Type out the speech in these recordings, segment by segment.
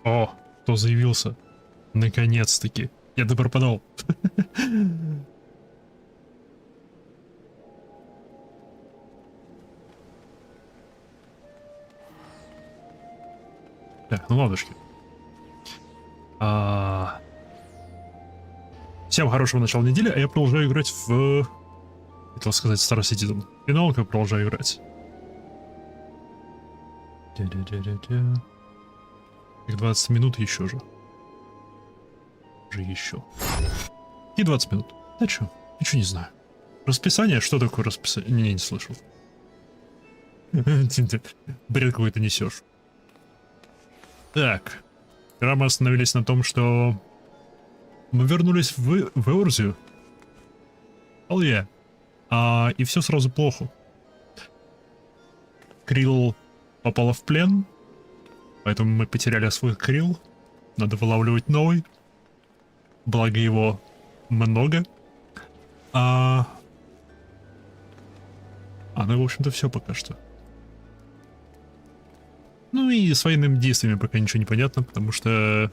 О, кто заявился? Наконец-таки. Я пропадал. Так, ну ладушки. Всем хорошего начала недели, а я продолжаю играть в... Хотел сказать Star Citizen. Финалка продолжаю играть. Их 20 минут еще же. Еще. И 20 минут. Да чё? Ничего не знаю. Расписание? Что такое расписание? Не слышал. Бред какой-то несешь. Так. Вчера мы остановились на том, что мы вернулись в Эорзию. И все сразу плохо. Крилл попала в плен, поэтому мы потеряли свой Крилл. Надо вылавливать новый. Благо его много. Ну, в общем-то, все пока что. Ну и с военными действиями пока ничего не понятно, потому что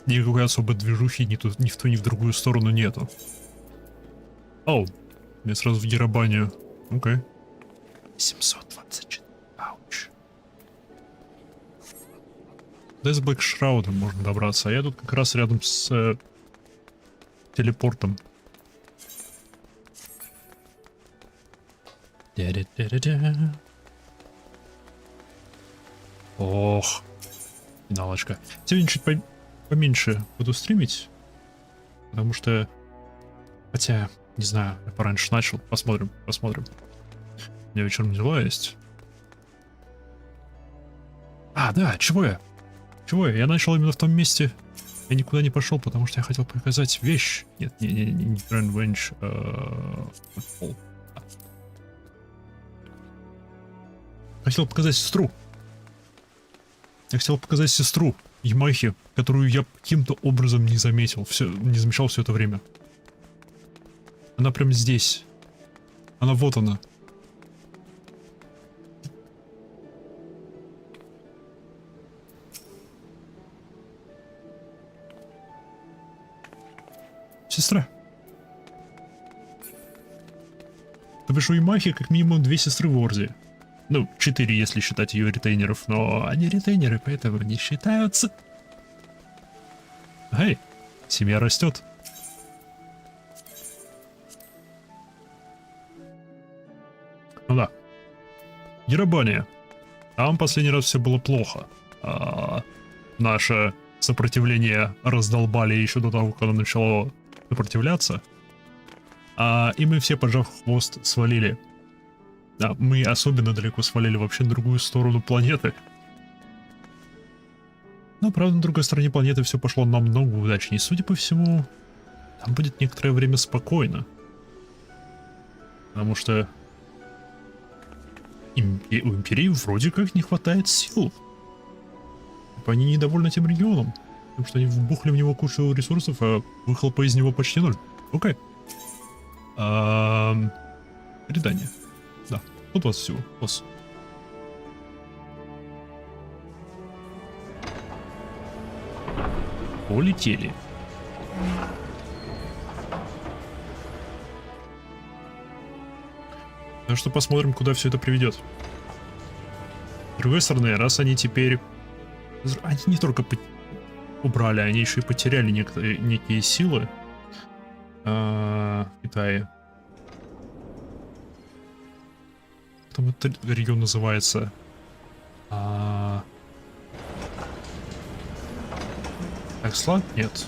никакой особой движухи ни в ту, ни в другую сторону нету. Оу, мне сразу в Абанию. Окей. 724. Ауч. Да, с Блэк Шраудом можно добраться, а я тут как раз рядом с телепортом. Ох, финалочка. Сегодня чуть поменьше буду стримить, потому что, хотя, не знаю, я пораньше начал, посмотрим. У меня вечером дела есть. Да, чего я? Я начал именно в том месте. Я никуда не пошел, потому что я хотел показать вещь. Нет, не Grand Range. Хотел показать сестру. Я хотел показать сестру Ямахи, которую я каким-то образом не замечал все это время. Она прямо здесь. Вот она. Сестра. То бишь у Ямахи как минимум 2 сестры в Орзе. Ну, 4, если считать ее ретейнеров, но они ретейнеры, поэтому не считаются. Эй, семья растет. Ну да. Абания. Там последний раз все было плохо. Наше сопротивление раздолбали еще до того, как оно начало сопротивляться. И мы все, поджав хвост, свалили. Мы особенно далеко свалили вообще на другую сторону планеты. Но, правда, на другой стороне планеты все пошло намного удачнее. Судя по всему, там будет некоторое время спокойно. Потому что у Империи вроде как не хватает сил. Они недовольны тем регионом. Потому что они вбухли в него кучу ресурсов, а выхлопа из него почти 0. Окей. Передание. Да, тут у вас всего. Полетели. Так что посмотрим, куда все это приведет. С другой стороны, раз они теперь... Они не только убрали, они еще и потеряли некие силы в Китае. Там этот регион называется... Эксла? Нет.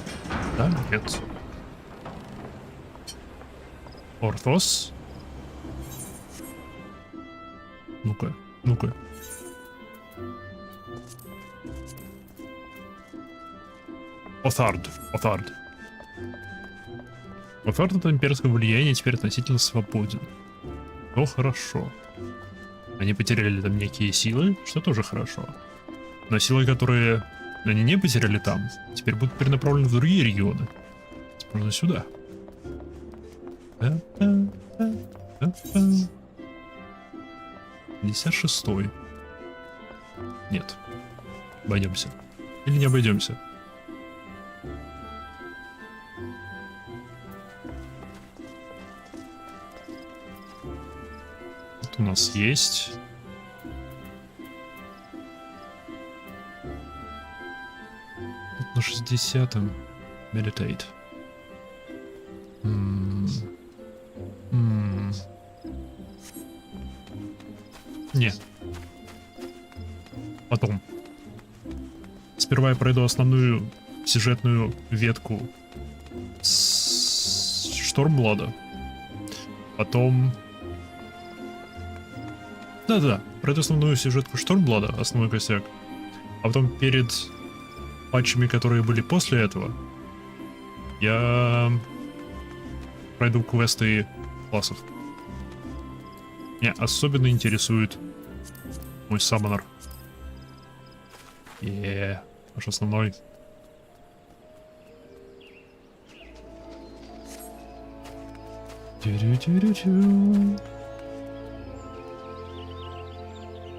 Да? Нет. Орфос? Ну-ка. Оthard. Оthard — это имперское влияние, теперь относительно свободен. Ну, хорошо. Они потеряли там некие силы, что тоже хорошо. Но силы, которые они не потеряли там, теперь будут перенаправлены в другие регионы. Можно сюда. 56-й. Нет. Обойдемся. Или не обойдемся? Тут у нас есть. Тут на 60-м. Meditate. Не. Потом. Сперва я пройду основную сюжетную ветку с Штормблада. Потом... Да-да, пройду основную сюжетку Штормблада, основной косяк. А потом перед патчами, которые были после этого, я пройду квесты классов. Меня особенно интересует мой саммонер. Наш основной.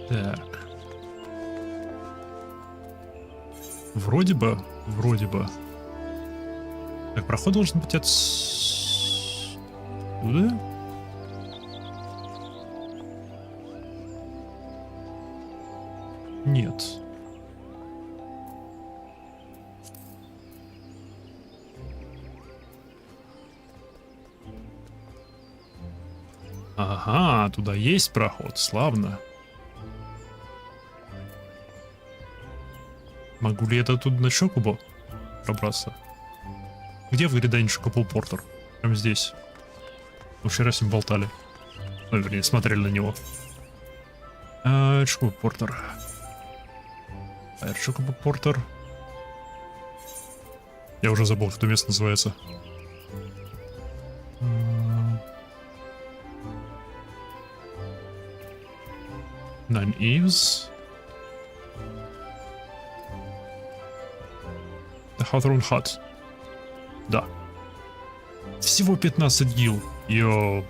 Так. Вроде бы. Так, проход должен быть отсюда? Нет. Ага, туда есть проход, славно. Могу ли это тут на Чокубо пробраться? Где в Гридании Чокубо Портер? Прям здесь. Мы вчера с ним болтали. Ну, вернее, смотрели на него. Чокубо Портер. Чокубо Портер. Я уже забыл, как это место называется. Nine Eves. The Hawthorne Hut. Да. Всего 15 гил. Йоу.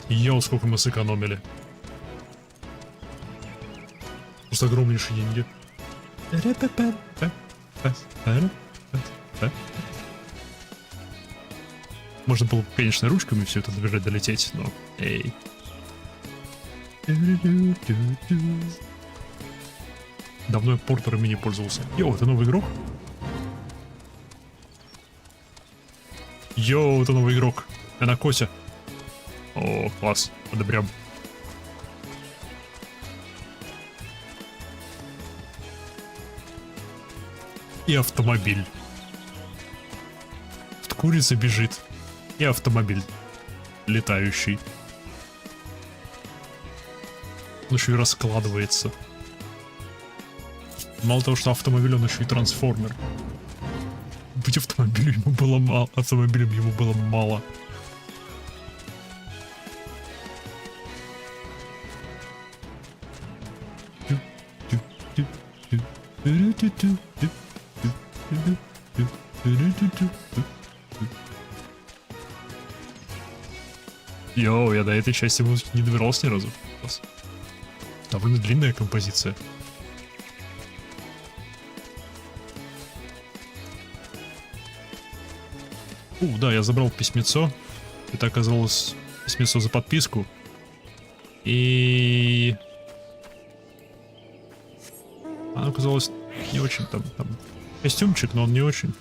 Йоу, сколько мы сэкономили. Просто огромнейшие деньги. Можно было бы, конечно, ручками все это добежать, долететь, но... Эй. Давно я портерами не пользовался. Йоу, это новый игрок? Йоу, это новый игрок. Я на косе. О, класс. Одобрям. И автомобиль. Тут курица бежит. И автомобиль. Летающий. Он еще и раскладывается. Мало того, что автомобиль, он еще и трансформер. Быть автомобилем ему было мало. Автомобилем ему было мало. Йоу, я до этой части музыки не добирался ни разу. Довольно длинная композиция. Да, я забрал письмецо. Это оказалось письмецо за подписку. И... Оно оказалось не очень там костюмчик, но он не очень.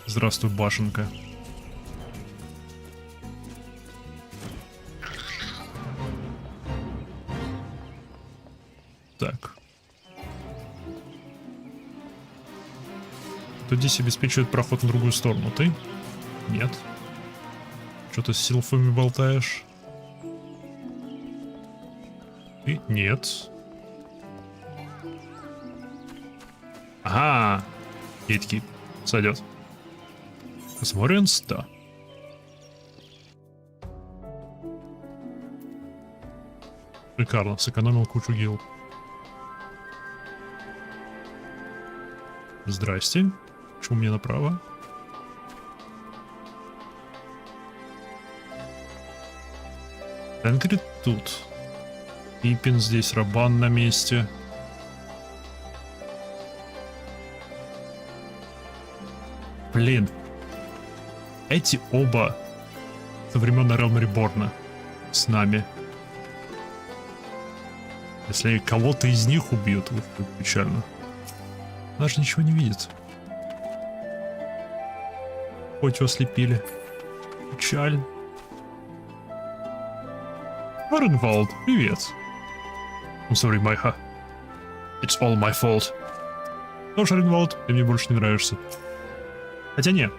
Здравствуй, башенка. Так. Кто здесь обеспечивает проход на другую сторону? Ты? Нет. Что ты с силфами болтаешь? Ты? Нет. Ага. Гейтки. Сойдет. Посмотрим, да. Шикарно, сэкономил кучу гил. Здрасте. Почему мне направо? Тенгри тут. Пипин здесь, Рабан на месте. Блин. Эти оба со времен Realm Reborn с нами. Если кого-то из них убьют, вот это печально. Она же ничего не видит. Хоть его ослепили. Печаль. Аренвалд, привет. I'm sorry, Майха. It's all my fault. Ну, Аренвалд, ты мне больше не нравишься. Хотя не.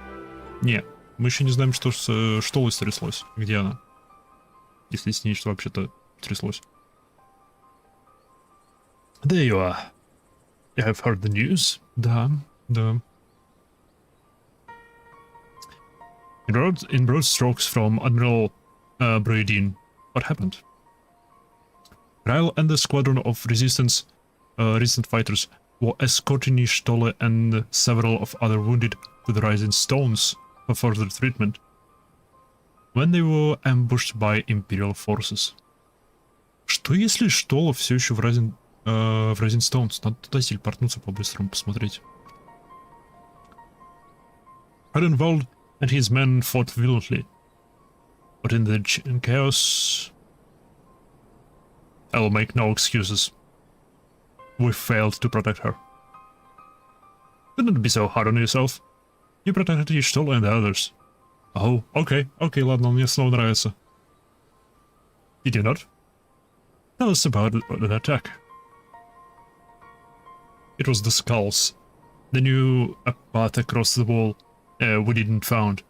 Не. Мы еще не знаем, что с Штолой стряслось. Где она? Если с ней что вообще-то стряслось. There you are. You have heard the news? Да, да. In broad strokes from Admiral Braedin, what happened? Ryle and the squadron of resistance fighters were escorting Stolle and several of other wounded to the Rising Stones for further treatment, when they were ambushed by Imperial forces. Что если Штола все еще в Rising Stones? Надо туда телепортнуться по-быстрому посмотреть. Hardenwald and his men fought valiantly, but in the chaos, I'll make no excuses. We failed to protect her. Do not be so hard on yourself. You protected Stola and the others. Oh, okay, ладно, он мне снова нравится. Did you not? Tell us about the attack. It was the skulls. The new path across the wall we didn't found.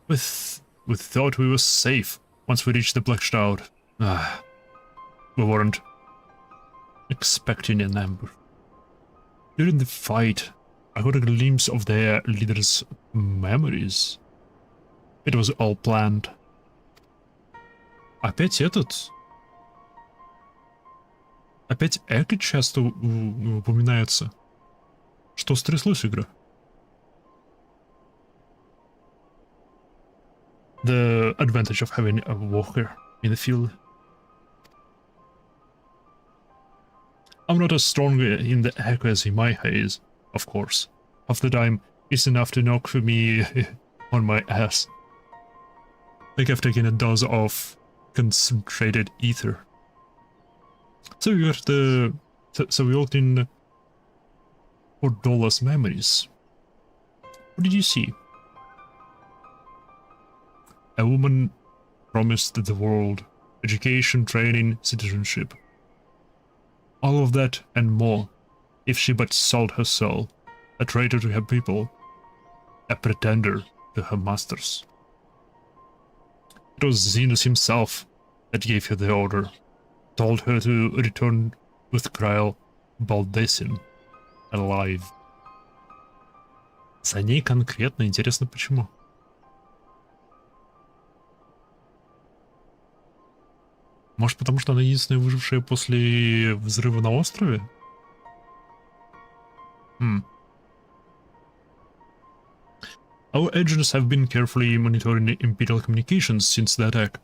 We thought we were safe once we reached the Black Shroud. We weren't expecting an ambush. During the fight, I got a glimpse of their leader's memories. It was all planned. Опять этот? Опять Эко часто упоминается. Что стряслось, игра? The advantage of having a walker in the field. I'm not as strong in the Echo as Imaiha is, of course. Half the time, it's enough to knock me on my ass. Like I've taken a dose of concentrated ether. So we got so we walked in for Dola's memories. What did you see? A woman promised the world education, training, citizenship. All of that and more, if she but sold her soul, a traitor to her people, a pretender to her masters. It was Xenos himself that gave her the order, told her to return with Kryl Baldesin alive. За ней конкретно, интересно почему. Может, потому что она единственная выжившая после взрыва на острове? Our agents have been carefully monitoring Imperial communications since the attack,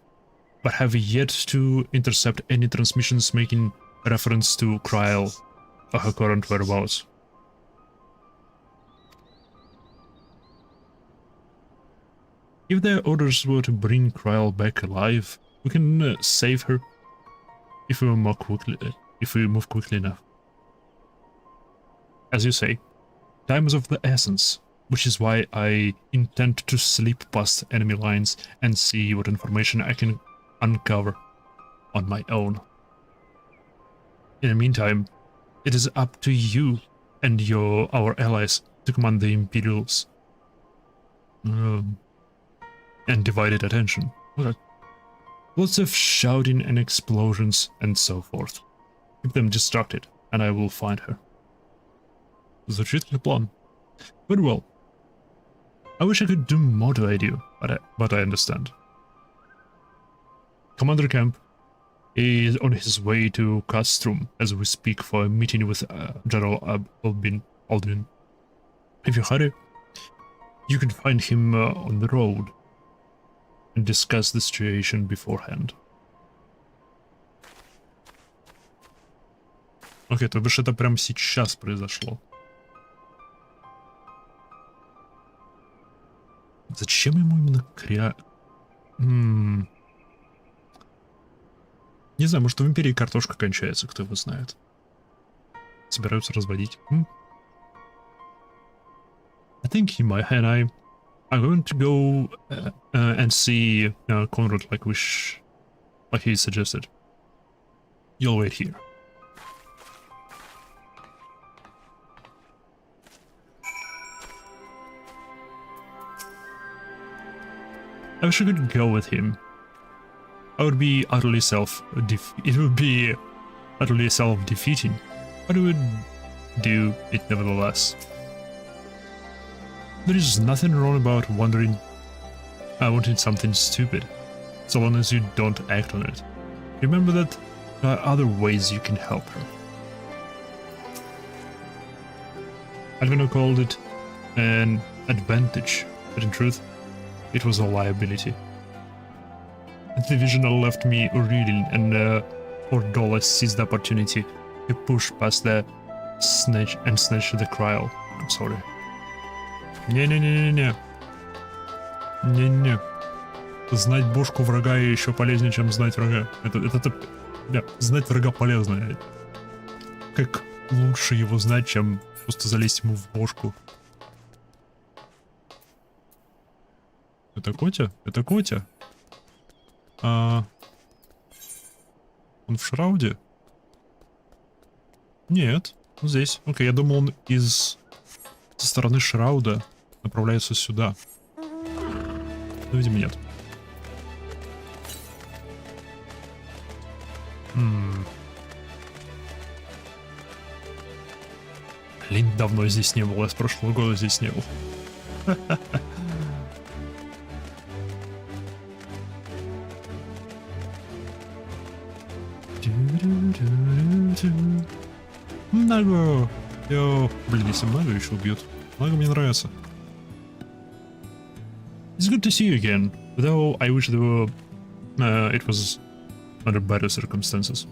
but have yet to intercept any transmissions making reference to Kryl or her current whereabouts. If their orders were to bring Kryl back alive, we can save her if we move quickly enough. As you say, time is of the essence, which is why I intend to slip past enemy lines and see what information I can uncover on my own. In the meantime, it is up to you and our allies to command the Imperials and divided attention. Okay. Lots of shouting and explosions and so forth. Keep them distracted, and I will find her. Звучит как план. Very well. I wish I could do more to aid you, but I understand. Commander Camp is on his way to Castrum as we speak for a meeting with General Aldrin. If you hurry, you can find him on the road and discuss the situation beforehand. Окей, то бишь это прямо сейчас произошло. Зачем ему именно Не знаю, может в Империи картошка кончается, кто его знает. Собираются разводить. I think he might, and I'm going to go and see Conrad like like he suggested. You'll wait here. I wish I could go with him. It would be utterly self-defeating, but I would do it nevertheless. There is nothing wrong about wanting something stupid, so long as you don't act on it. Remember that there are other ways you can help her. I'm gonna call it an advantage, but in truth, it was a liability. The divisional left me reeling, and $4 seized the opportunity to push past the snatch the Kryl. I'm sorry. Не-не-не-не-не. Не-не. Знать бошку врага еще полезнее, чем знать врага. Знать врага полезно. Как лучше его знать, чем просто залезть ему в бошку. Это Котя? Это Котя? Он в шрауде? Нет, он здесь. Окей, я думал, он со стороны шрауда направляется сюда. Но, видимо, нет. Блин, давно здесь не был. Я с прошлого года здесь не был. Наго! Йо! Блин, если Наго еще убьют. Наго мне нравится. It's good to see you again, though I wish it was under better circumstances.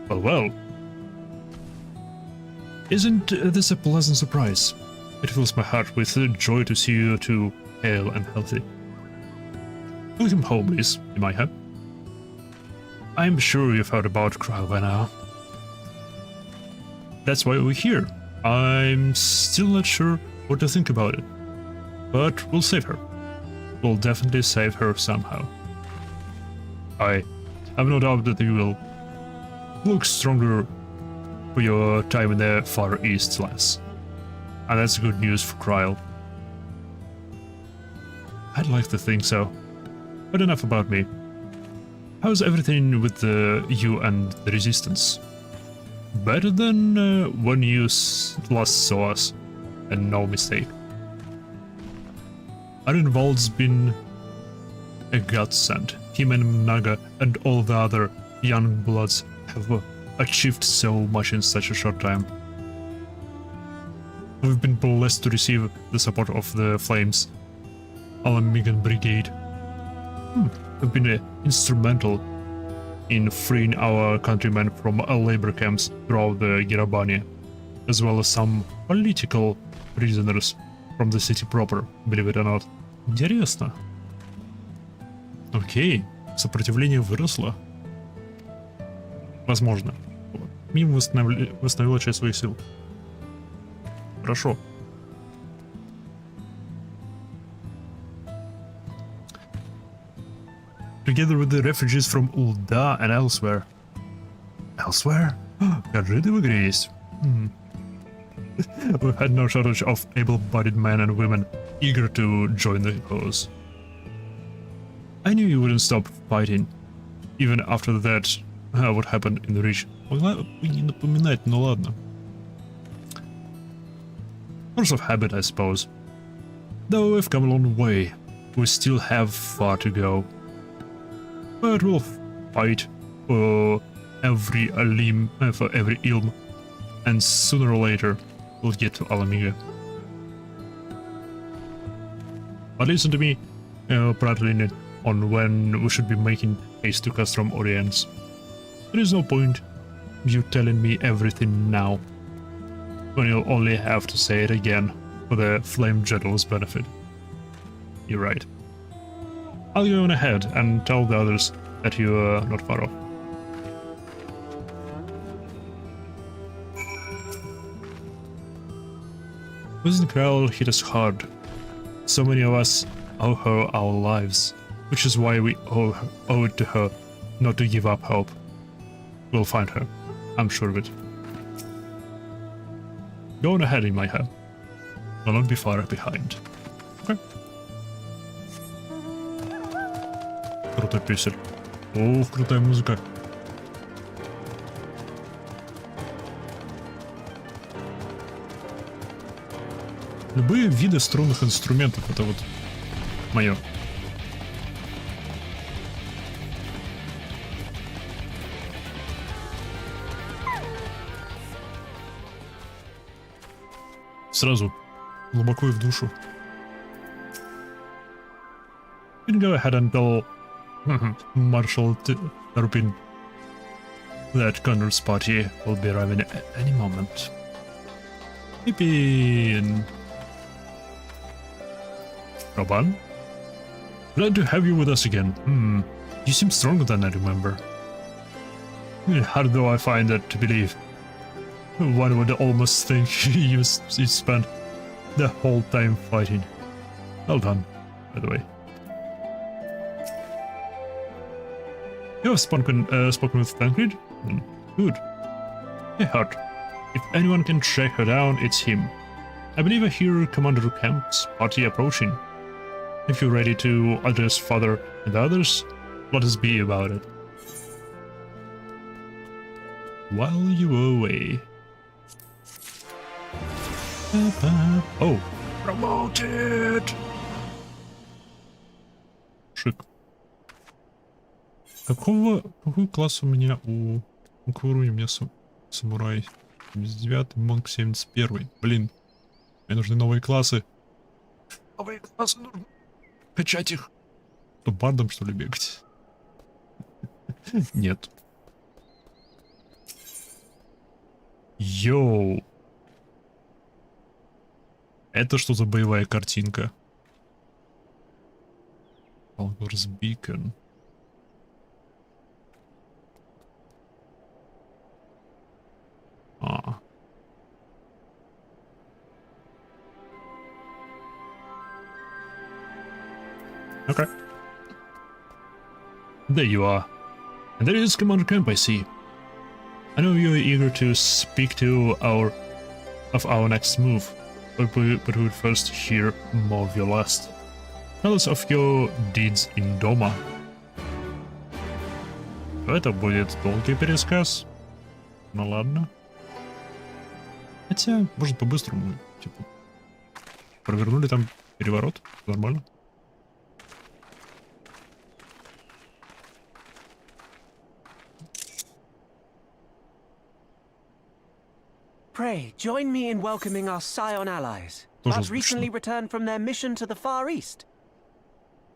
Well. Isn't this a pleasant surprise? It fills my heart with joy to see you two hale and healthy. Welcome home, please, you might have. I'm sure you've heard about Kryl by now. That's why we're here. I'm still not sure what to think about it, but we'll save her. We'll definitely save her somehow. I have no doubt that you will look stronger for your time in the Far East, lass. And that's good news for Kryl. I'd like to think so. But enough about me. How's everything with you and the Resistance? Better than when you last saw us, and no mistake. Arenvald's been a godsend. Him and Naga and all the other young bloods have achieved so much in such a short time. We've been blessed to receive the support of the Flames, Alamigan Brigade. Have been instrumental in freeing our countrymen from labor camps throughout the Abania, as well as some political prisoners from the city proper, believe it or not. Интересно. Окей, сопротивление выросло. Возможно. Мим восстановила часть своих сил. Хорошо. Together with the refugees from Ul'dah and elsewhere. Elsewhere? Гаджеты в игре есть. We've had no shortage of able-bodied men and women eager to join the cause. I knew you wouldn't stop fighting, even after that, what happened in the region. Могла бы не напоминать, но ладно. Force of habit, I suppose. Though we've come a long way, we still have far to go. But we'll fight for every ilm, and sooner or later we'll get to Alamiga. But listen to me, prattling it on when we should be making haste to Castrum Oriens. There is no point you telling me everything now, when you'll only have to say it again for the Flame General's benefit. You're right. I'll go on ahead and tell the others that you're not far off. Losing Krell hit us hard. So many of us owe her our lives, which is why we owe it to her not to give up hope. We'll find her, I'm sure of it. Go on ahead in my head. I'll not be far behind. Okay. Крутой песель. Ох, крутая музыка. Любые виды струнных инструментов, это вот мое. Сразу глубоко и в душу. You can go ahead and tell Marshal Rupin that Connor's party will be arriving at any moment. Pippin! Roban? Glad to have you with us again. You seem stronger than I remember. Hard though I find that to believe. One would almost think you spent the whole time fighting. Well done, by the way. You have spoken with Tancred? Good. Hey, Hart. If anyone can track her down, it's him. I believe I hear Commander Kemp's party approaching. If you're ready to address Father and the others, let us be about it. While you were away. Oh, promoted! Шик. Какой класс у меня какой уровень у меня самурай? 79, монк 71. Блин, мне нужны новые классы. Новые классы нужно качать их. Что, бардом, что ли, бегать? Нет. Йоу. Это что за боевая картинка? Algor's Beacon. Okay. There you are. And there is Commander Kemp, I see. I know you're eager to speak to our next move, but we would first hear more of your last. Tell us of your deeds in Дома. Это будет долгий пересказ. Ну ладно. Хотя, может, по-быстрому, типа, провернули там переворот, нормально. Pray, join me in welcoming our Scion allies, who have recently returned from their mission to the Far East.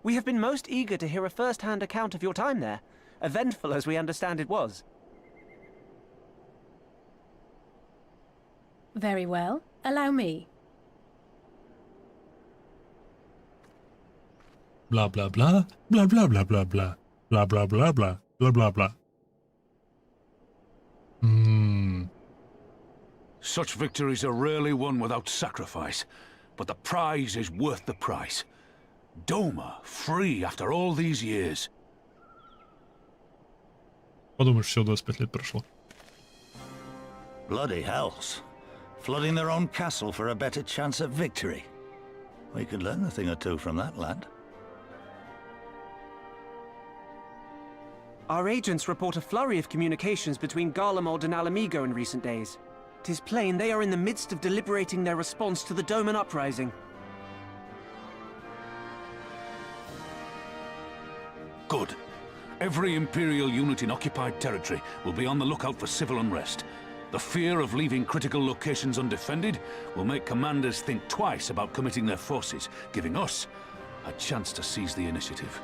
We have been most eager to hear a first-hand account of your time there, eventful as we understand it was. Very well. Allow me. Blah blah blah, blah blah blah blah blah, blah blah blah blah, blah blah blah. Such victories are rarely won without sacrifice, but the prize is worth the price. Doma, free after all these years. Подумаешь, всего 25 лет прошло. Bloody hells. Flooding their own castle for a better chance at victory. We could learn a thing or two from that lad. Our agents report a flurry of communications between Garlemald and Alamigo in recent days. 'Tis plain they are in the midst of deliberating their response to the Doman uprising. Good. Every Imperial unit in occupied territory will be on the lookout for civil unrest. The fear of leaving critical locations undefended will make commanders think twice about committing their forces, giving us a chance to seize the initiative.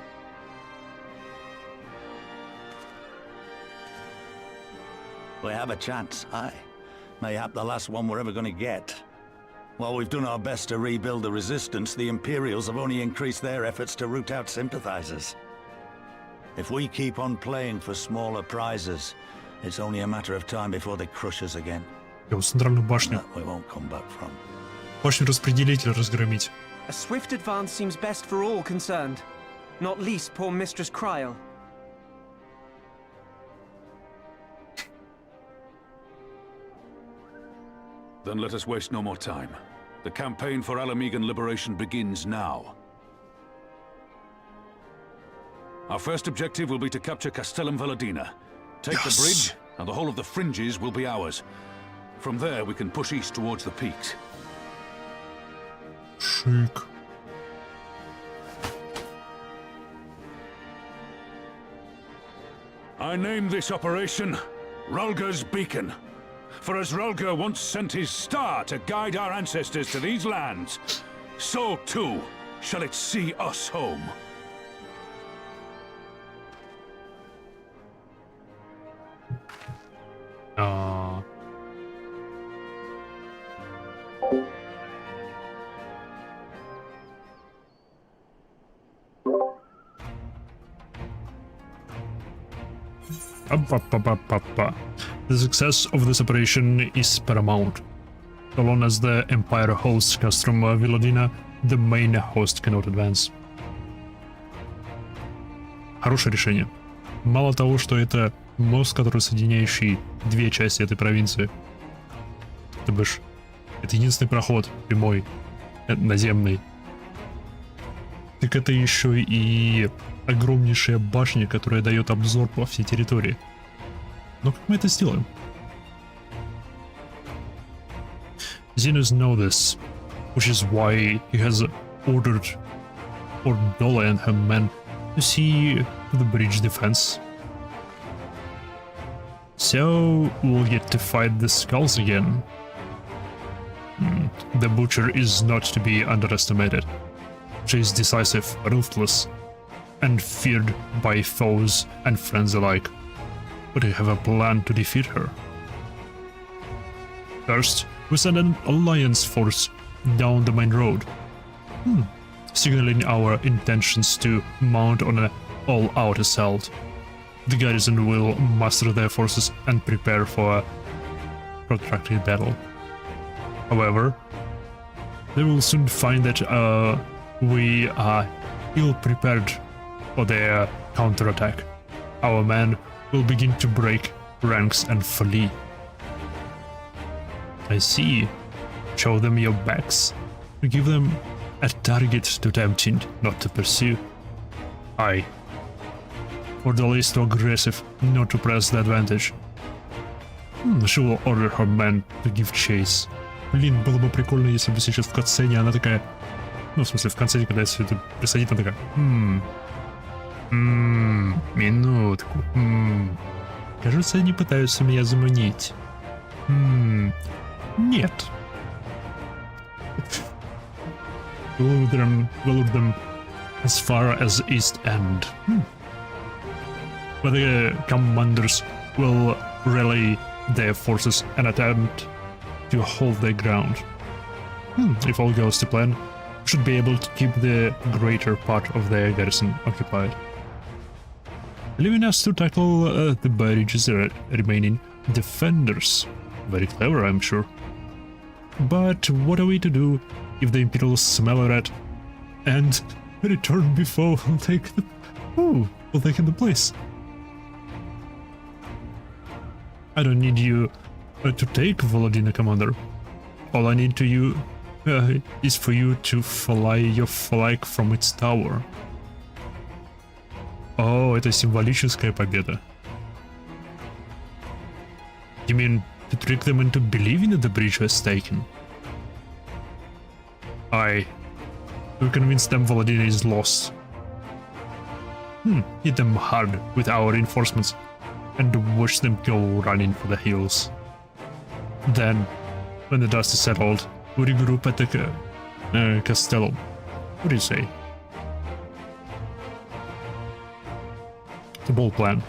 We have a chance, aye. Mayhap the last one we're ever gonna get. While we've done our best to rebuild the resistance, the Imperials have only increased their efforts to root out sympathizers. If we keep on playing for smaller prizes, it's only a matter of time before they crush us again. Центральную башню. That we won't come back from. Башню-распределитель разгромить. A swift advance seems best for all concerned, not least poor Mistress Kryl. Then let us waste no more time. The campaign for Alamegan liberation begins now. Our first objective will be to capture Castellum Valadina. Take the bridge, and the whole of the fringes will be ours. From there, we can push east towards the peaks. Шик. I name this operation Rulga's Beacon. For as Rulga once sent his star to guide our ancestors to these lands, so too shall it see us home. The success of this operation is paramount. So long as the Empire holds Castrum Valadina, the main host cannot advance. Хорошее решение. Мало того, что это мост, который соединяющий две части этой провинции. То бишь, это единственный проход прямой, наземный. Так это еще и огромнейшая башня, которая дает обзор по всей территории. Но как мы это сделаем? Xenos knows this, which is why he has ordered Ordola and her men to see to the bridge defense. So we'll get to fight the skulls again. The Butcher is not to be underestimated. She is decisive, ruthless, and feared by foes and friends alike. But I have a plan to defeat her. First, we send an alliance force down the main road, signaling our intentions to mount on an all-out assault. The garrison will muster their forces and prepare for a protracted battle. However, they will soon find that we are ill-prepared for their counterattack. Our men will begin to break ranks and flee. I see. Show them your backs. Give them a target to tempt, not to pursue. Aye. Ordola is too aggressive not to press the advantage. She will order her men to give chase. Блин, было бы прикольно, если бы сейчас в катсцене она такая... Ну, в смысле, в конце, когда все это происходит, она такая... минутку. Кажется, они пытаются меня заманить. Нет. Lure them as far as East End. Where the commanders will rally their forces and attempt to hold their ground. If all goes to plan, should be able to keep the greater part of their garrison occupied, leaving us to tackle the barrage's remaining defenders. Very clever, I'm sure. But what are we to do if the Imperials smell a rat and return before we'll take the place? I don't need you to take Valadina, Commander. All I need to you is for you to fly your flag from its tower. О, это символическая победа. You mean to trick them into believing that the bridge was taken? Aye. To convince them Valadina is lost. Hit them hard with our reinforcements and watch them go running for the hills. Then, when the dust is settled, we regroup at the Castellum. What do you say? It's a bold plan,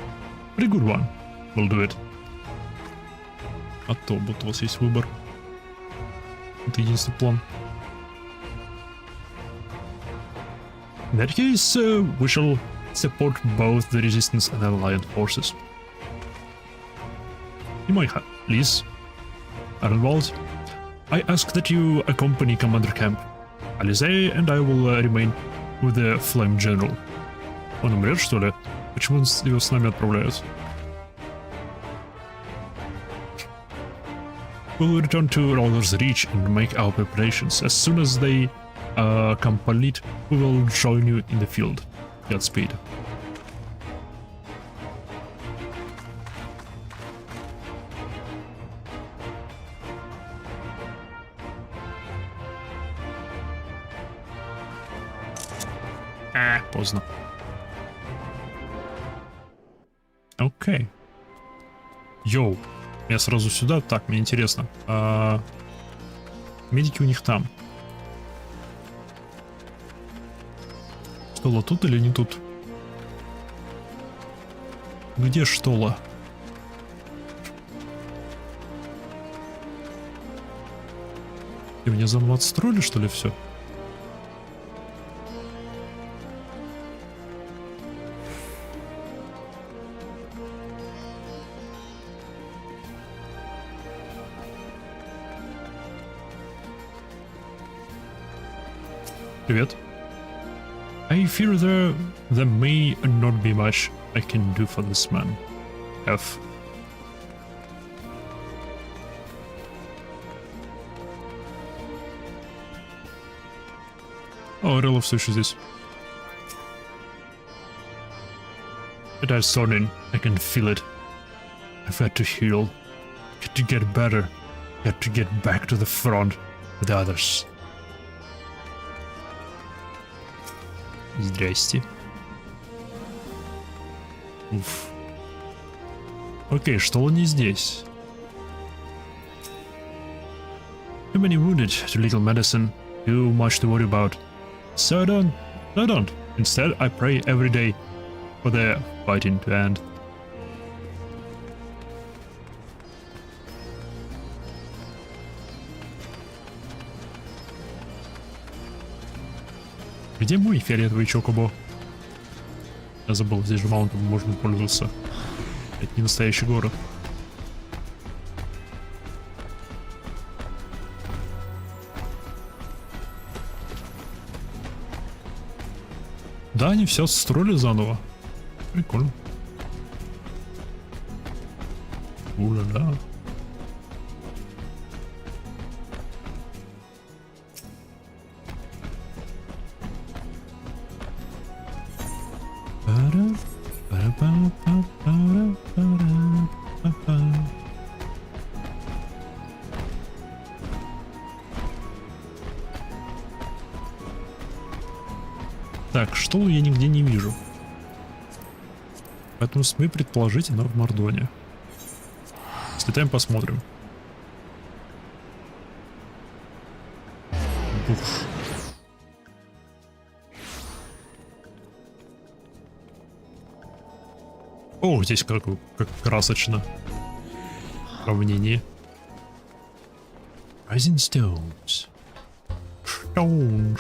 but a good one. We'll do it. А то вот у вас есть выбор. Это единственный план. In that case, we shall support both the resistance and allied forces. You might have, please. Arnwald, I ask that you accompany Commander Camp. Alizé and I will remain with the Flame General. Он умрет, что ли? Почему его с нами отправляют? We'll return to Ralger's Reach and make our preparations. As soon as they complete, we will join you in the field. Godspeed. Поздно. Окей. Йоу. Я сразу сюда. Так, мне интересно. Медики у них там. Штола тут или не тут? Где Штола? И меня заново отстроили, что ли, все? Привет. I fear there may not be much I can do for this man. F. О, Орелов все еще здесь. It has thrown in. I can feel it. I've got to heal. Got to get better. Got to get back to the front with the others. Здрасте. Уф. Окей, что он не здесь? Too many wounded, too little medicine, too much to worry about. So I don't. Instead, I pray every day for the fighting to end. Где мой фиолетовый чокобо? Я забыл, здесь же маунтом можно пользоваться. Это не настоящий город. Да, они все строили заново. Прикольно. Уля-ля. Так, что я нигде не вижу. Поэтому смею предположить, она в Мордоне. Слетаем, посмотрим. Уф. О, здесь как красочно. Равнение. Rising Stones. Stones.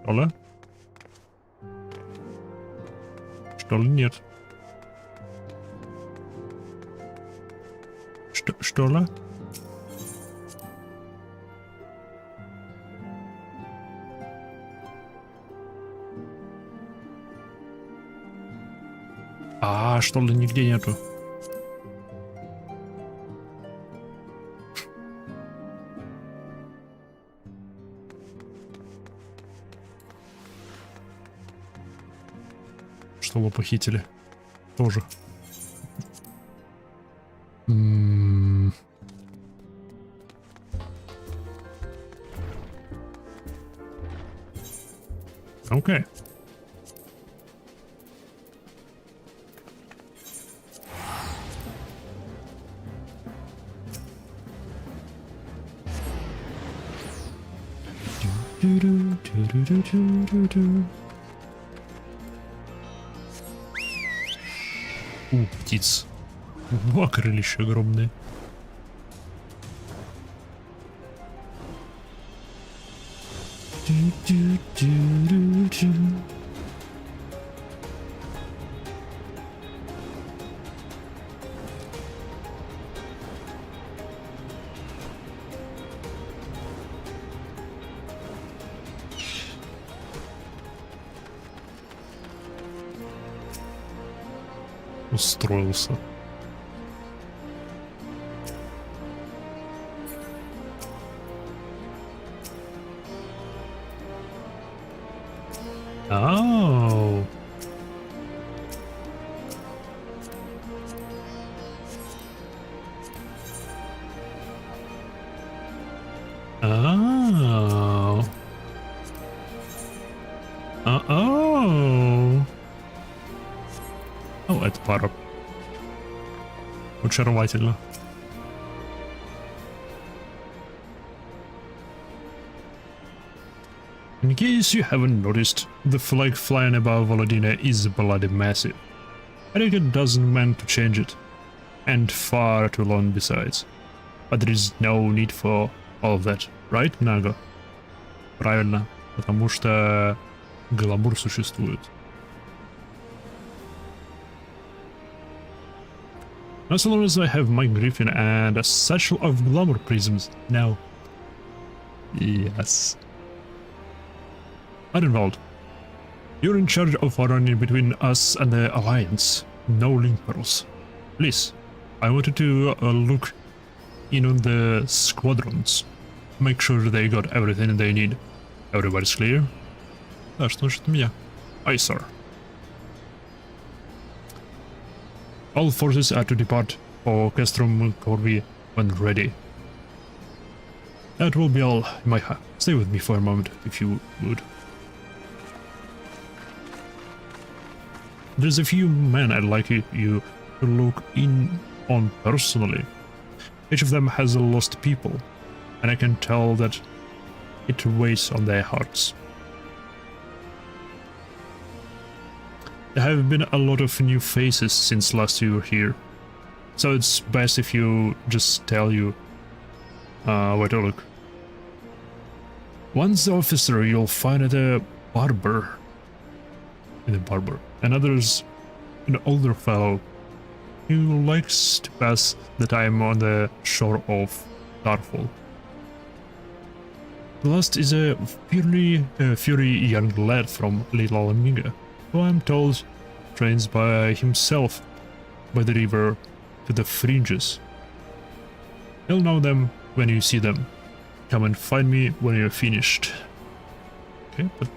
Что ли? Что ли нет? Что ли? Что ли нигде нету? Что ли похитили? Тоже. Окей. Птиц. Во, крылища огромные. Устроился. Ау. Ау. Ау. О, это пара. Очаровательно. In case you haven't noticed, the flag flying above Volodina is bloody massive. Etiquette doesn't meant to change it, and far too long besides. But there is no need for all of that, right, Nago? Правильно, потому что гламур существует. As long as I have my griffin and a satchel of glamour prisms now. Yes. Arenvald, you're in charge of running between us and the Alliance. No link pearls. Please, I wanted to look in on the squadrons. Make sure they got everything they need. Everybody's clear? Да, что значит меня? Aye, sir. All forces are to depart for Castrum Corby when ready. That will be all, Micah. Stay with me for a moment, if you would. There's a few men I'd like you to look in on personally. Each of them has lost people, and I can tell that it weighs on their hearts. There have been a lot of new faces since last you were here, so it's best if you just tell you where to look. One's the officer you'll find at a barber. And others an older fellow who likes to pass the time on the shore of Darfall. The last is a furry young lad from Little Amiga, who I'm told trains by himself by the river to the fringes. You'll know them when you see them. Come and find me when you're finished. Okay, but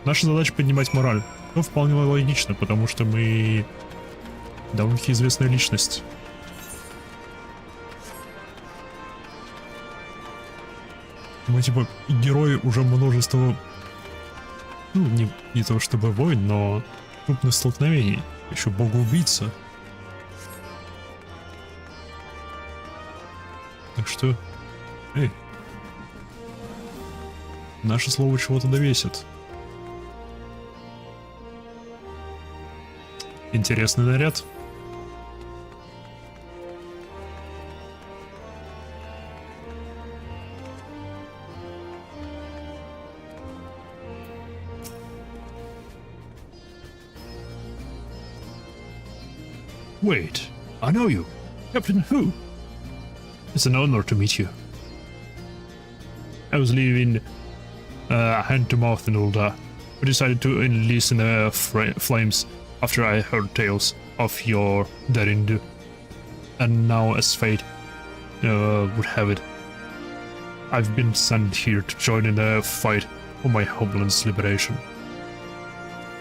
наша задача поднимать мораль. Ну, вполне логично, потому что мы довольно-таки известная личность. Мы типа герои уже множества, ну, не то чтобы войн, но крупных столкновений. Еще бог-убийца. Так что, эй, наше слово чего-то довесит. Интересный наряд. Wait, I know you. Captain who? It's an honor to meet you. I was leaving hand to mouth in Ulda, but decided to enlist in the flames after I heard tales of your daring do. And now, as fate would have it, I've been sent here to join in the fight for my homeland's liberation.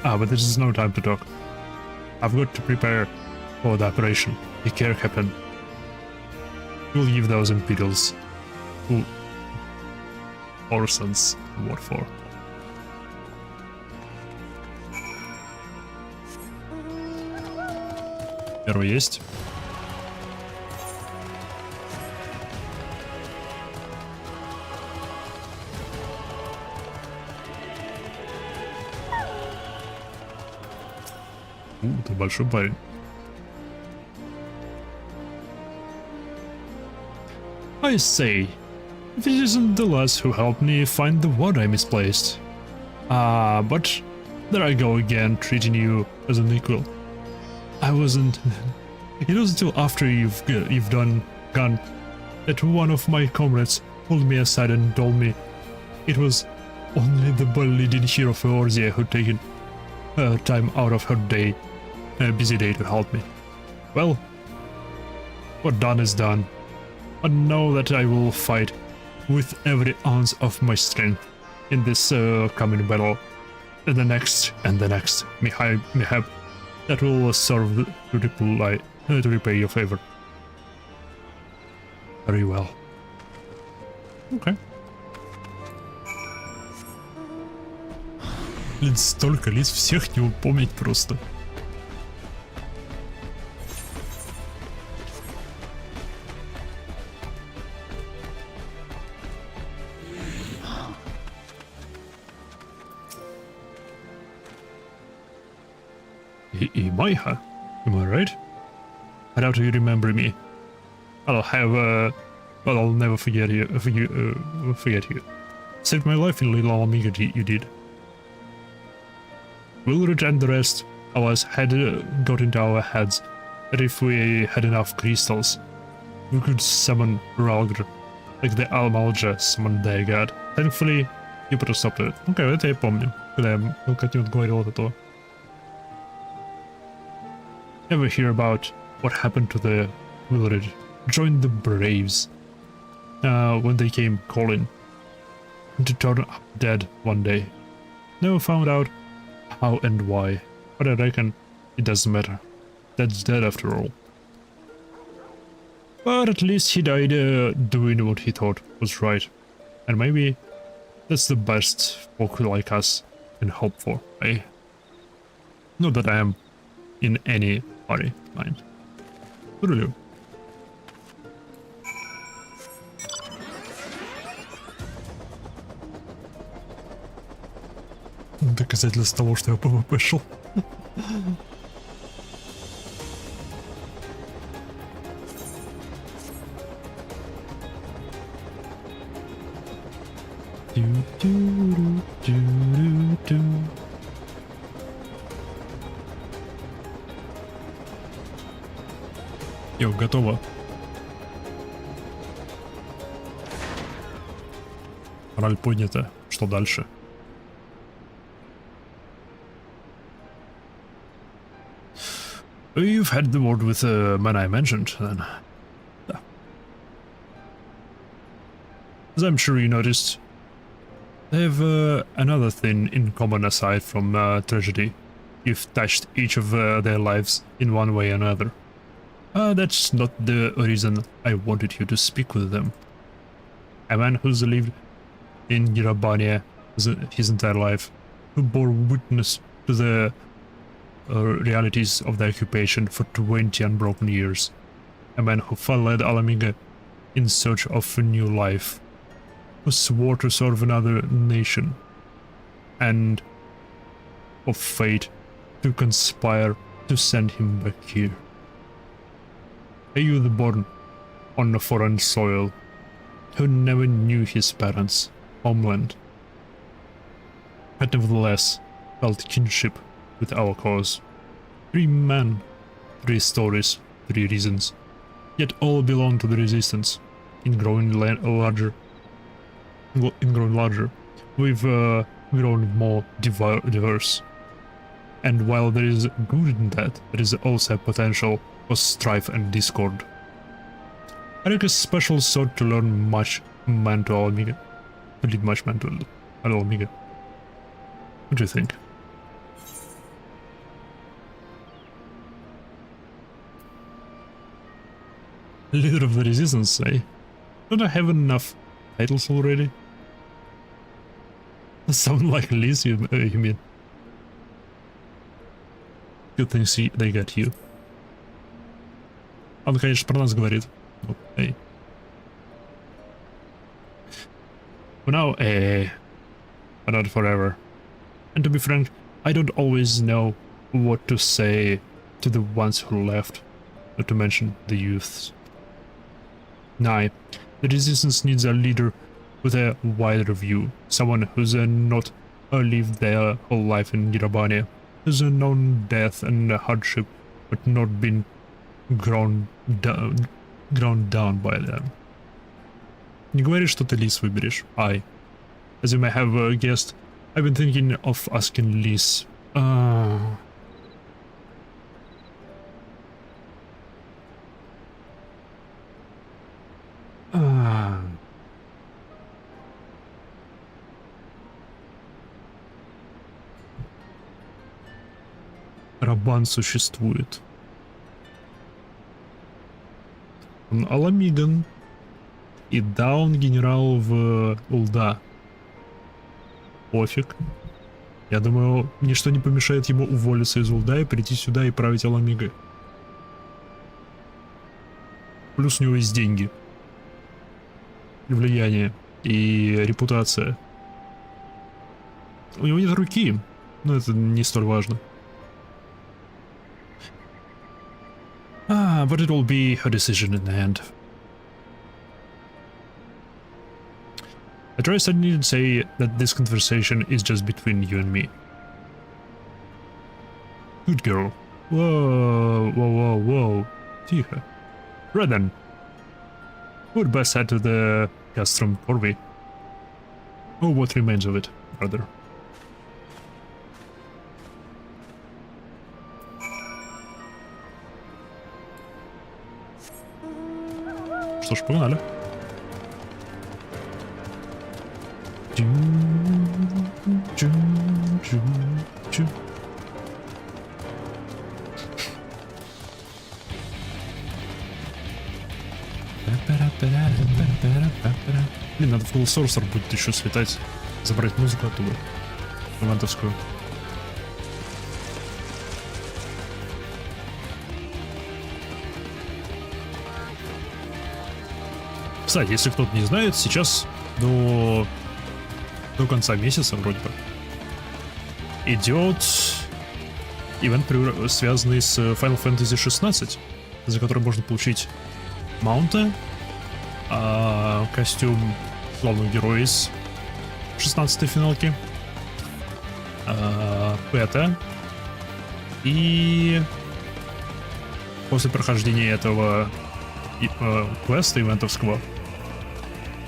But this is no time to talk. I've got to prepare for the operation. Take care, Captain. We'll leave those Imperials who Orsons what for. Первый есть. Ты большой парень. I say, if it isn't the lass who helped me find the word I misplaced. But there I go again, treating you as an equal. I wasn't... It wasn't until after you've gone that one of my comrades pulled me aside and told me it was only the well-leading hero of Eorzea who'd taken time out of her busy day to help me. Well, what done is done. But know that I will fight with every ounce of my strength in this coming battle, and the next, mayhap, that will serve to repay your favor. Very well. Okay. Блин, столько лиц, всех не упомнить просто. Maiha, am I right? I doubt you remember me. I'll have but I'll never forget you. Forget you. Saved my life in Little Amiga, you did. Willred and the rest of us had got into our heads that if we had enough crystals, we could summon Ralgr, like the Almalja summoned their god. Thankfully, you put a stop to it. Okay, это я помню, когда Катюн говорил вот этого. Ever hear about what happened to the Willred? Joined the Braves when they came calling, and to turn up dead one day. Never found out how and why, but I reckon it doesn't matter. That's dead after all. But at least he died doing what he thought was right, and maybe that's the best folk like us can hope for, eh? Not that I am in any party, mind. Really. Доказательство того, что я ПВП шел. Йо, готово. Мораль поднята. Что дальше? You've had the word with the man I mentioned, then. As I'm sure you noticed, they have another thing in common aside from tragedy. You've touched each of their lives in one way or another. That's not the reason I wanted you to speak with them. A man who's lived in Abania his entire life, who bore witness to the realities of the occupation for 20 unbroken years. A man who followed Alamiga in search of a new life, who swore to serve another nation, and of fate to conspire to send him back here. A youth born on a foreign soil, who never knew his parents' homeland, but nevertheless felt kinship with our cause. 3 men, 3 stories, 3 reasons, yet all belong to the resistance. In growing larger, we've grown more diverse. And while there is good in that, there is also potential for strife and discord. I think a special sword to learn much man to Alamiga. To lead much man to Alamiga. What do you think? Leader of the Resistance, eh? Don't I have enough titles already? Sound like Liz, you mean? Good things they got you. Он, конечно, про нас говорит. Ну, эй. For now, but not forever. And to be frank, I don't always know what to say to the ones who left, not to mention the youths. Nay, the resistance needs a leader with a wider view, someone who's not lived their whole life in Abania, who's known death and hardship, but not been ground down by them. Не говори, что ты Лис выберешь. As you may have guessed, I've been thinking of asking Lys. Рабан существует. Он Аламиган. И да, он генерал в Улда. Пофиг. Я думаю, ничто не помешает ему уволиться из Улда и прийти сюда и править Аламигой. Плюс у него есть деньги. И влияние. И репутация. У него нет руки. Но это не столь важно. But it will be her decision in the end. At first I needed to say that this conversation is just between you and me. Good girl. Whoa. Тихо. Right then. Would best head to the guest room for me. Oh, what remains of it, brother. Что ж, погнали. Блин, надо в Google Sorcerer будет еще слетать, забрать музыку оттуда, ивантовскую. Кстати, если кто-то не знает, сейчас до конца месяца вроде бы идет ивент, связанный с Final Fantasy 16, за который можно получить маунта, костюм главного героя из 16-й финалки, пэта, и после прохождения этого квеста ивентовского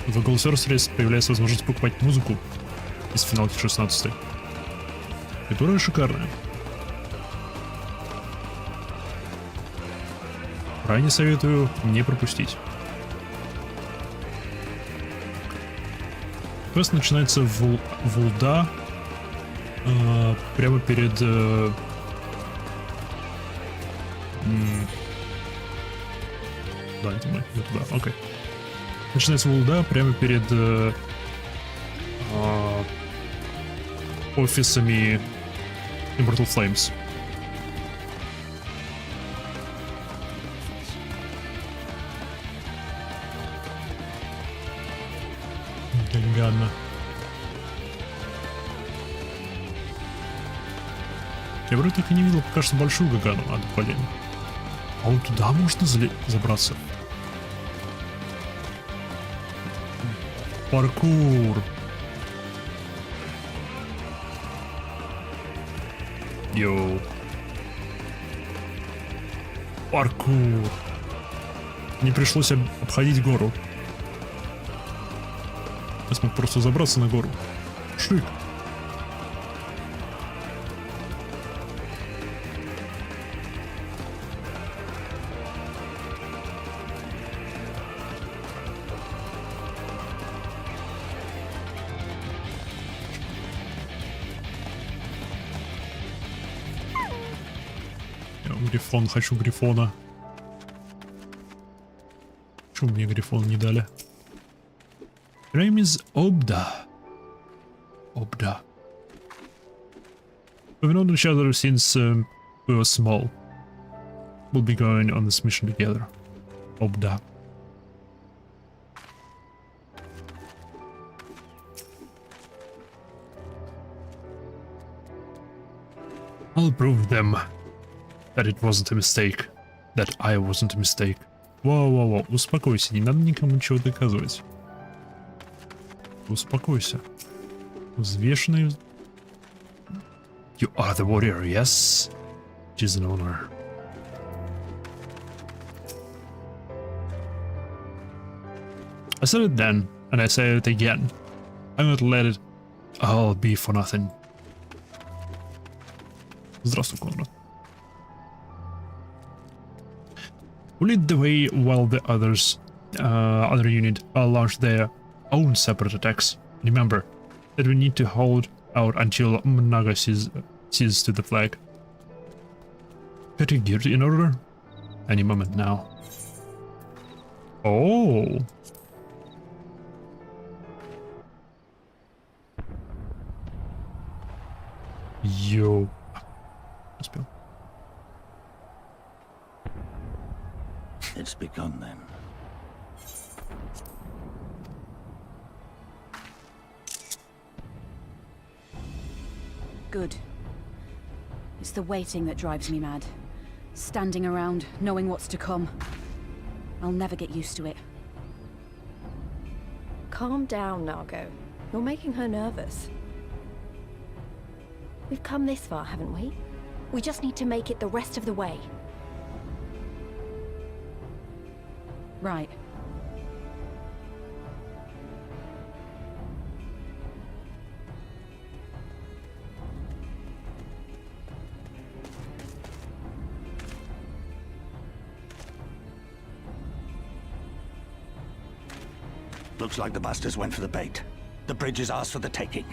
в Google Sorcerer появляется возможность покупать музыку из финалки 16, которая шикарная. Крайне советую не пропустить. Квест начинается в Улда, прямо перед да, это мы, не туда, окей. Начинается в Улда прямо перед офисами Immortal Flames. Гадно. Я вроде так и не видел пока что большую Гагану, блин. А вот туда можно забраться. Паркур. Йоу. Паркур. Не пришлось обходить гору. Я смог просто забраться на гору. Шик. Грифон, хочу грифона. Почему мне грифон не дали? Name is Obda. We've known each other since we were small. We'll be going on this mission together. Obda. I'll prove them that it wasn't a mistake. That I wasn't a mistake. Воу-воу-воу, успокойся, не надо никому ничего доказывать. Успокойся. Взвешенный... You are the warrior, yes? It is an honor. I said it then, and I say it again. I'm not let it all be for nothing. Здравствуй, Конрад. We lead the way while the other unit launch their own separate attacks. Remember that we need to hold out until Mnaga sees to the flag. Get your gear in order? Any moment now. Oh. Yo. Успел. It's begun then. Good. It's the waiting that drives me mad. Standing around, knowing what's to come. I'll never get used to it. Calm down, Nargo. You're making her nervous. We've come this far, haven't we? We just need to make it the rest of the way. Right. Looks like the bastards went for the bait. The bridge is ours for the taking.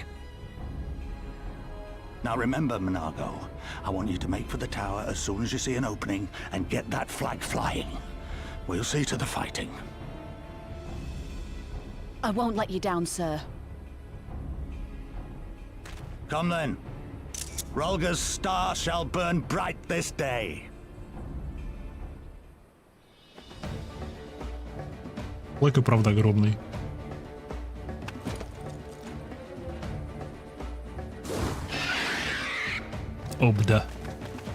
Now remember, Mnago, I want you to make for the tower as soon as you see an opening and get that flag flying. We'll see to the fighting. I won't let you down, sir. Come then. Rolga's star shall burn bright this day. Лайк и правда огромный. Обда.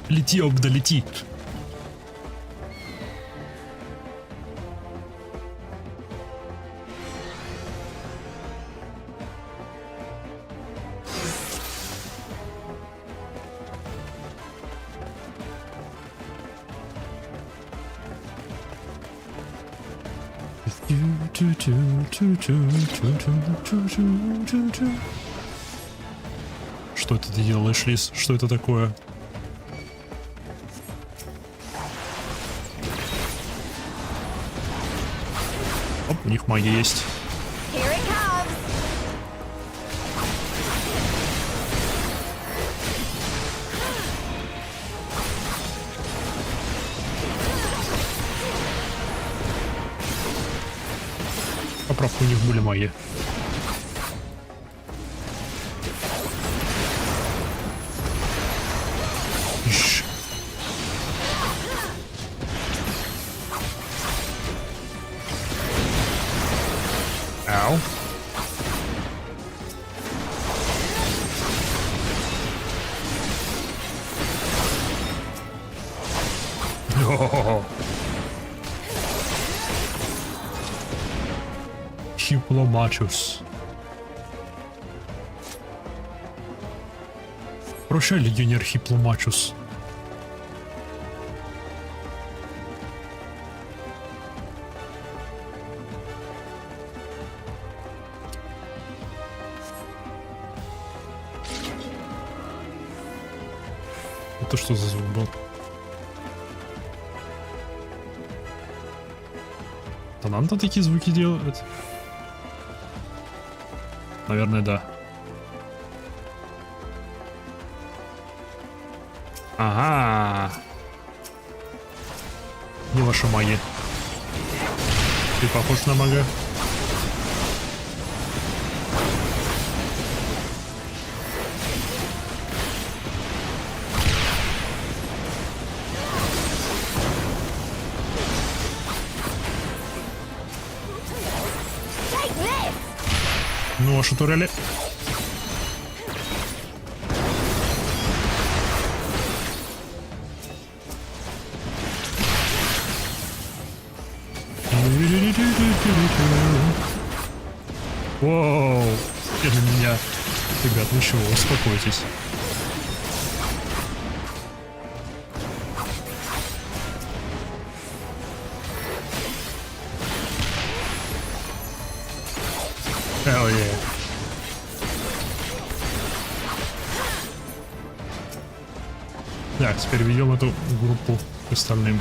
Лети, Обда, лети. Что это ты делаешь, Лис? Что это такое? Оп, у них магия есть. Поправка, у них были маги. Ау. О-о-о. Хипломачус. Прощай, легионер Хипломачус. Это что за звук был? Да нам-то такие звуки делают? Наверное, да. Ага. Не ваша магия. Ты похож на мага? Ну, а что турели? Воу, это меня. Ребят, ну чего, успокойтесь. Hell yeah. Так, теперь ведем эту группу к остальным.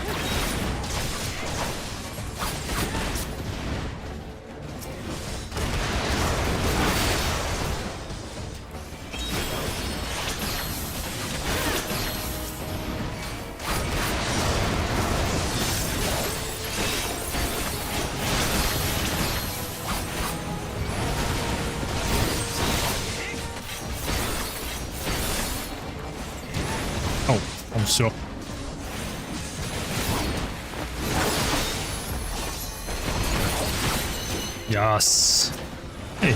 Все. Яс. Эй,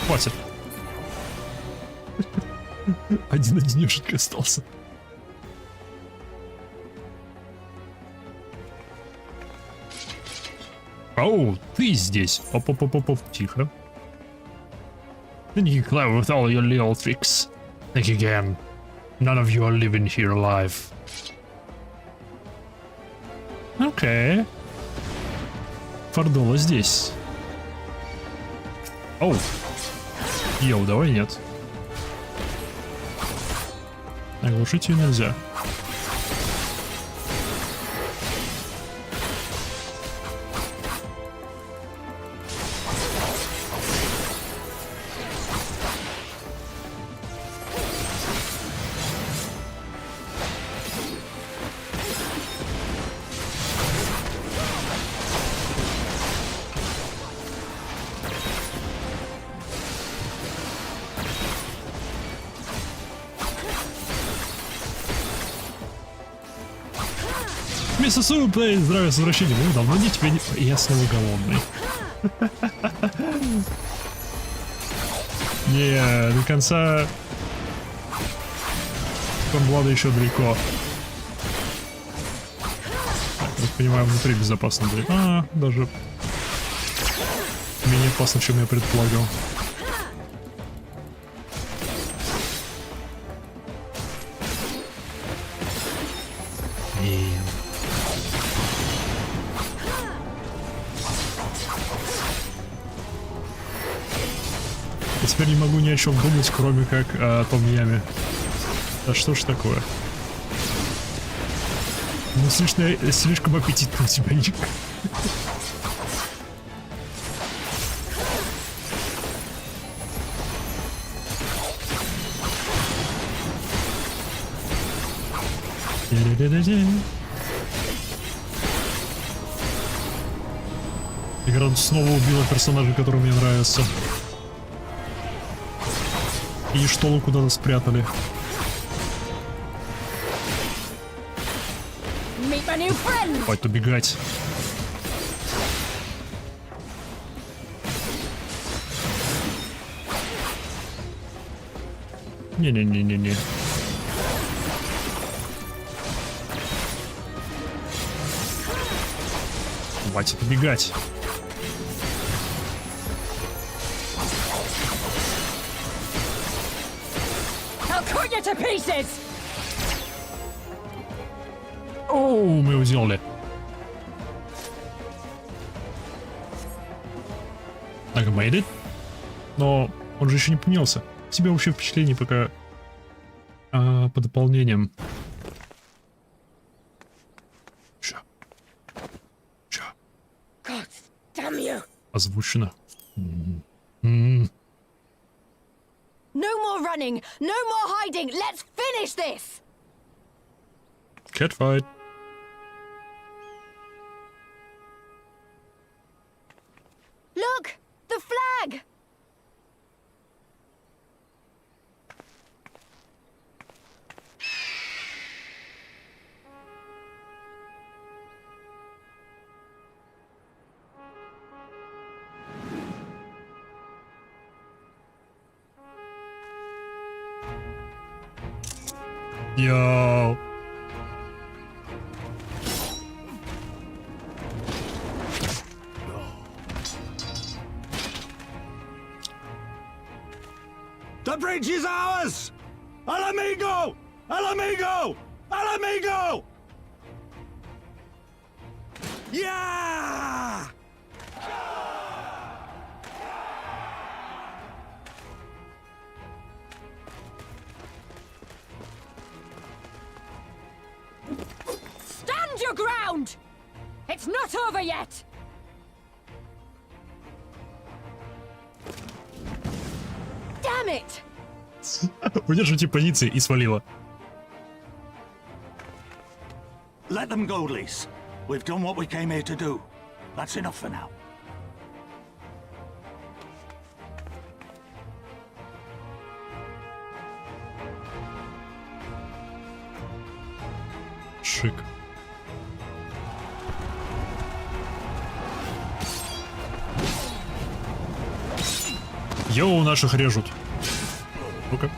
хватит. Один-одинешенька остался. Оу, ты здесь. Оп-оп-оп-оп, тихо. Then you can clever with all your little tricks. Think again. None of you are living here alive. Окей. Фардола здесь. Оу. Йоу, давай нет. Оглушить ее нельзя. Миссис Суплей, здравия с возвращением. Ну, давно не тебя не... Я снова голодный. Не, до конца... Комблада еще далеко. Так, я понимаю, внутри безопасно будет. Даже... Менее опасно, чем я предполагал. Я теперь не могу ни о чем думать, кроме как о том яме. Да что ж такое? Ну, слишком аппетитно у тебя, Ник. Игра снова убила персонажа, который мне нравится. И штолу куда-то спрятали. Хватит убегать. Не-не-не-не-не. Хватит убегать. Оу, мы его сделали. Так, made it. Но он же еще не поменялся. У тебя вообще впечатление пока по дополнениям. Чё? Озвучено. No more running, no more hiding. Let's finish this. Catfight. Look, the flag. Yo. The bridge is ours! Al amigo! Al amigo! Al amigo! Yeah! Stand your ground! It's not over yet! Damn it! Удержите позиции и свалила. Let them go, Lise. We've done what we came here to do. That's enough for now. Шик. Йоу, наших режут. Ну-ка.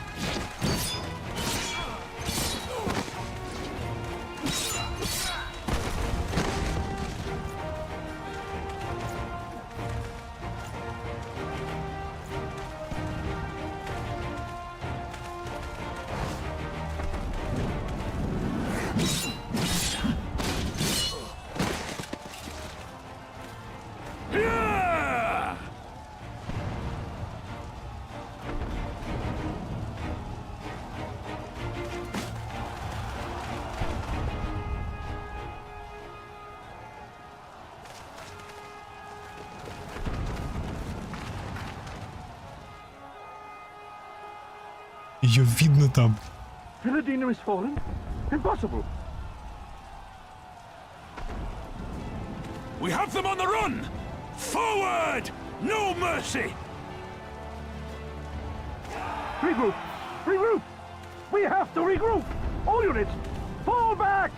Ее видно там. Villadina is fallen? Impossible! We have them on the run! Forward! No mercy! Regroup! Regroup! We have to regroup! All units, fall back!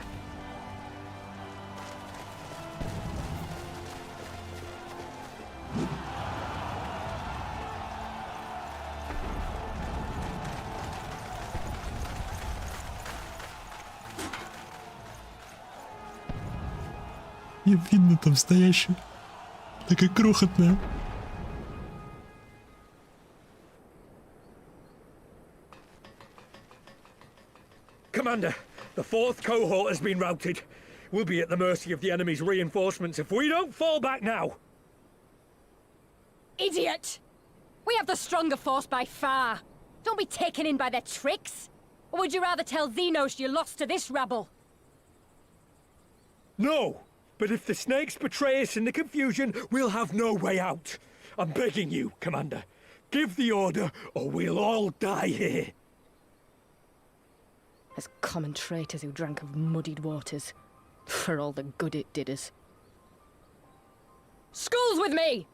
Ее видно там стоящую. Такая крохотная. Commander, the 4th cohort has been routed. We'll be at the mercy of the enemy's reinforcements if we don't fall back now. Idiot! We have the stronger force by far. Don't be taken in by their tricks. Or would you rather tell Xenos you lost to this rabble? No! But if the snakes betray us in the confusion, we'll have no way out. I'm begging you, Commander. Give the order, or we'll all die here. As common traitors who drank of muddied waters. For all the good it did us. Skulls with me!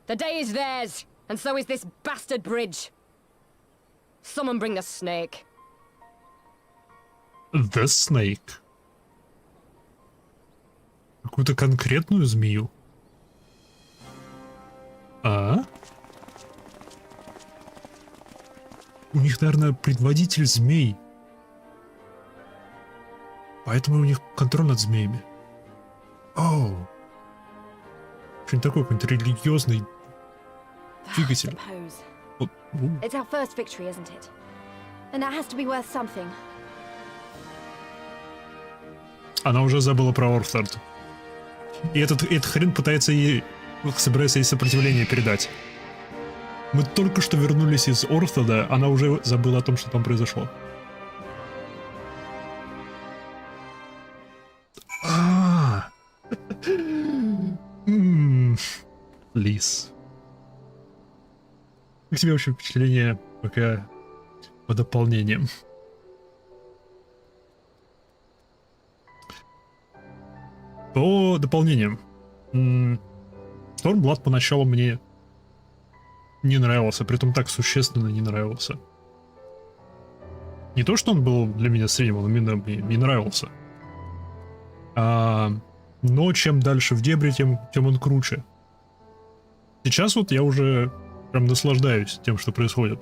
The day is theirs, and so is this bastard bridge. Someone bring the snake. The Snake. Какую-то конкретную змею. А? У них, наверное, предводитель змей. Поэтому у них контроль над змеями. Оу. Что-нибудь такое, какой-нибудь религиозный двигатель. It's our first victory, isn't it? And that has to be worth something. Она уже забыла про Орфтард. И этот хрен пытается ей... собирается ей сопротивление передать. Мы только что вернулись из Орфтада, она уже забыла о том, что там произошло. Лис. Как тебе вообще впечатление пока по дополнениям? По дополнениям. Stormblood поначалу мне не нравился, притом так существенно не нравился. Не то, что он был для меня средним, он именно мне не нравился. Но чем дальше в дебри, тем он круче. Сейчас вот я уже прям наслаждаюсь тем, что происходит.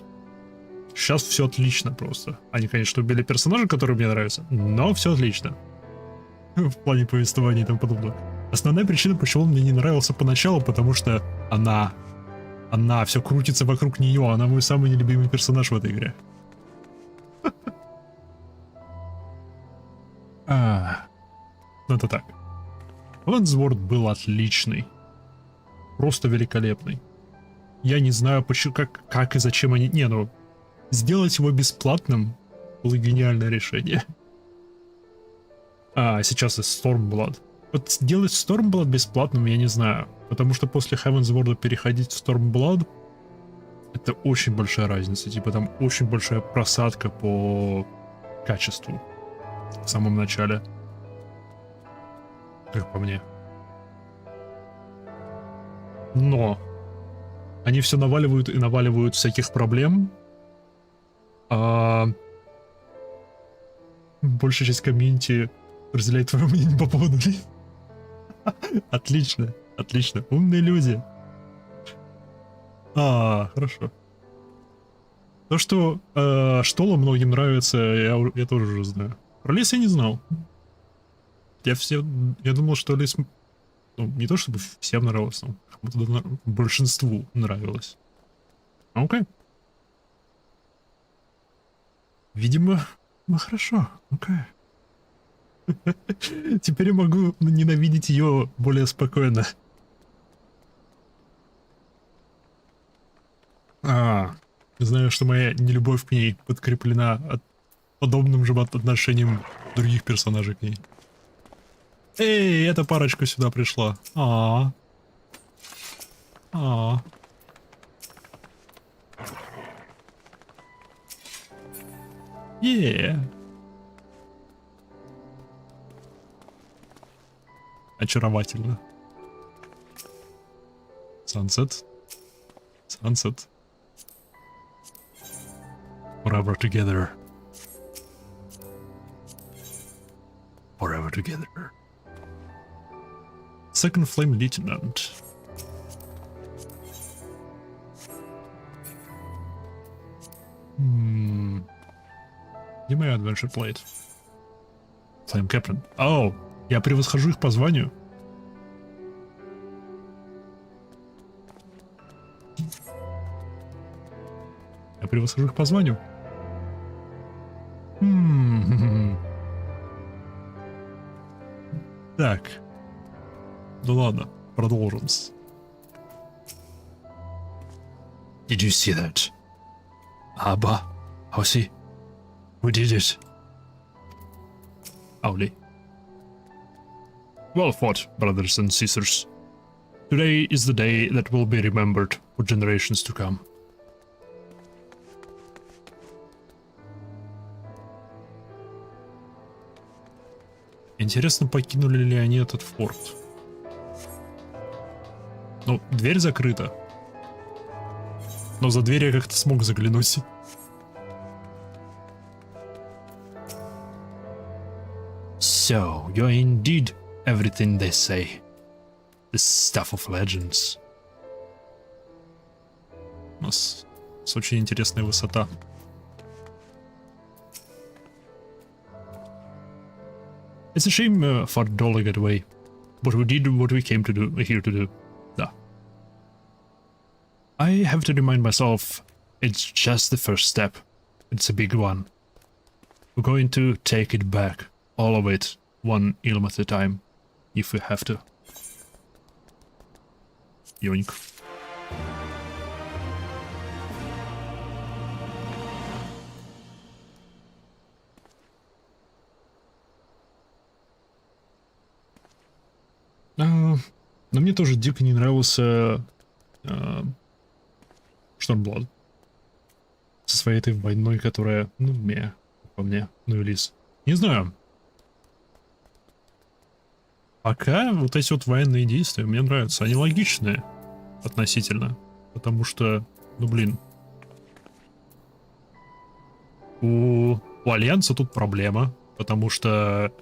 Сейчас все отлично просто. Они, конечно, убили персонажа, который мне нравится, но все отлично. В плане повествования и тому подобного. Основная причина, почему он мне не нравился поначалу, потому что она Она, все крутится вокруг нее, она мой самый нелюбимый персонаж в этой игре. Ну это так. Лэнсворд был отличный. Просто великолепный. Я не знаю, почему, как и зачем они... Не, ну, сделать его бесплатным было гениальное решение. Сейчас и Stormblood. Вот сделать Stormblood бесплатным я не знаю. Потому что после Heavensward переходить в Stormblood это очень большая разница. Типа там очень большая просадка по качеству в самом начале. Как по мне. Но они все наваливают и наваливают всяких проблем. Большая часть комьюнити разделяет твое мнение по поводу них. Отлично, отлично. Умные люди. Хорошо. То, что Штола многим нравится, я тоже уже знаю. Про лес я не знал. Я думал, что лес... Ну, не то чтобы всем нравилось, но большинству нравилось. Окей. Видимо, ну хорошо, окей. Теперь я могу ненавидеть ее более спокойно. Знаю, что моя нелюбовь к ней подкреплена подобным же отношением других персонажей к ней. Эй, эта парочка сюда пришла. Очаровательно. Sunset. Sunset. Forever together. Forever together. Second Flame Lieutenant. Где моя Adventure Plate? Flame Captain. Оу, я превосхожу их по званию. Я превосхожу их по званию. Так. Ну ладно, продолжим. Did you see that? Abba, Hossi, who did it? Auli. Well fought, brothers and sisters. Today is the day that will be remembered for generations to come. Интересно, покинули ли они этот форт? Ну, дверь закрыта. Но за дверь я как-то смог заглянуть. So, you're indeed everything they say. The stuff of legends. У нас очень интересная высота. It's a shame Fat Dolly got away, but we did what we came here to do. Da. I have to remind myself, it's just the first step. It's a big one. We're going to take it back, all of it, one ilm at a time, if we have to. Yoink. Но мне тоже дико не нравился Stormblood. Со своей этой войной, которая, ну, по мне, ну и лис. Не знаю. Пока вот эти вот военные действия мне нравятся. Они логичные относительно. Потому что, ну блин. У Альянса тут проблема. Потому что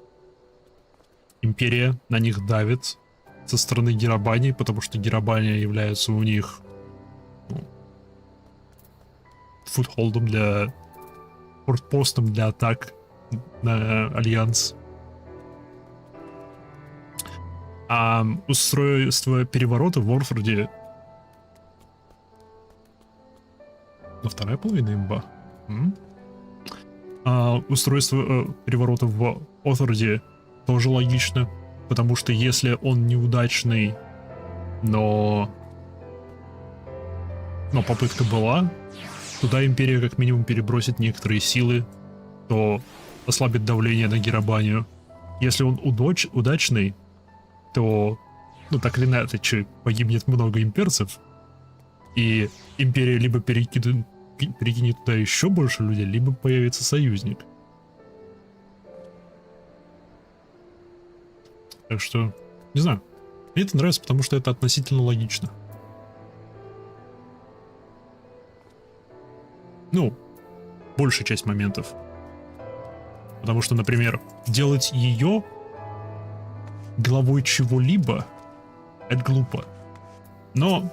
Империя на них давит со стороны Абании, потому что Абания является у них футхолдом для... фортпостом для атак на Альянс. А устройство переворота в Уорфорде Но вторая половина имба. А устройство переворота в Оthorде тоже логично. Потому что если он неудачный, но попытка была, туда империя как минимум перебросит некоторые силы, то ослабит давление на Абанию. Если он удачный, то, ну так или иначе, погибнет много имперцев, и империя либо перекинет туда еще больше людей, либо появится союзник. Так что, не знаю. Мне это нравится, потому что это относительно логично. Ну, большая часть моментов. Потому что, например, делать ее главой чего-либо — это глупо. Но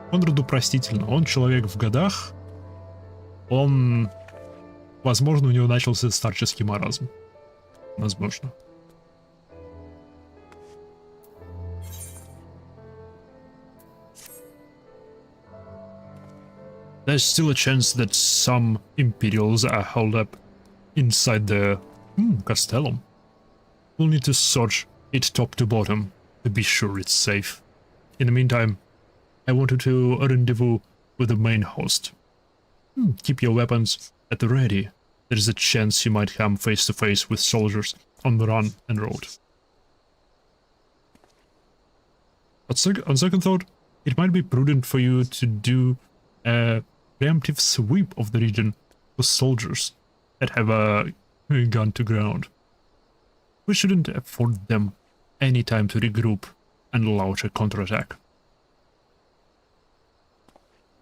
Конраду простительно. Он человек в годах. Он... Возможно, у него начался старческий маразм. Возможно. There's still a chance that some Imperials are held up inside the castellum. We'll need to search it top to bottom to be sure it's safe. In the meantime, I wanted to rendezvous with the main host. Keep your weapons at the ready. There's a chance you might come face to face with soldiers on the run and road. On second thought, it might be prudent for you to do a preemptive sweep of the region with soldiers that have a gun to ground. We shouldn't afford them any time to regroup and launch a counterattack.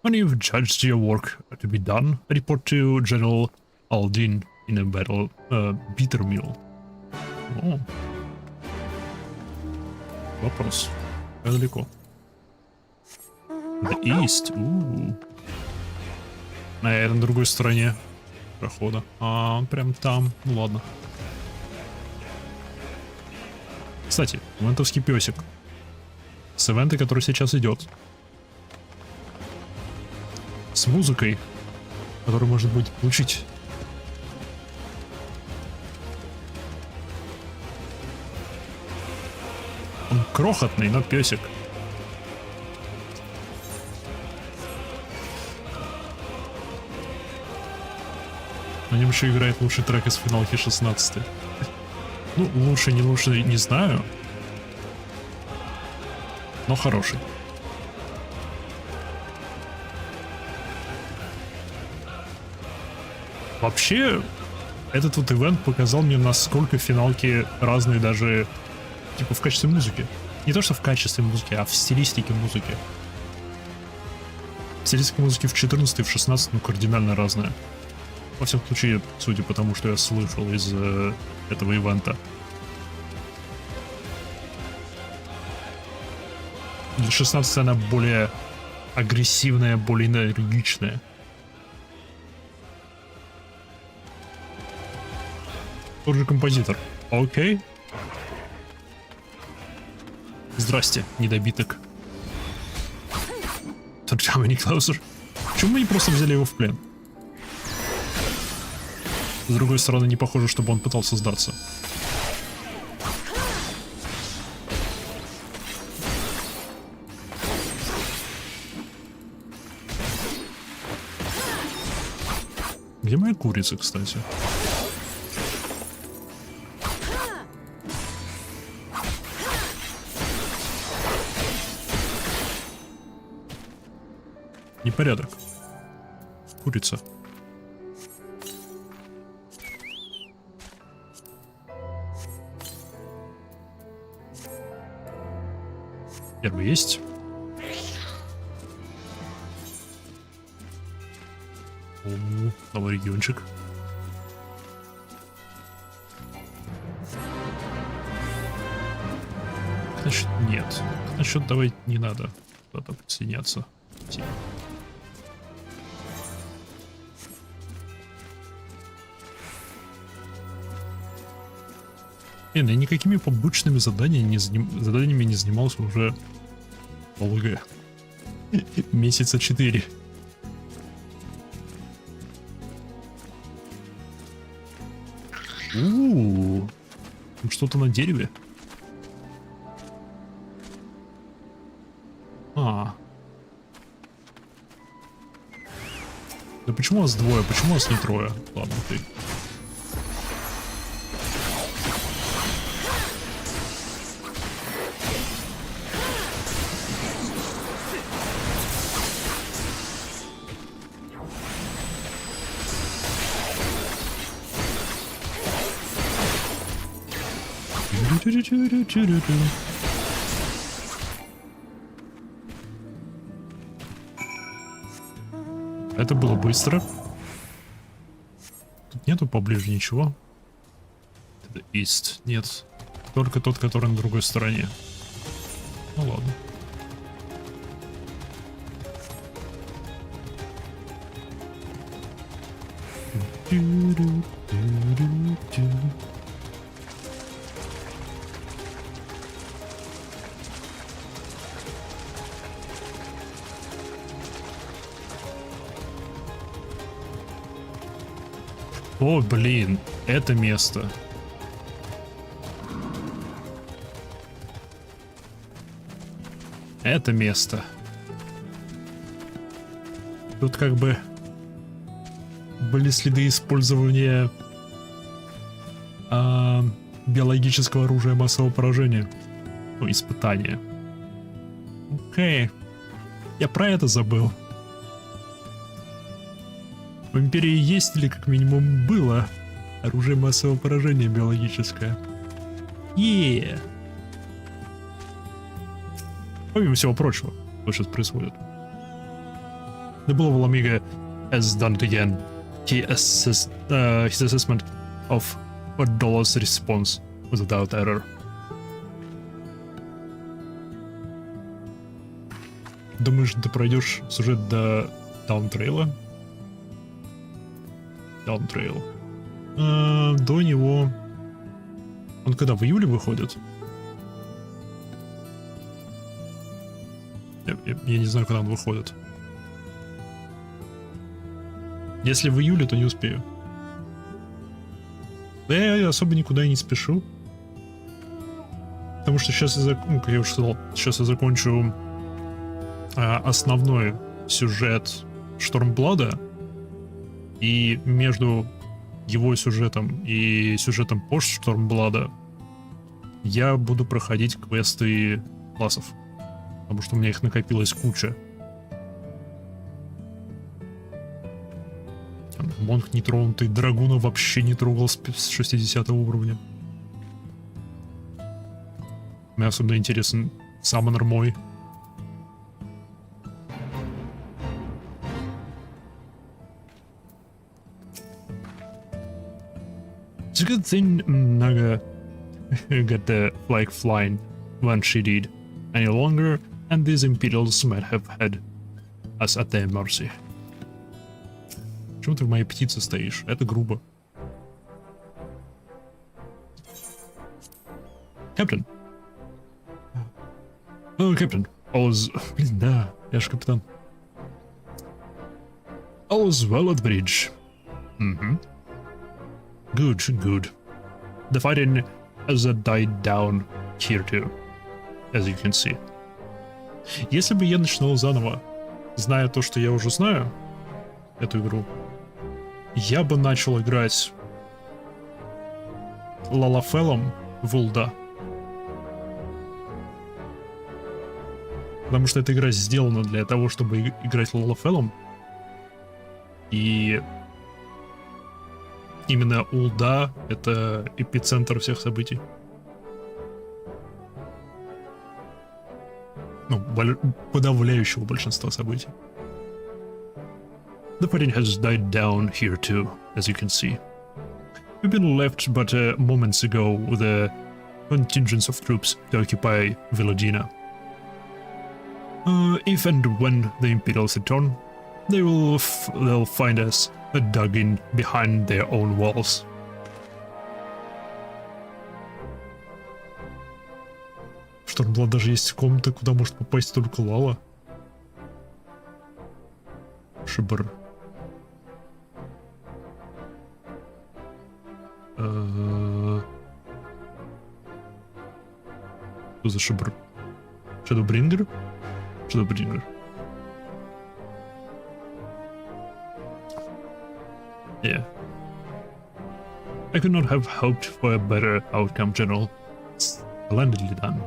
When you've judged your work to be done, report to General Aldin in a battle bitter meal. Oh. Вопрос. Как далеко? The East. Наверное, на другой стороне прохода. А, он прям там. Ну ладно. Кстати, ивентовский песик. С ивента, который сейчас идет. С музыкой, которую можно будет получить. Он крохотный, но песик. На нем еще играет лучший трек из финалки 16. Ну, лучше, не знаю. Но хороший. Вообще, этот вот ивент показал мне, насколько финалки разные даже, типа, в качестве музыки. Не то, что в качестве музыки, а в стилистике музыки. Стилистика музыки в 14 и в 16, ну, кардинально разная. Во всяком случае, судя по тому, что я слышал из этого ивента. Для 16 она более агрессивная, более энергичная. Тот же композитор. Окей. Здрасте, недобиток. Don't come any closer. Почему мы не просто взяли его в плен? С другой стороны, не похоже, чтобы он пытался сдаться. Где моя курица, кстати? Непорядок. Курица. Первый есть. О, новый региончик. Значит, нет. Насчет давай не надо куда-то присоединяться. Я никакими побочными заданиями не занимался уже долго. Месяца 4. Что-то на дереве. Да почему вас двое? Почему вас не трое? Ладно, ты. Это было быстро. Тут нету поближе ничего. Это East. Нет. Только тот, который на другой стороне. Ну ладно. О, блин, это место. Это место. Тут как бы были следы использования биологического оружия массового поражения. Ну, испытания. Окей. Я про это забыл. В Империи есть или как минимум было оружие массового поражения биологическое. Помимо всего прочего, что сейчас происходит. The Beloved Amiga has done it again. His assessment of $4 response was without error. Думаешь, ты пройдешь сюжет до Даунтрейла? Даунтрейл. До него... Он когда, в июле выходит? Я не знаю, когда он выходит. Если в июле, то не успею. Да я особо никуда и не спешу. Потому что сейчас как я уже сказал, сейчас я закончу основной сюжет Штормблада. И между его сюжетом и сюжетом пост-Штормблада я буду проходить квесты классов. Потому что у меня их накопилась куча. Монг нетронутый, Драгуна вообще не трогал с 60 уровня. Мне особенно интересен Саммонер мой. It's a good thing Naga got the flag flying when she did. Any longer, and these Imperials might have had us at their mercy. Почему ты в моей птице стоишь? Это грубо. Captain. Oh, Captain. All's... Блин, да, я же капитан. All's well at the bridge. Good, good. The fighting has died down here too, as you can see. Если бы я начинал заново, зная то, что я уже знаю, эту игру, я бы начал играть Лалафелом в Улда. Потому что эта игра сделана для того, чтобы играть Лалафелом. И именно Улда — это эпицентр всех событий. Ну, подавляющего большинства событий. The fighting has died down here too, as you can see. We've been left but moments ago with a contingent of troops to occupy Villadina. If and when the Imperials return, they'll find us dug in behind their own walls. В Штормблад даже есть комната, куда может попасть только Лала. Шибр. Что за шабр? Shadowbringer? Shadowbringer. Yeah. I could not have hoped for a better outcome, General. Splendidly done.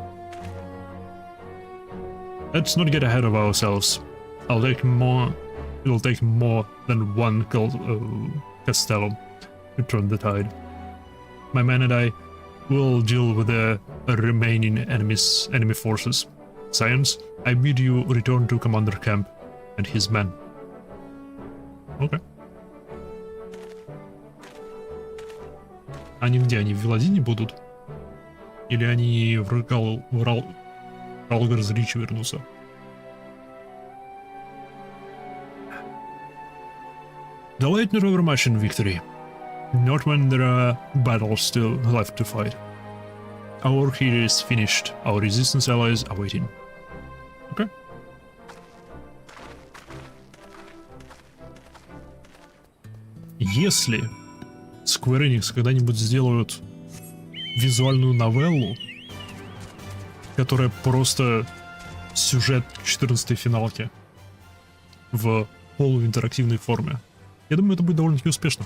Let's not get ahead of ourselves. It'll take more than one castellum to turn the tide. My men and I will deal with the remaining enemy forces. Science, I bid you return to Commander Camp and his men. Okay. Они где? Они в Виладине будут? Или они в Ралгарс-Рич вернутся? The late never mentioned victory. Not when there are battles still left to fight. Our work here is finished. Our resistance allies are waiting. Okay. Если Square Enix когда-нибудь сделают визуальную новеллу, которая просто сюжет 14-й финалки в полуинтерактивной форме, я думаю, это будет довольно-таки успешно.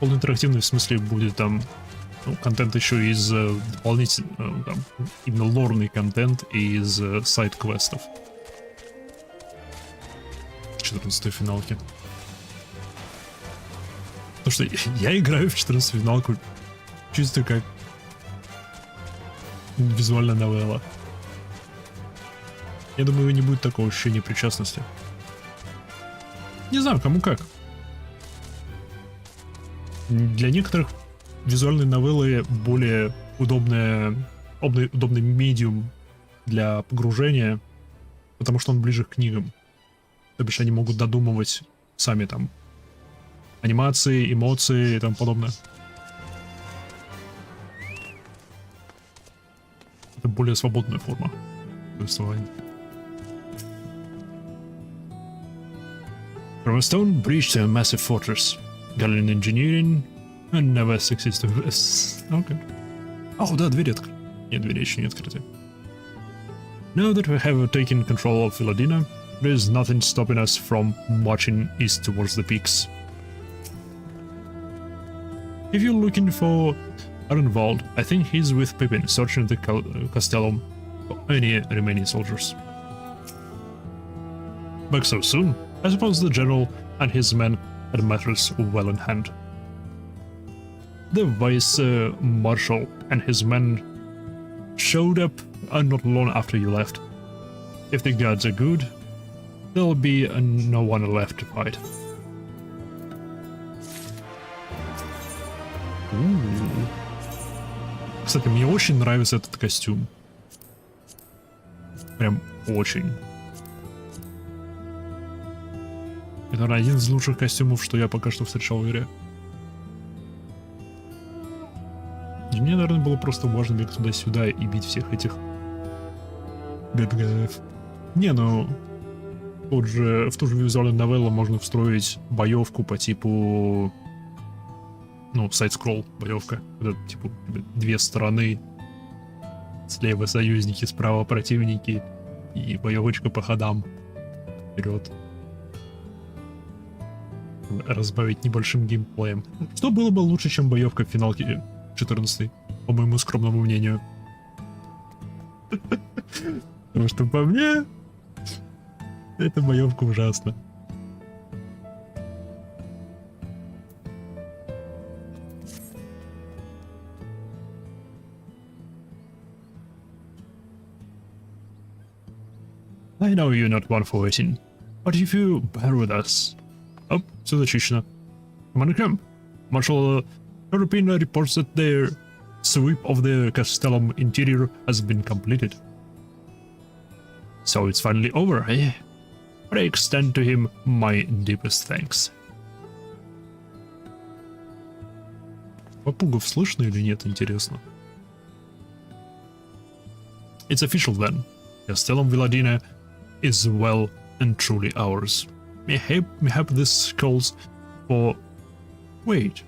Полуинтерактивный в смысле будет там контент еще из дополнительного, именно лорный контент из сайд-квестов. 14-й финалки. Потому что я играю в 14-ю финалку чисто как визуальная новелла. Я думаю, не будет такого ощущения причастности. Не знаю, кому как. Для некоторых визуальные новеллы более удобный медиум для погружения, потому что он ближе к книгам. То бишь они могут додумывать сами там анимации, эмоции и тому подобное. Это более свободная форма повествования. From a stone breached a massive fortress. Galleon engineering and never succeeds to... Okay. Oh, да, дверь открыта. Нет, двери еще не открыты. Now that we have taken control of Viladina, there is nothing stopping us from marching east towards the peaks. If you're looking for Arenvald, I think he's with Pippin, searching the castellum for any remaining soldiers. Back so soon? I suppose the general and his men had matters well in hand. The vice-marshal and his men showed up not long after you left. If the gods are good, there'll be no one left to fight. Кстати, мне очень нравится этот костюм. Прям очень. Это один из лучших костюмов, что я пока что встречал в игре. И мне, наверное, было просто важно бегать туда-сюда и бить всех этих бедгаев. Не, ну... в ту же визуальную новеллу можно встроить боевку по типу... Ну, сайд-скролл боевка. Это, типа, две стороны. Слева союзники, справа противники. И боевочка по ходам. Вперед. Разбавить небольшим геймплеем. Что было бы лучше, чем боевка в финалке 14, по моему скромному мнению. Потому что по мне эта боевка ужасна. I know you're not one for waiting, but if you bear with us... Oh, все зачищено. Commander Camp, Marshal Europina reports that their sweep of the castellum interior has been completed. So it's finally over, eh? But I extend to him my deepest thanks. Попугов слышно или нет, интересно? It's official then. Castellum Viladina is well and truly ours. Mayhap this calls for... Wait,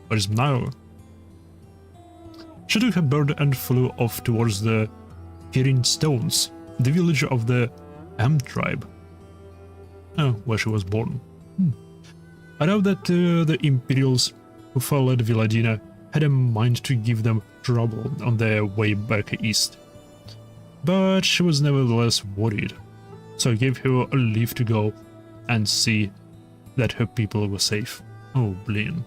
what is now? She took her bird and flew off towards the Kirin Stones, the village of the tribe. Oh, where she was born. I know that the Imperials who followed Villadina had a mind to give them trouble on their way back east. But she was nevertheless worried, so I gave her a leave to go and see that her people were safe. Oh, blin.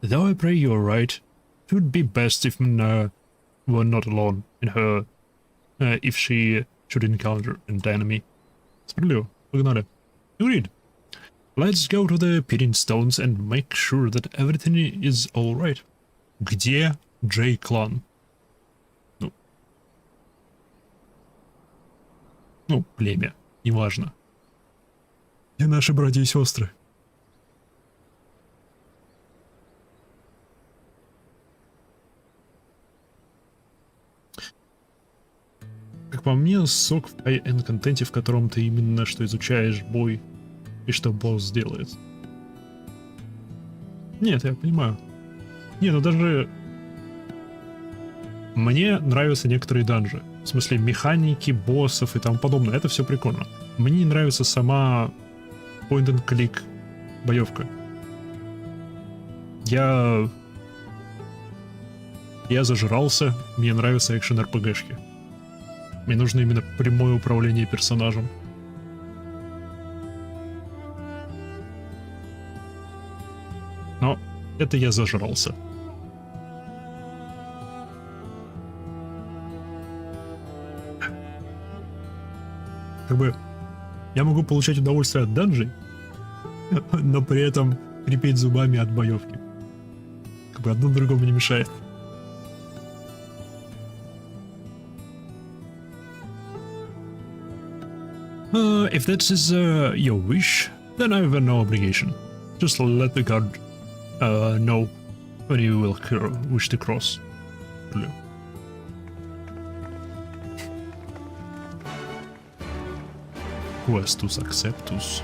Though I pray you're right, it would be best if Mna were not alone in her, if she should encounter an enemy. Справедливо. Погнали. Agreed. Let's go to the Kirin Stones and make sure that everything is alright. Где J-клан? Ну, племя. Неважно. Где наши братья и сестры? Как по мне, сок в high-end контенте, в котором ты именно что изучаешь бой и что босс делает. Нет, я понимаю. Не, ну даже... Мне нравятся некоторые данжи. В смысле, механики, боссов и тому подобное. Это все прикольно. Мне не нравится сама point-and-click боевка. Я зажрался, мне нравятся экшен-РПГшки. Мне нужно именно прямое управление персонажем. Но это я зажрался. Как бы я могу получать удовольствие от данжей, но при этом крепеть зубами от боевки. Как бы одно другому не мешает. If that is your wish, then I have no obligation. Just let the guard know when you will wish to cross. Questus acceptus.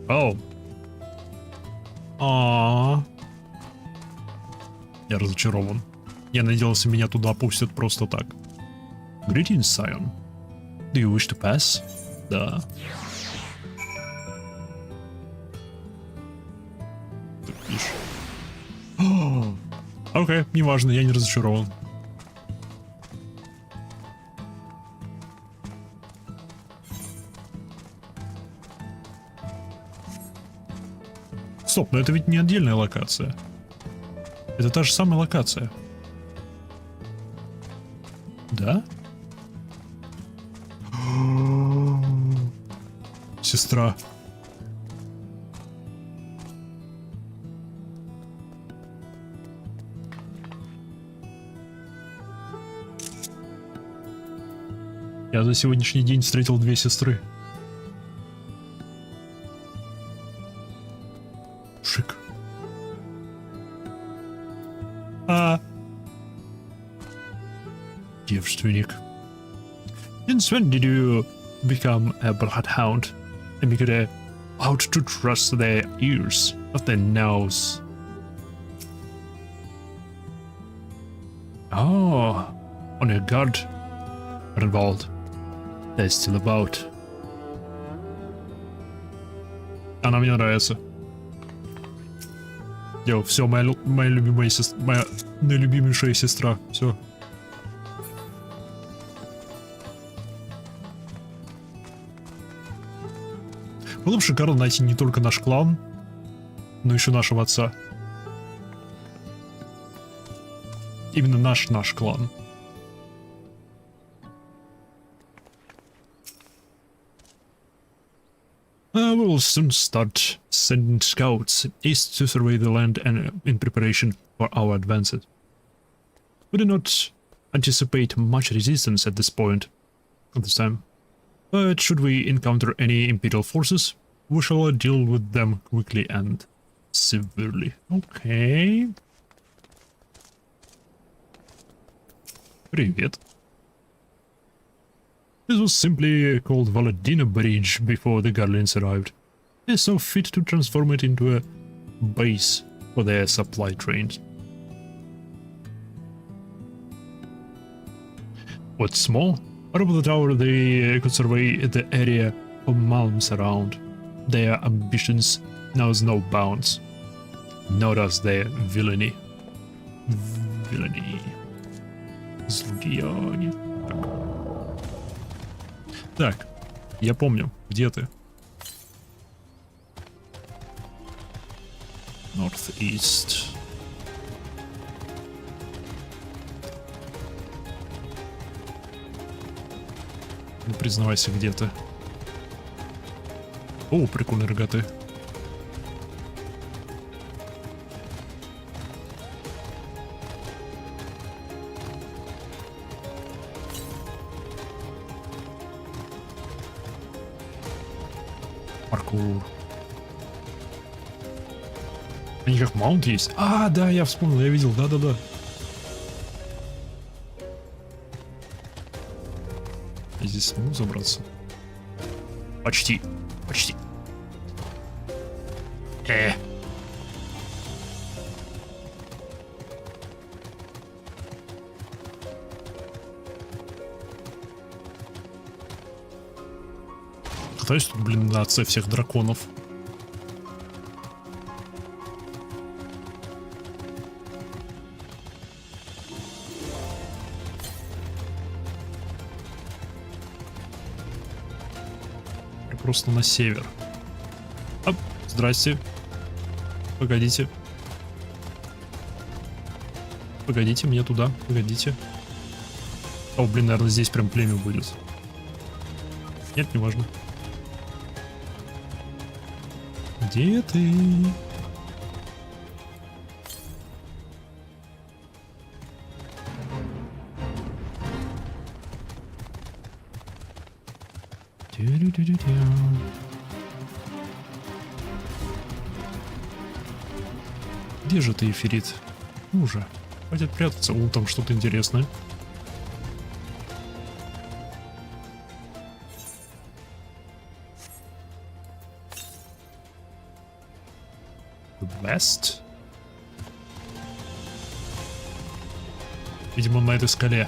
Oh. Aww. Я разочарован. Я надеялся, меня туда пустят просто так. Greetings, Scion. Do you wish to pass? Да. Окей, неважно, я не разочарован. Стоп, но это ведь не отдельная локация. Это та же самая локация. Да? Сестра. Я за сегодняшний день встретил 2 сестры. Шик. Девственник. Since when did you become a bloodhound and become out to trust their ears, not their nose? Oh, on your guard, Renwald. They're still about. Она мне нравится. Йо, все, моя любимая сестра, моя наилюбимейшая сестра, все. Было бы шикарно найти не только наш клан, но еще нашего отца. Именно наш клан. We will soon start sending scouts east to survey the land and in preparation for our advances. We do not anticipate much resistance at this point of this time. But should we encounter any Imperial forces, we shall deal with them quickly and severely. Okay. Привет. This was simply called Valadina Bridge before the Garleans arrived. They saw fit to transform it into a base for their supply trains. What's more, atop the tower they could survey the area for mountains around. Their ambitions knows no bounds. Nor does their villainy. Villainy. Злодеяние. Так, я помню, где ты? Northeast. Ну, признавайся, где ты. О, прикольные рогаты. Паркур. У них как маунт есть? А, да, я вспомнил, я видел, да-да-да. Я здесь смогу забраться? Почти, почти. Катаюсь тут, блин, на отце всех драконов. Просто на север. Оп, здрасте. Погодите. Погодите, мне туда. Погодите. О, блин, наверное, здесь прям племя будет. Нет, не важно. Где ты? Где же ты, Эфирит? Ну уже, хватит прятаться, вон там что-то интересное. West? Видимо, на этой скале.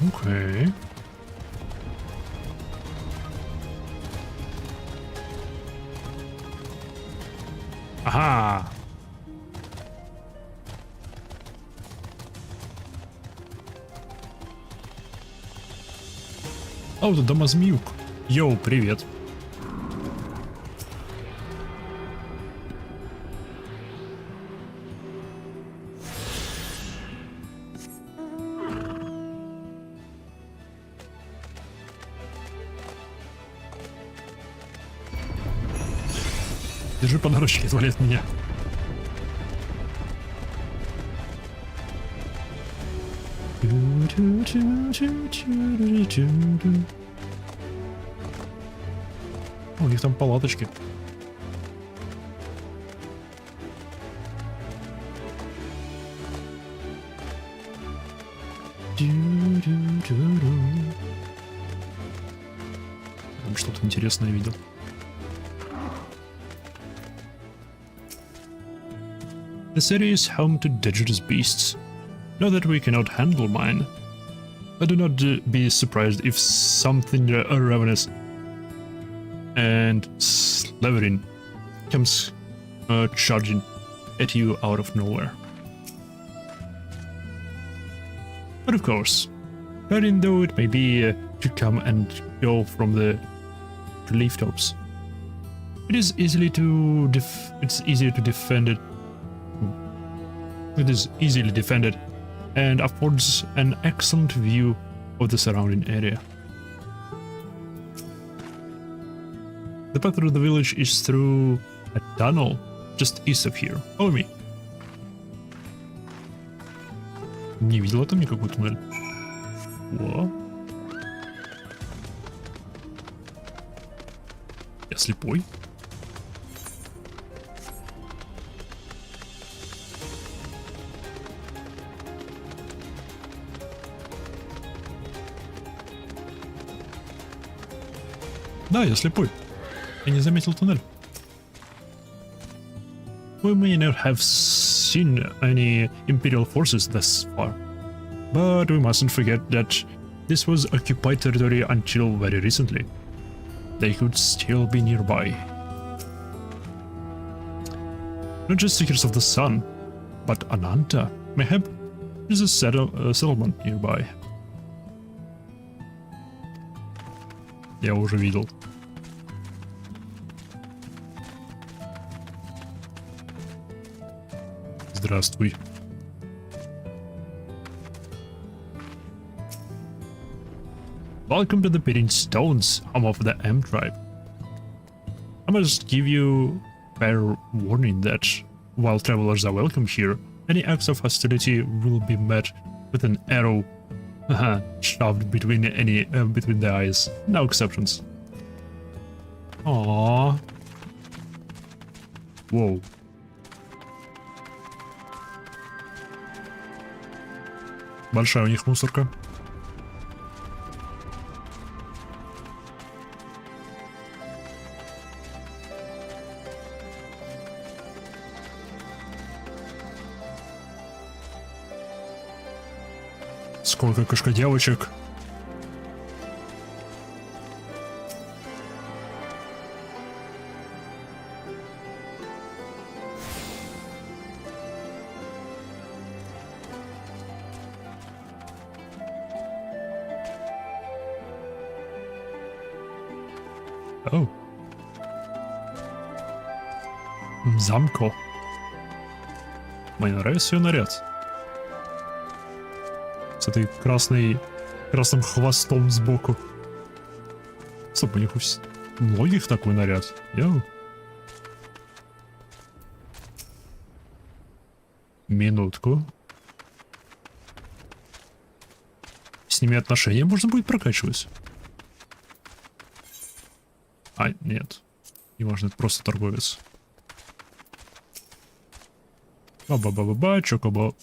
Окей. Ага. А вот Дамазмиюк. Йоу, привет. Держи подарочки, отвали от меня. У них там палаточки. Там что-то интересное видел. The city is home to dangerous beasts. Not that we cannot handle mine. But do not be surprised if something ravenous and slavering comes charging at you out of nowhere. But of course, hurting though it may be to come and go from the relief tops, it is easily to easier to defend it. It is easily defended and affords an excellent view of the surrounding area. The path to the village is through a tunnel just east of here. Follow me. Не видела там никакой туннель. О. Я слепой? Да, я слепой. Я не заметил туннель. We may not have seen any Imperial forces thus far, but we mustn't forget that this was occupied territory until very recently. They could still be nearby. Not just Seekers of the Sun, but Ananta, mayhap, is a settlement nearby. Я уже видел. Здравствуй. Welcome to the Pitting Stones, home of the M tribe. I must give you fair warning that, while travelers are welcome here, any acts of hostility will be met with an arrow shoved between between the eyes. No exceptions. Aww. Whoa. Большая у них мусорка. Сколько кошка-девочек. О. Замко. Мне нравится ее наряд. С этой красным хвостом сбоку. Стоп, у них у многих такой наряд. Йоу. Минутку. С ними отношения можно будет прокачивать. А, нет. Не важно, это просто торговец. Ба-ба-ба-ба-ба, чокоба.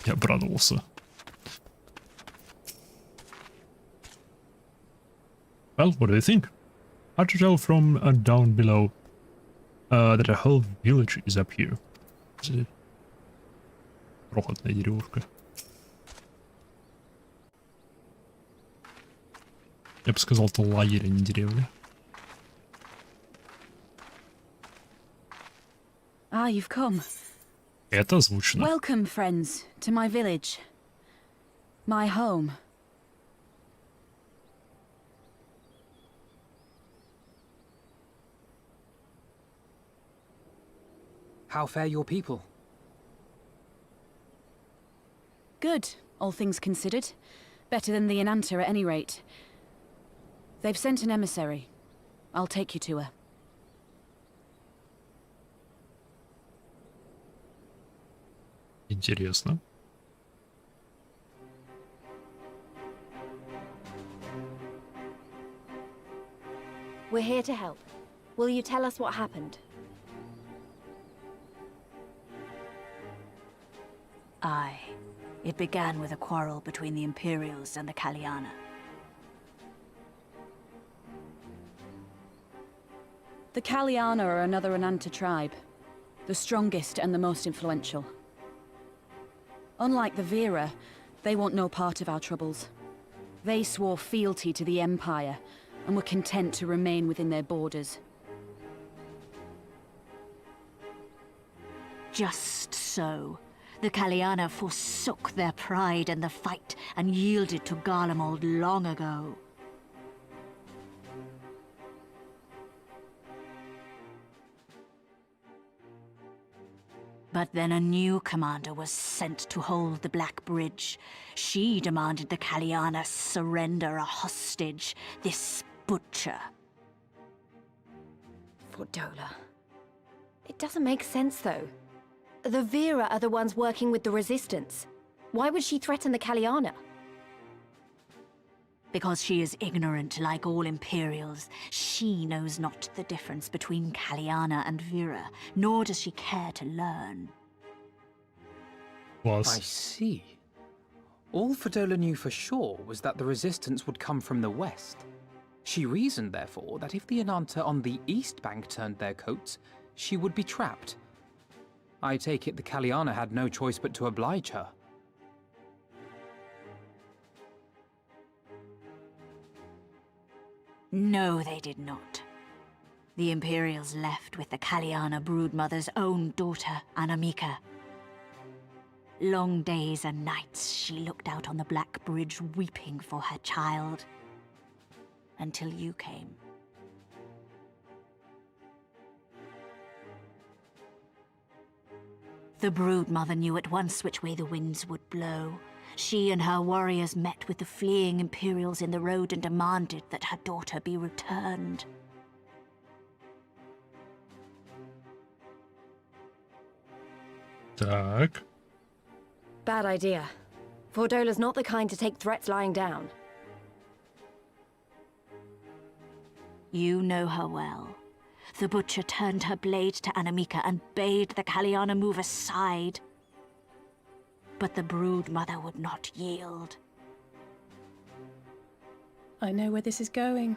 Я обрадовался. Well, what do you think? Hard to tell from down below that a whole village is up here. Крохотная деревушка. Я бы сказал, это лагерь, а не деревня. Ah, you've come. Это звучно. Welcome, friends, to my village. My home. How fare your people? Good, all things considered. Better than the Ananta at any rate. They've sent an emissary. I'll take you to her. Интересно. We're here to help. Will you tell us what happened? Aye. It began with a quarrel between the Imperials and the Kaliana. The Kaliana are another Ananta tribe. The strongest and the most influential. Unlike the Vera, they want no part of our troubles. They swore fealty to the Empire, and were content to remain within their borders. Just so. The Kaliana forsook their pride in the fight and yielded to Garlemald long ago. But then a new commander was sent to hold the Black Bridge. She demanded the Kaliana surrender a hostage, this butcher. Fordola. It doesn't make sense, though. The Vera are the ones working with the Resistance. Why would she threaten the Kaliana? Because she is ignorant like all Imperials. She knows not the difference between Kaliana and Vera, nor does she care to learn. I see. All Fordola knew for sure was that the Resistance would come from the west. She reasoned, therefore, that if the Ananta on the east bank turned their coats, she would be trapped. I take it the Kaliana had no choice but to oblige her. No, they did not. The Imperials left with the Kaliana broodmother's own daughter, Anamika. Long days and nights she looked out on the Black Bridge weeping for her child. Until you came. The broodmother knew at once which way the winds would blow. She and her warriors met with the fleeing Imperials in the road and demanded that her daughter be returned. Так. Bad idea. Fordola's not the kind to take threats lying down. You know her well. The butcher turned her blade to Anamika and bade the Kaliana move aside. But the broodmother would not yield. I know where this is going.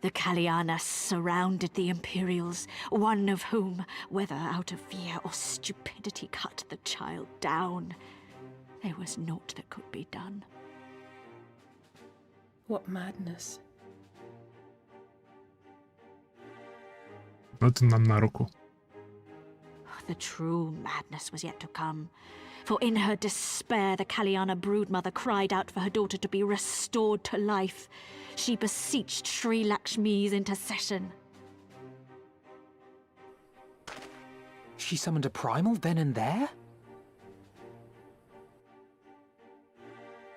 The Kaliana surrounded the Imperials, one of whom, whether out of fear or stupidity, cut the child down. There was naught that could be done. What madness. Это нам на руку. The true madness was yet to come. For in her despair, the Kaliana broodmother cried out for her daughter to be restored to life. She beseeched Sri Lakshmi's intercession. She summoned a primal then and there?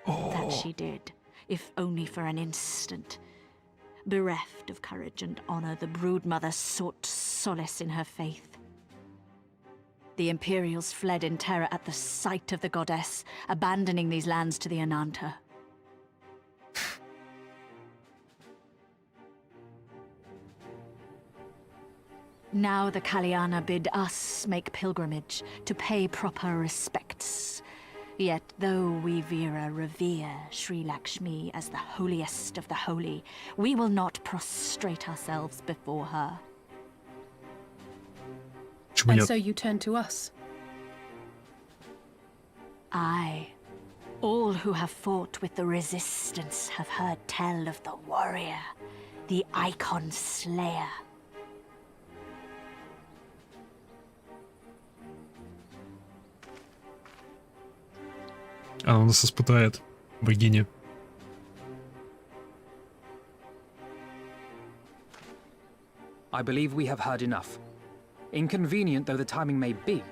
That she did, if only for an instant. Bereft of courage and honor, the broodmother sought solace in her faith. The Imperials fled in terror at the sight of the goddess, abandoning these lands to the Ananta. Now the Kaliana bid us make pilgrimage to pay proper respects. Yet though we Vera revere Sri Lakshmi as the holiest of the holy, we will not prostrate ourselves before her. And so you turn to us? Aye. All who have fought with the Resistance have heard tell of the warrior, the Icon Slayer. Она нас испытает, богиня. I believe we have heard enough. Inconvenient though the timing may be,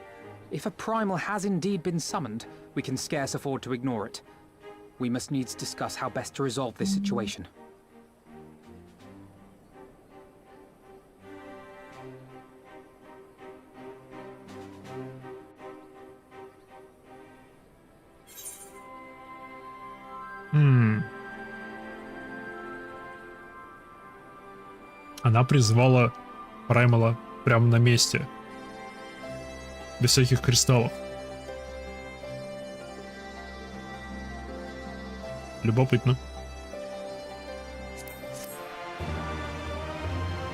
if a primal has indeed been summoned, we can scarce afford to ignore it. We must needs discuss how best to resolve this situation. Она призвала Праймала прямо на месте. Без всяких кристаллов. Любопытно.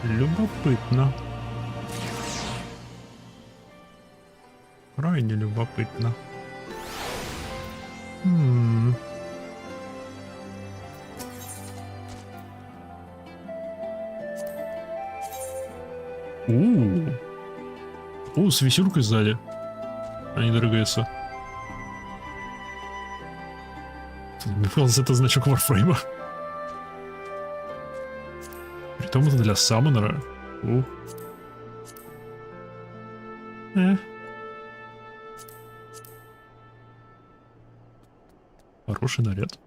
Любопытно. Крайне любопытно. С висюлькой сзади. А не дрыгается. Сказал, это значок Warframe. Притом это для саммонера. Хороший наряд.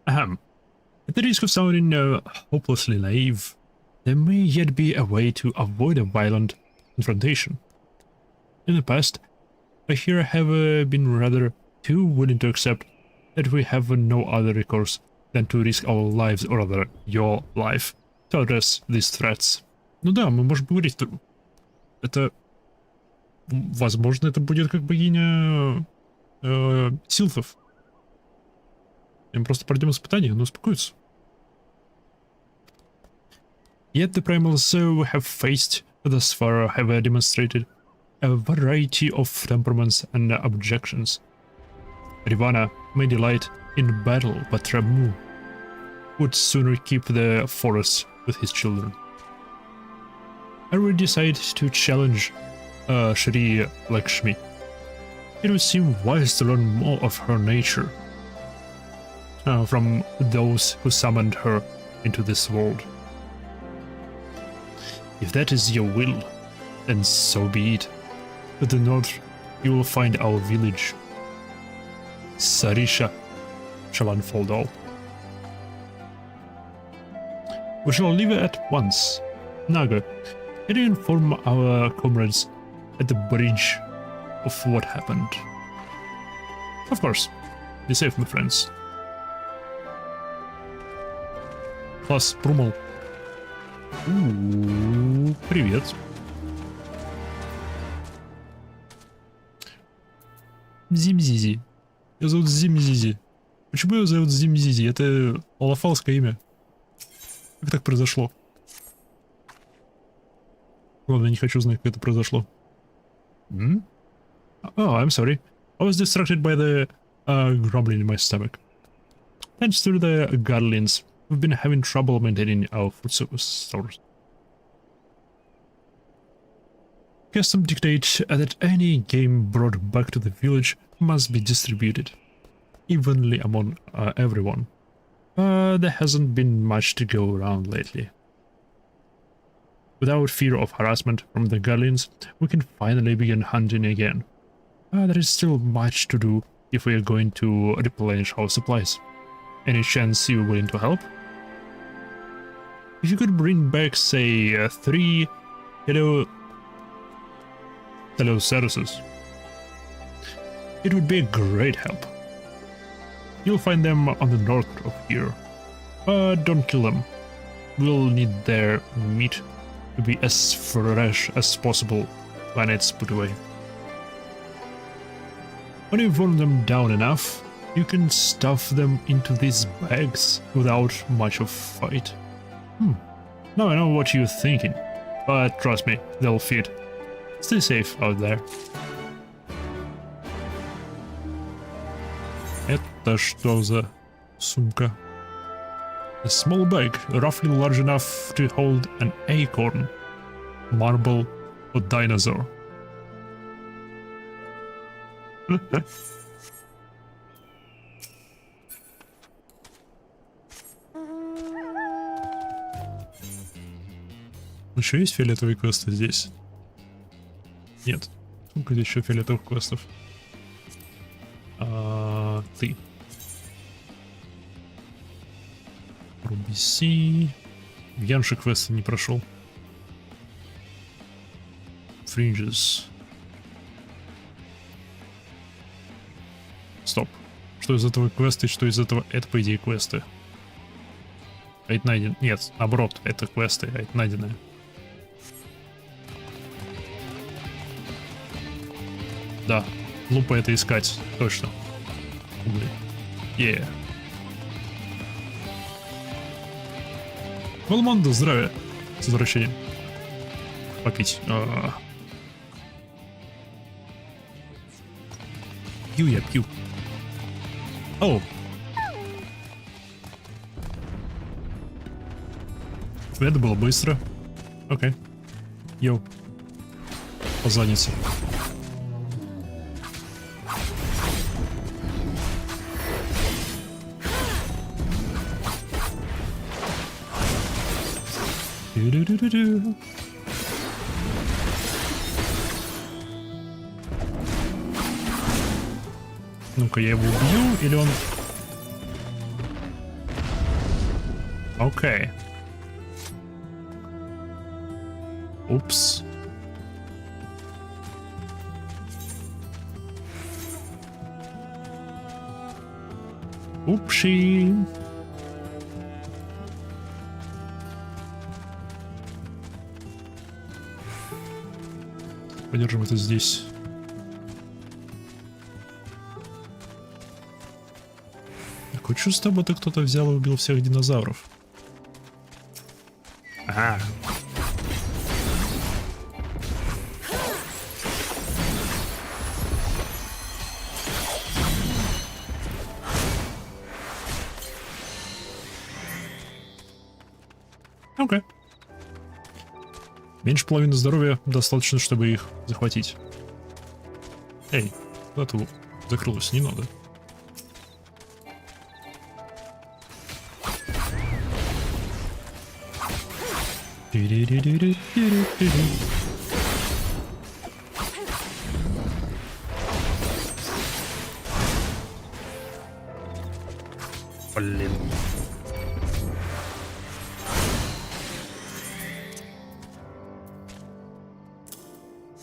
At the risk of sounding hopelessly naive, there may yet be a way to avoid a violent confrontation. In the past, I here have been rather too willing to accept that we have no other recourse than to risk our lives, or rather, your life, to address these threats. Ну да, мы можем говорить, это... Возможно, это будет как богиня... силфов. И мы просто пройдем испытание, но успокоится. Yet the primals we have faced thus far have demonstrated a variety of temperaments and objections. Rivana may delight in battle, but Ramu would sooner keep the forest with his children. I will decide to challenge Shri Lakshmi. It would seem wise to learn more of her nature from those who summoned her into this world. If that is your will, then so be it. To the north, you will find our village. Sarisha shall unfold all. We shall leave at once. Naga, can you inform our comrades at the bridge of what happened? Of course. Be safe, my friends. Класс, Прумал. Привет. Зимзизи. Ее зовут Зимзизи. Почему ее зовут Зимзизи? Это олафалское имя. Как так произошло? Ладно, я не хочу знать, как это произошло. Oh, I'm sorry. I was distracted by the grumbling in my stomach. Thanks to the Godlings, we've been having trouble maintaining our food stores. Custom dictates that any game brought back to the village must be distributed evenly among everyone. There hasn't been much to go around lately. Without fear of harassment from the Godlings, we can finally begin hunting again. There is still much to do if we are going to replenish our supplies. Any chance you're willing to help? If you could bring back, say, 3 Teloceruses, it would be a great help. You'll find them on the north of here. Don't kill them. We'll need their meat to be as fresh as possible when it's put away. When you've worn them down enough, you can stuff them into these bags without much of a fight. Now I know what you're thinking, but trust me, they'll fit. Stay safe out there. Это что за сумка? A small bag, roughly large enough to hold an acorn, marble, or dinosaur. Еще есть фиолетовые квесты здесь? Нет. Сколько здесь еще фиолетовых квестов? Ты. RBC. Янши квесты не прошел. Fringes. Стоп. Что из этого квесты, что из этого... Это, по идее, квесты. А это найден... Нет, наоборот, это квесты, а это найденное. Да, глупо это искать, точно. Блин. Волмонда, здравия. С возвращением. Попить. Пью я, пью. О! Это было быстро. Окей. Йоу. По заднице. Тю-ду-ду-ду-ду. Ну-ка, я его убью, или он... Окей. Упс. Упши. Подержим это здесь. Такое чувство, будто кто-то взял и убил всех динозавров. Ага. Окей. Меньше половины здоровья достаточно, чтобы их захватить. Эй, куда ты закрылась? Не надо. Блин.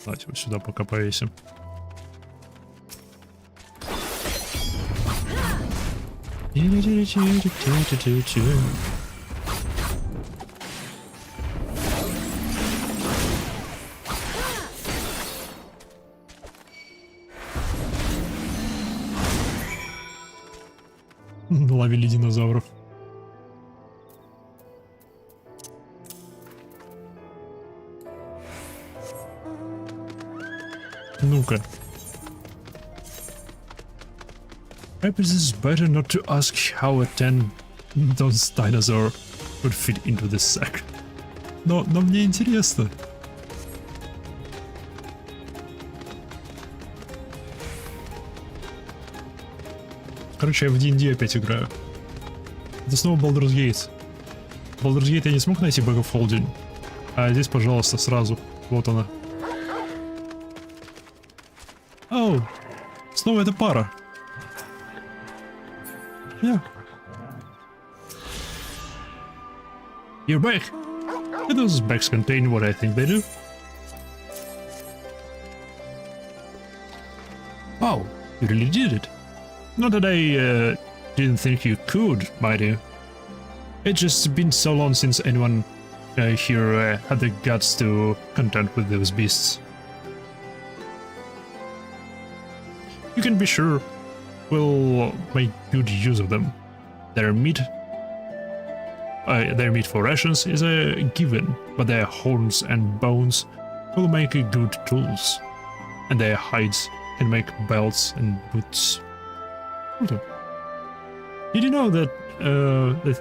Давайте вот сюда пока повесим. Ловили динозавров. Ну-ка. Perhaps it's better not to ask how a 10-tons dinosaur would fit into this sack. Но мне интересно. Короче, я в D&D опять играю. Это снова Baldur's Gate. Baldur's Gate я не смог найти Bag of Holding. А здесь, пожалуйста, сразу. Вот она. Оу! Снова эта пара. Yeah. You're back. Do those bags contain what I think they do? Wow, you really did it. Not that I didn't think you could, mind you. It's just been so long since anyone here had the guts to contend with those beasts. You can be sure we'll make good use of them. Their meat for rations is a given, but their horns and bones will make good tools, and their hides can make belts and boots. Did you know that the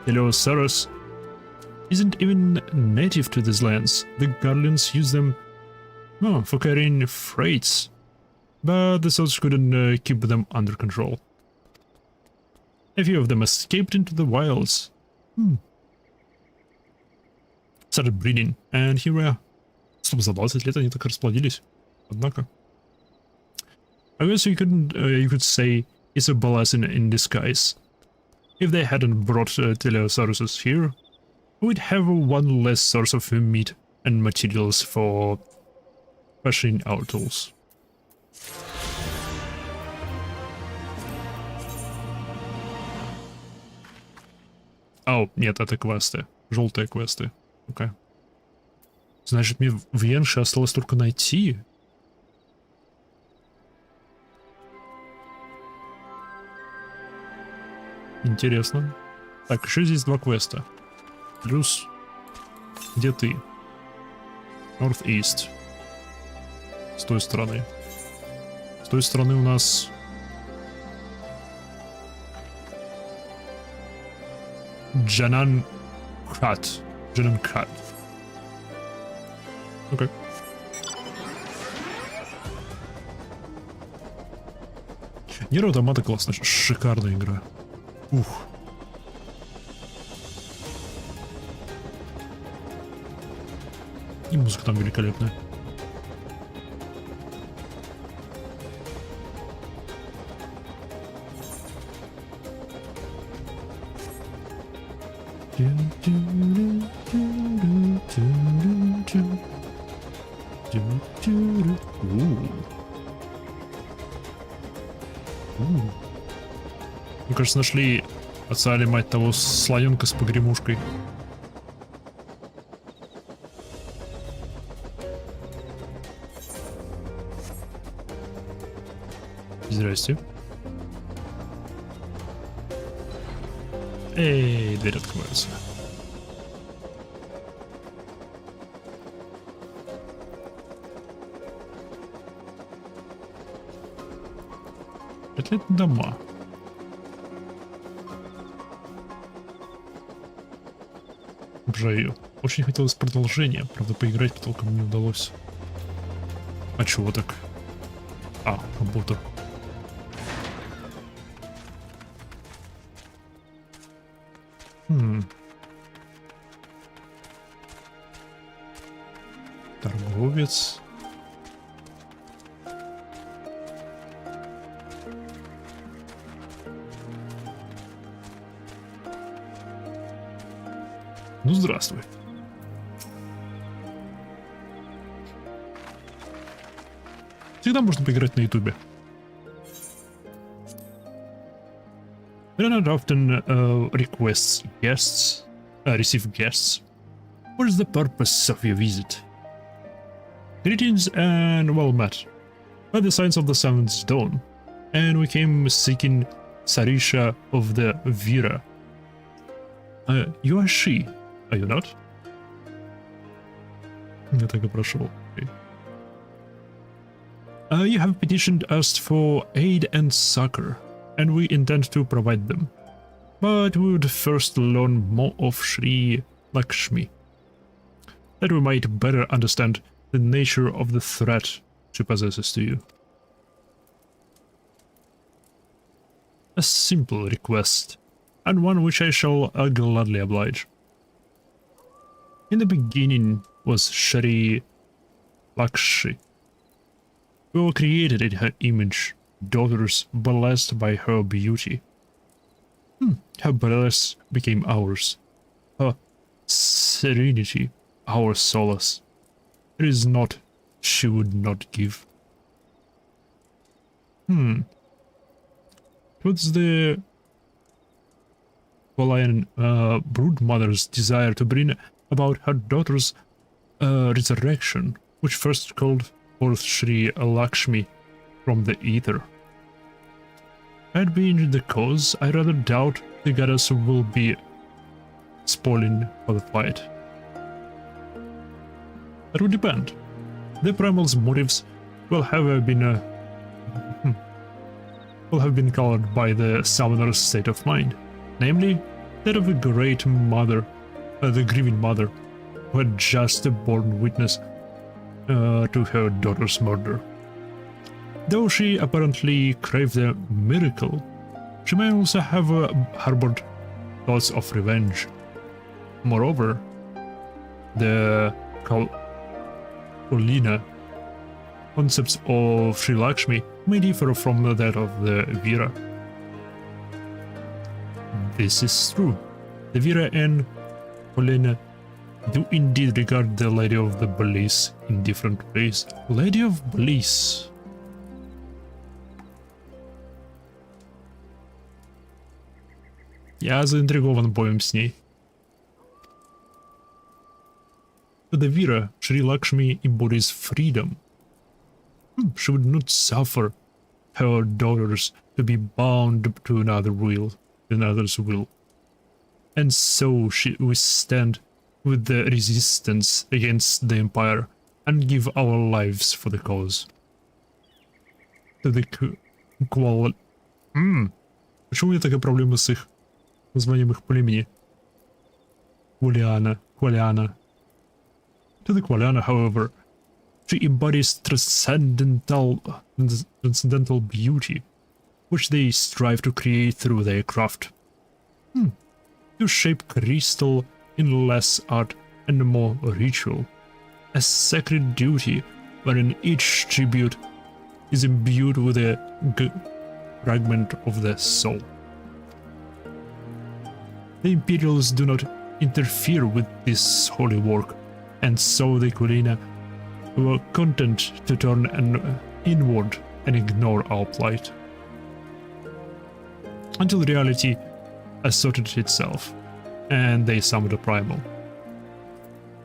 Teleosaurus isn't even native to these lands? The Guardians use them for carrying freights, but the Souls couldn't keep them under control. A few of them escaped into the wilds. Started breeding, and here we are. Стоп, за 20 лет они так расплодились. Однако. I guess you could say it's a blessing in disguise. If they hadn't brought Teleosauruses here, we'd have one less source of meat and materials for fashioning our tools. О, нет, это квесты. Желтые квесты. Окей. Значит, мне в Йенше осталось только найти. Интересно. Так, еще здесь два квеста. Плюс... Где ты? Northeast. С той стороны. С той стороны у нас... Джанан Крат. Джанан Крат. Окей. Нир Автомата классно. Шикарная игра. Ух. И музыка там великолепная. Мне кажется, нашли отца или мать того слоненка с погремушкой. Здрасте. Эй, дверь открывается. Это дома. Обожаю. Очень хотелось продолжения, правда, поиграть толком не удалось. А чего так? А, компьютер. Торговец. Ну, здравствуй. Всегда можно поиграть на ютубе. Not often receive guests. What is the purpose of your visit? Greetings and well met. By the signs of the seventh dawn, and we came seeking Sarisha of the Vira. You are she, are you not? Я так и прошел. You have petitioned us for aid and succor, and we intend to provide them. But we would first learn more of Sri Lakshmi, that we might better understand the nature of the threat she possesses to you. A simple request, and one which I shall gladly oblige. In the beginning was Sri Lakshmi. We were created in her image, daughters blessed by her beauty. Her bliss became ours, her serenity our solace. There is naught she would not give. What's the Hawaiian broodmother's desire to bring about her daughter's resurrection, which first called forth Sri Lakshmi from the ether? Had been the cause, I rather doubt the goddess will be spoiling for the fight. That would depend. The primal's motives will have been colored by the summoner's state of mind, namely that of a great mother, the grieving mother, who had just borne witness to her daughter's murder. Though she apparently craved a miracle, she may also have harbored thoughts of revenge. Moreover, the Kaulina concepts of Sri Lakshmi may differ from that of the Vira. This is true. The Vira and Kaulina do indeed regard the Lady of the Bliss in different ways. Lady of Bliss. Я заинтригован боем с ней. To the Vira, Sri Lakshmi embodies freedom. She would not suffer her daughters to be bound to another's will. And so we stand with the resistance against the Empire and give our lives for the cause. To the Почему у меня такая проблема с их названием их племени? Квалиана. To the Qualiana, however, she embodies transcendental beauty, which they strive to create through their craft. To shape crystal in less art and more ritual, a sacred duty wherein each tribute is imbued with a fragment of the soul. The Imperials do not interfere with this holy work, and so the Aquilina were content to turn inward and ignore our plight. Until reality asserted itself, and they summoned a primal.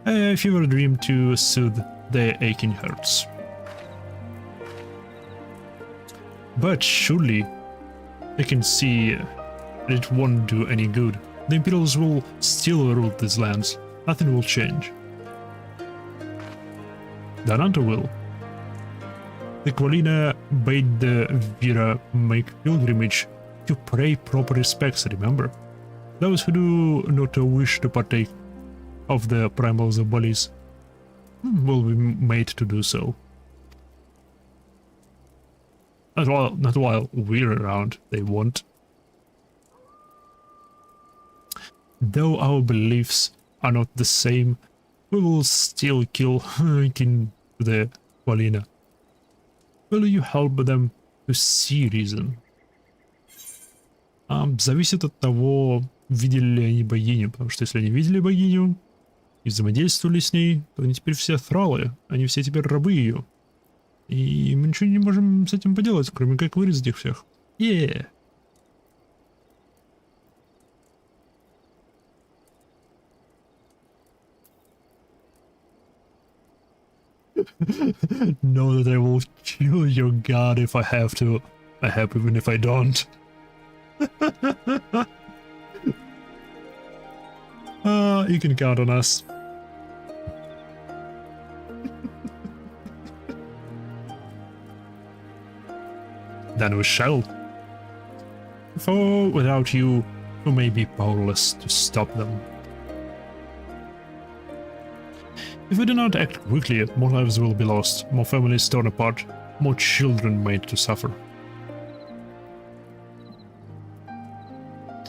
A fever dream to soothe their aching hearts. But surely they can see that it won't do any good. The Imperials will still rule these lands. Nothing will change. The Ananta will. The Aquilina bade the Vira make pilgrimage to pay proper respects, remember? Those who do not wish to partake of the primal bodies will be made to do so. Not while we're around, they won't. Though our beliefs are not the same, we will still kill kin to the Aquilina. Will you help them to see reason? Зависит от того, видели ли они богиню, потому что если они видели богиню и взаимодействовали с ней, то они теперь все тhrалы, они все теперь рабы ее. И мы ничего не можем с этим поделать, кроме как вырезать их всех. Yeah. Know that I will kill your god if I have to. I have even if I don't. You can count on us. Then we shall. For without you, we may be powerless to stop them. If we do not act quickly, more lives will be lost, more families torn apart, more children made to suffer.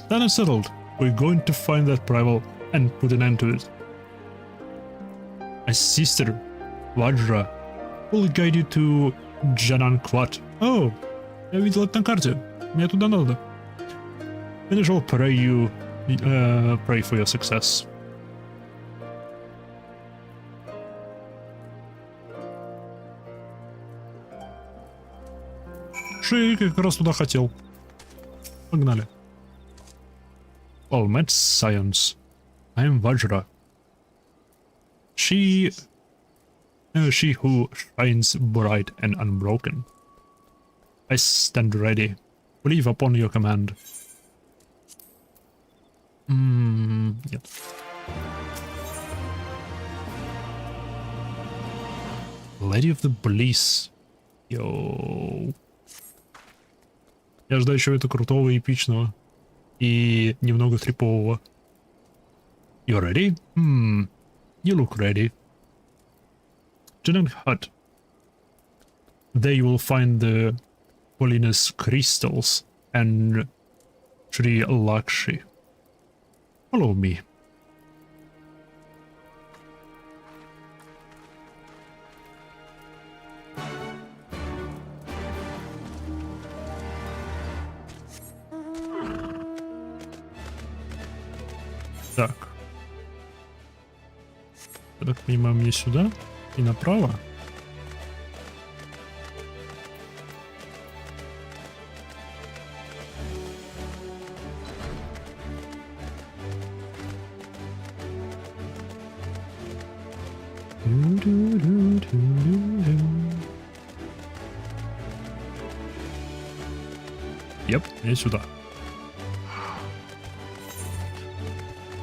Then it's settled. We're going to find that primal and put an end to it. My sister, Vajra, will guide you to Jananquat. Oh, я видел это на карте. Мне туда надо. And I shall pray for your success. Ши как раз туда хотел. Погнали. Well met, scions. I am Vajra. She who shines bright and unbroken. I stand ready. Believe upon your command. Yep. Lady of the Bliss. Йоу. Я ждаю чего-то крутого, эпичного. И немного трипового. You ready? You look ready. Giant hut. There you will find the Polina's crystals and Sri Lakshi. Follow me. Так. Я так понимаю, мне сюда и направо. Yep, мне сюда.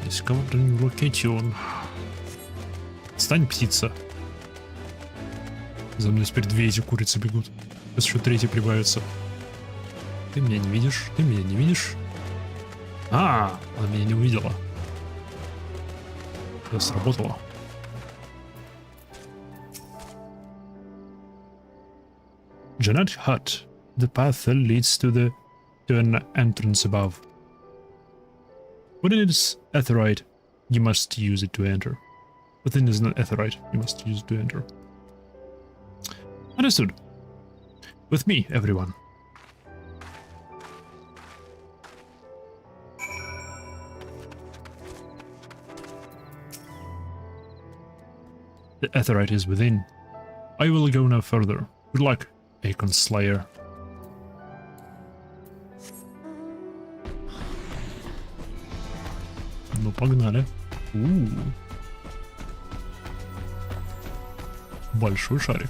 Discovering location. Стань, птица. За мной теперь две эти курицы бегут. Сейчас еще третий прибавится. Ты меня не видишь? Ты меня не видишь? Она меня не увидела. Это сработало. Janet Hut. The path leads to an entrance above. When it is aetheryte, you must use it to enter. But then is not Aetheryte you must use to enter. Understood. With me, everyone. The Aetheryte is within. I will go no further. Good luck, Aegon Slayer. Ну, погнали. Большой шарик.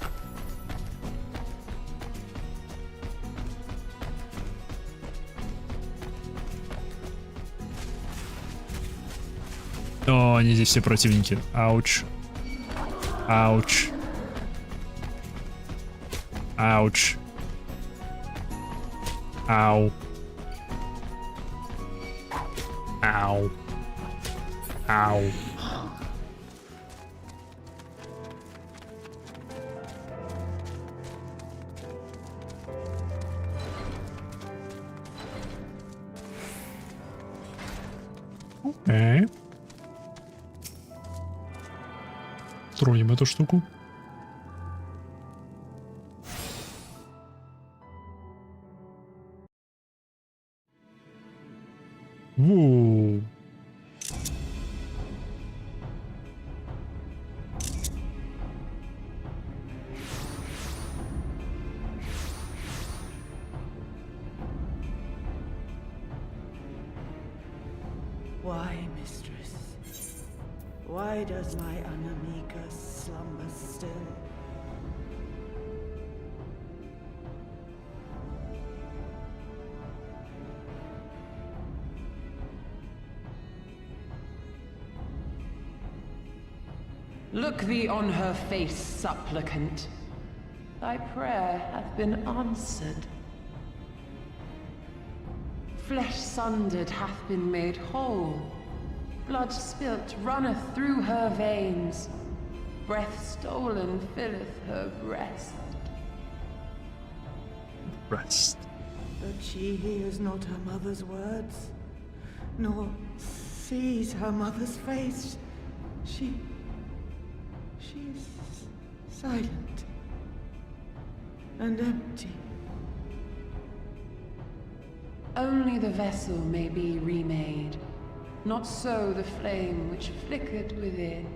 О, они здесь все противники. Ауч. Ауч. Ауч. Ау. Ау. Ау. Окей. Тронем эту штуку. Воу. Why, mistress? Why does my Anamika slumber still? Look thee on her face, supplicant. Thy prayer hath been answered. Flesh sundered hath been made whole. Blood spilt runneth through her veins. Breath stolen filleth her breast. Breast. But she hears not her mother's words, nor sees her mother's face. She's silent and empty. Only the vessel may be remade, not so the flame which flickered within.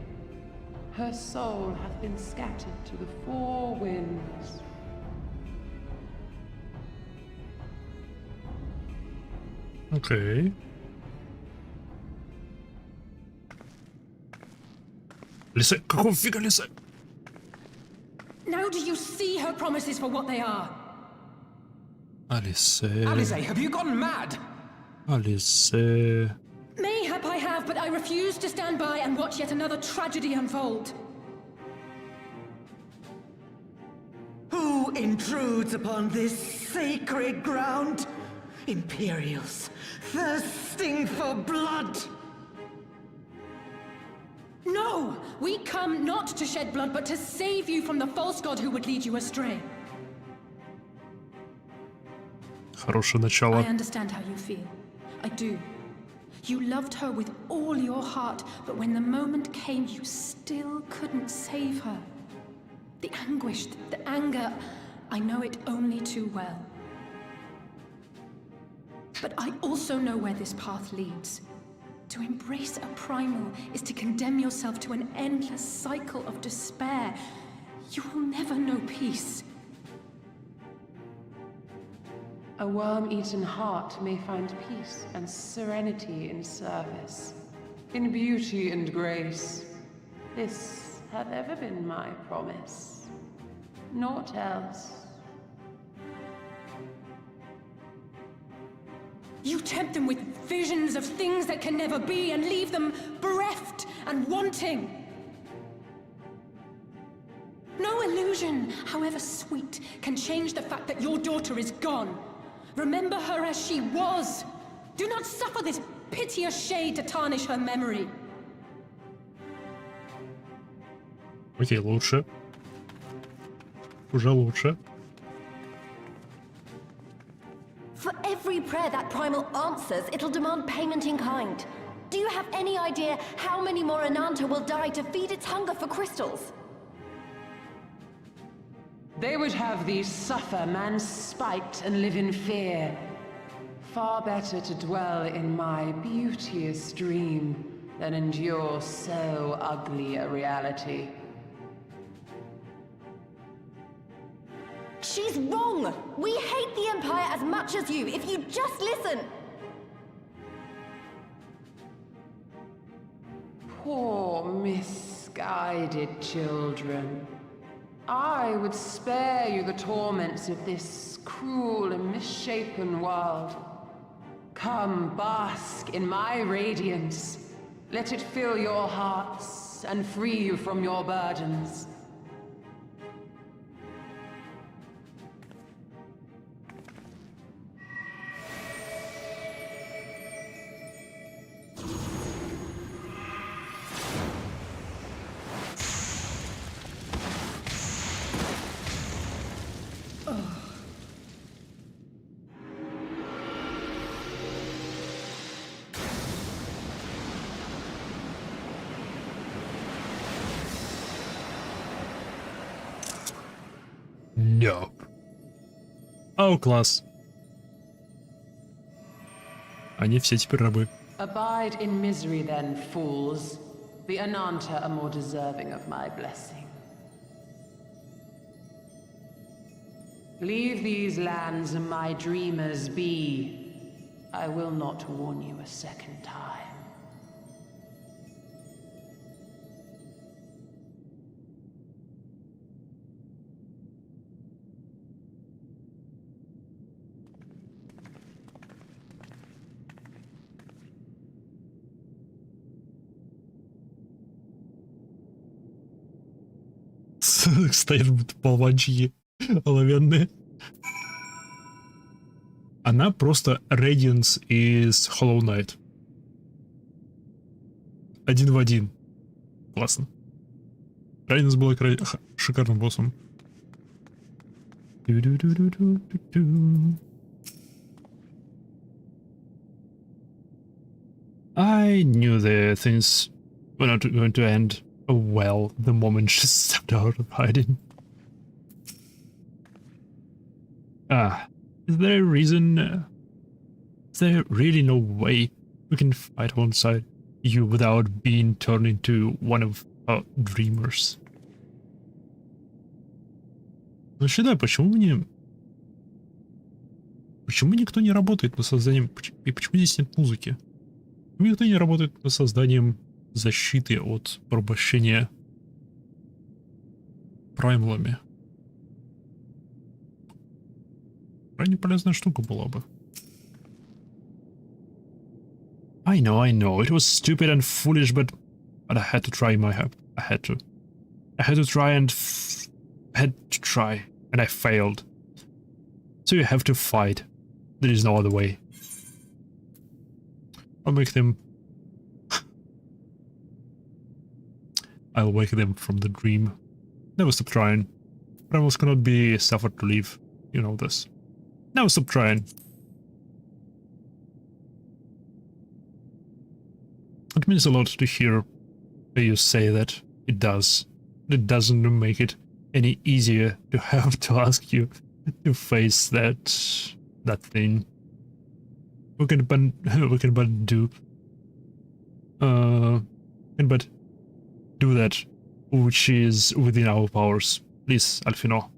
Her soul hath been scattered to the four winds. Okay. Лиса, какого фига лиса? Now do you see her promises for what they are? Alice. Alice, have you gone mad? Alice. Mayhap I have, but I refuse to stand by and watch yet another tragedy unfold. Who intrudes upon this sacred ground? Imperials, thirsting for blood! No! We come not to shed blood, but to save you from the false god who would lead you astray. Хорошее начало. I understand how you feel. I do. You loved her with all your heart, but when the moment came, you still couldn't save her. The anguish, the anger, I know it only too well. But I also know where this path leads. To embrace a primal is to condemn yourself to an endless cycle of despair. You will never know peace. A worm-eaten heart may find peace and serenity in service, in beauty and grace. This hath ever been my promise. Naught else. You tempt them with visions of things that can never be and leave them bereft and wanting. No illusion, however sweet, can change the fact that your daughter is gone. Remember her as she was. Do not suffer this piteous shade to tarnish her memory. Окей, лучше. Уже лучше. For every prayer that primal answers, it'll demand payment in kind. Do you have any idea how many more Ananta will die to feed its hunger for crystals? They would have thee suffer man's spite and live in fear. Far better to dwell in my beauteous dream than endure so ugly a reality. She's wrong! We hate the Empire as much as you, if you just listen! Poor, misguided children. I would spare you the torments of this cruel and misshapen world. Come, bask in my radiance. Let it fill your hearts and free you from your burdens. No. Oh, класс. Они все теперь рабы. Abide in misery then, fools. The Ananta are more deserving of my blessing. Leave these lands and my dreamers be. I will not warn you a second time. Стоят будто болванчики оловянные. Она просто Radiance из Hollow Knight. Один в один. Классно. Radiance была шикарным боссом. I knew the things were not going to end well the moment she stepped out of hiding. Is there a reason? Is there really no way we can fight alongside you without being turned into one of our dreamers? Вообще да, почему никто не работает над созданием... И почему здесь нет музыки? Почему никто не работает над созданием защиты от порабощения праймлами? Крайне полезная штука была бы. I know, it was stupid and foolish, but I had to try I had to try and I failed. So you have to fight. There is no other way. I'll wake them from the dream. Never stop trying. Rebels cannot be suffered to live. You know this. Never stop trying. It means a lot to hear you say that. It does. It doesn't make it any easier to have to ask you to face that thing. We can but do that which is within our powers. Please, Alfino,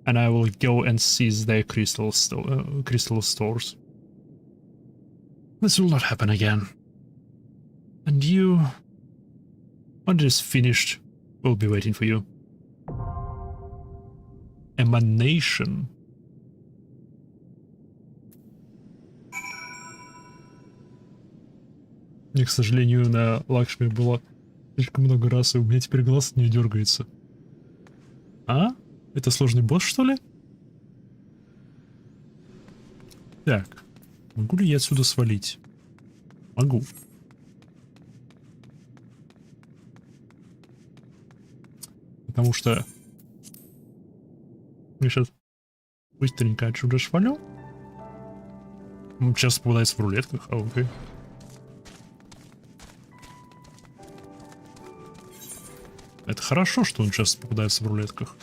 and I will go and seize their crystal stores. This will not happen again. And you, when it is finished, will be waiting for you. Emanation. Мне, к сожалению, на Лакшми было слишком много раз, и у меня теперь глаз не дергается. А? Это сложный босс, что ли? Так. Могу ли я отсюда свалить? Могу. Потому что... Я сейчас быстренько отсюда свалю. Сейчас попадается в рулетках, а окей. Это хорошо, что он часто попадается в рулетках.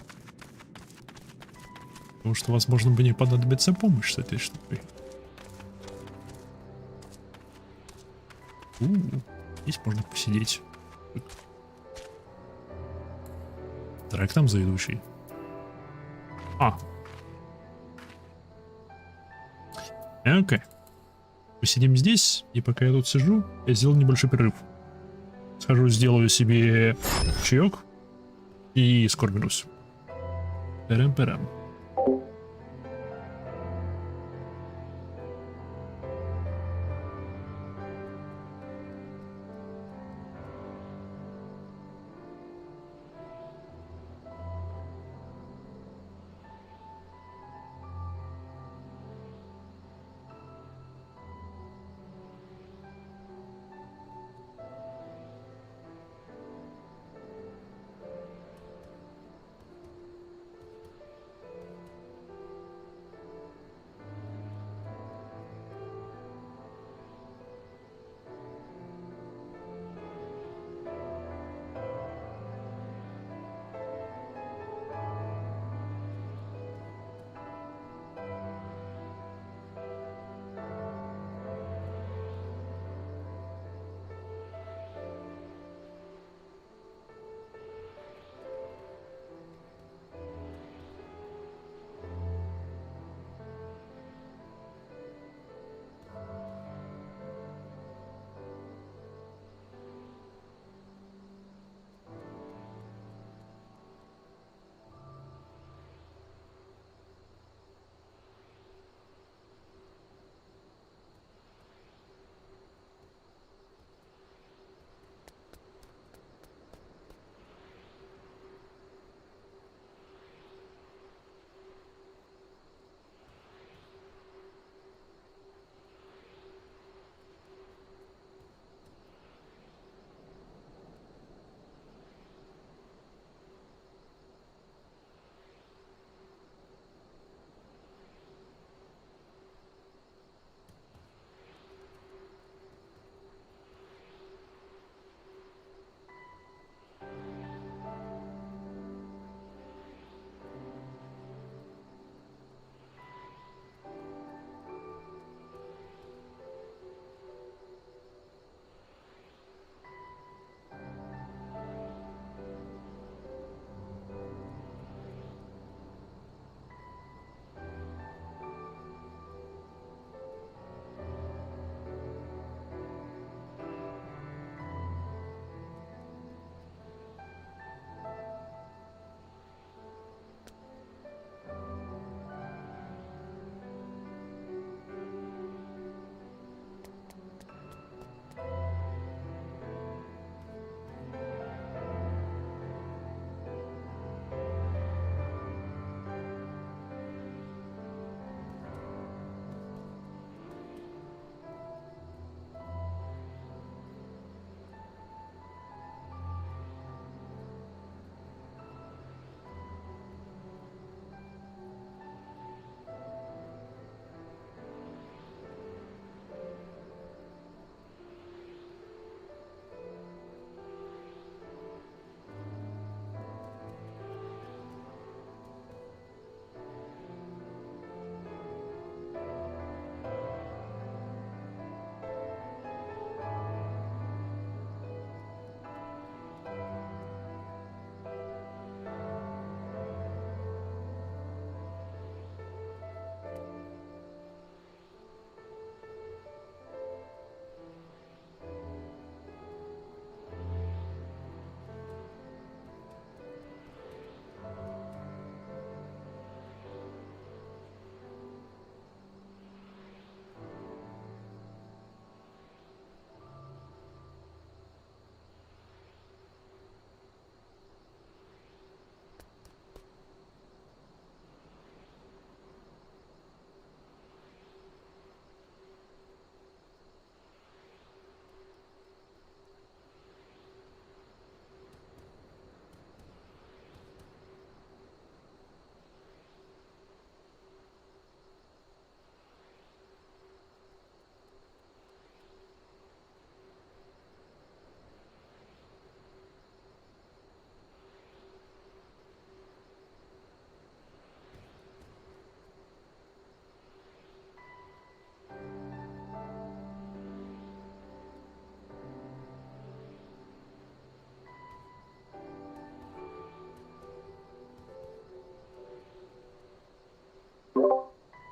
Потому что, возможно, бы не понадобится помощь с этой штукой. Здесь можно посидеть. Трек там за идущий. Окей. Посидим здесь, и пока я тут сижу, я сделал небольшой перерыв. Схожу, сделаю себе чаек и скоро вернусь. Парам-парам.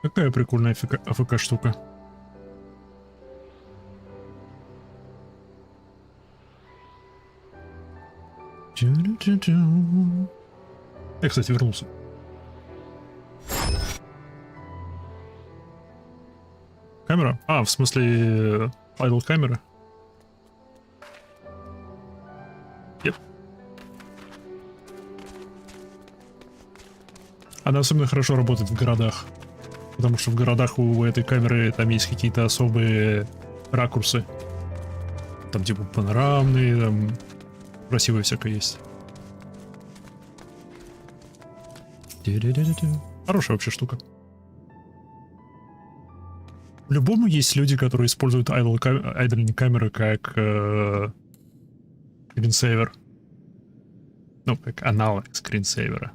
Какая прикольная АФК штука. Я, кстати, вернулся. Камера? А, в смысле, айдл камера. Yep. Она особенно хорошо работает в городах. Потому что в городах у этой камеры там есть какие-то особые ракурсы. Там типа панорамные, там красивое всякое есть. Хорошая вообще штука. По-любому есть люди, которые используют айдл камеры как скринсейвер. Ну, как аналог скринсейвера.